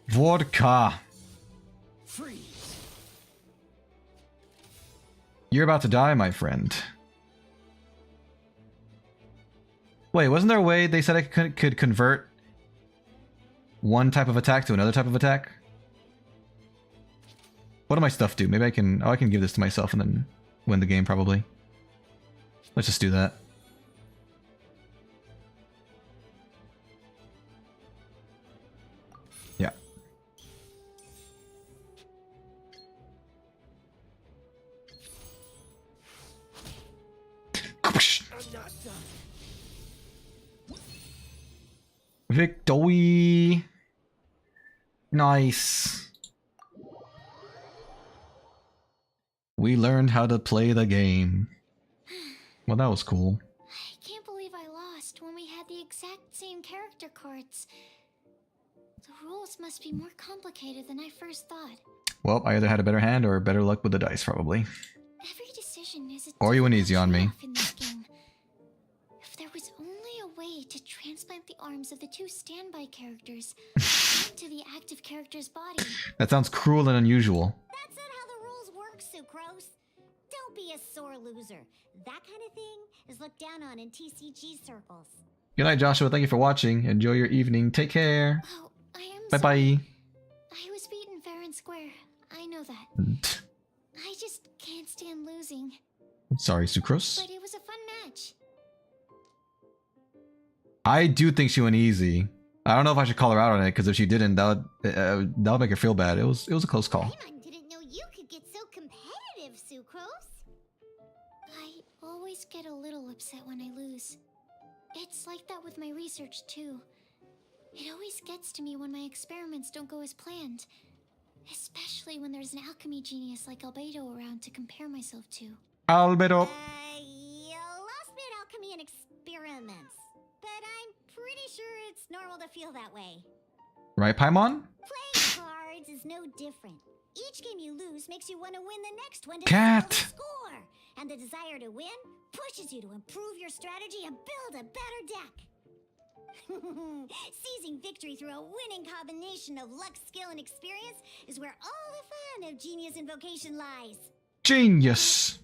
Vodka! Freeze. You're about to die, my friend. Wait, wasn't there a way they said I could convert one type of attack to another type of attack? What do my stuff do? Maybe I can... Oh, I can give this to myself and then win the game, probably. Let's just do that. Yeah. Victory! Nice. We learned how to play the game. Well, that was cool. I can't believe I lost when we had the exact same character cards. The rules must be more complicated than I first thought. Well, I either had a better hand or better luck with the dice, probably. Every decision is a Or you went easy on me. in this game. If there was only a way to transplant the arms of the 2 standby characters into the active character's body. That sounds cruel and unusual. That's not how the rules work, Sucrose. Don't be a sore loser. That kind of thing is looked down on in TCG circles. Good night, Joshua. Thank you for watching. Enjoy your evening. Take care. Oh, I am Bye-bye. I was beaten fair and and square. I know that. I just can't stand losing. Sorry, Sucrose. But it was a fun match. I do think she went easy. I don't know if I should call her out on it, because if she didn't, that would make her feel bad. It was a close call. Paimon didn't know you could get so competitive, Sucrose. I always get a little upset when I lose. It's like that with my research, too. It always gets to me when my experiments don't go as planned. Especially when there's an alchemy genius like Albedo around to compare myself to. Albedo. You lost mid-alchemy and experiments. But I'm pretty sure it's normal to feel that way. Right, Paimon? Playing cards is no different. Each game you lose makes you want to win the next one to Cat. settle the score. And the desire to win pushes you to improve your strategy and build a better deck. Seizing victory through a winning combination of luck, skill, and experience is where all the fun of Genius Invocation lies. Genius.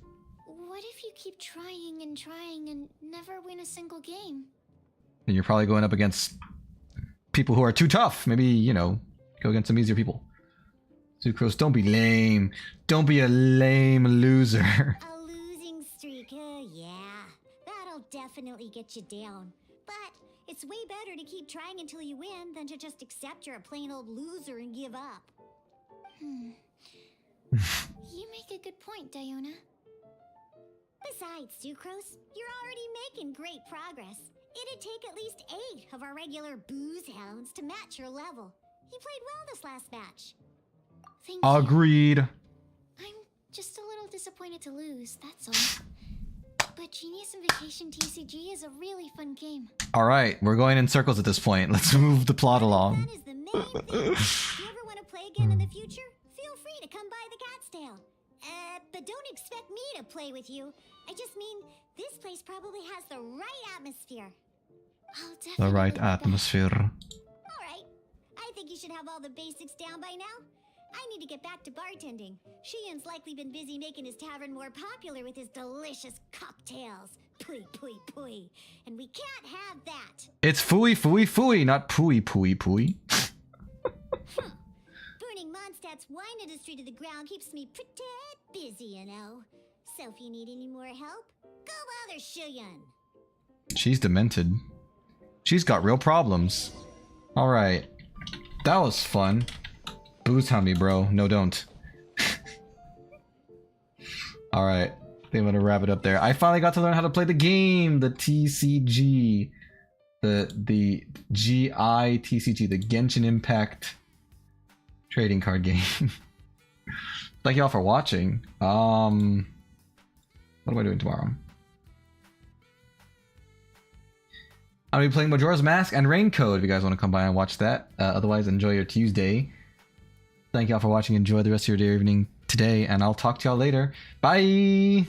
What if you keep trying and never win a single game? And you're probably going up against people who are too tough. Maybe, you know, go against some easier people. Sucrose, don't be lame. Don't be a lame loser. A losing streak, yeah. That'll definitely get you down. But it's way better to keep trying until you win than to just accept you're a plain old loser and give up. You make a good point, Diona. Besides, Sucrose, you're already making great progress. It'd take at least 8 of our regular booze hounds to match your level. You played well this last match. Thank you. Agreed. I'm just a little disappointed to lose, that's all. But Genius Invocation TCG is a really fun game. Alright, we're going in circles at this point. Let's move the plot along. Fun is the main thing. If you ever want to play again in the future, feel free to come by the Cat's Tail. But don't expect me to play with you. I just mean, this place probably has the right atmosphere. I'll definitely The right be back. atmosphere. Alright, I think you should have all the basics down by now. I need to get back to bartending. Shian's likely been busy making his tavern more popular with his delicious cocktails. Pooey, pooey, pooey. And we can't have that. It's fooey, fooey, fooey, not pooey, pooey, pooey. Burning Mondstadt's wine industry to the ground keeps me pretty busy, you know. So if you need any more help, go bother Shiyan. She's demented. She's got real problems. Alright. That was fun. Booze hound me, bro. No, don't. Alright. I think I'm gonna wrap it up there. I finally got to learn how to play the game! The TCG. The GITCG. The Genshin Impact trading card game. Thank you all for watching. What am I doing tomorrow? I'll be playing Majora's Mask and Raincoat if you guys want to come by and watch that. Otherwise, enjoy your Tuesday. Thank you all for watching. Enjoy the rest of your day or evening today, and I'll talk to y'all later. Bye!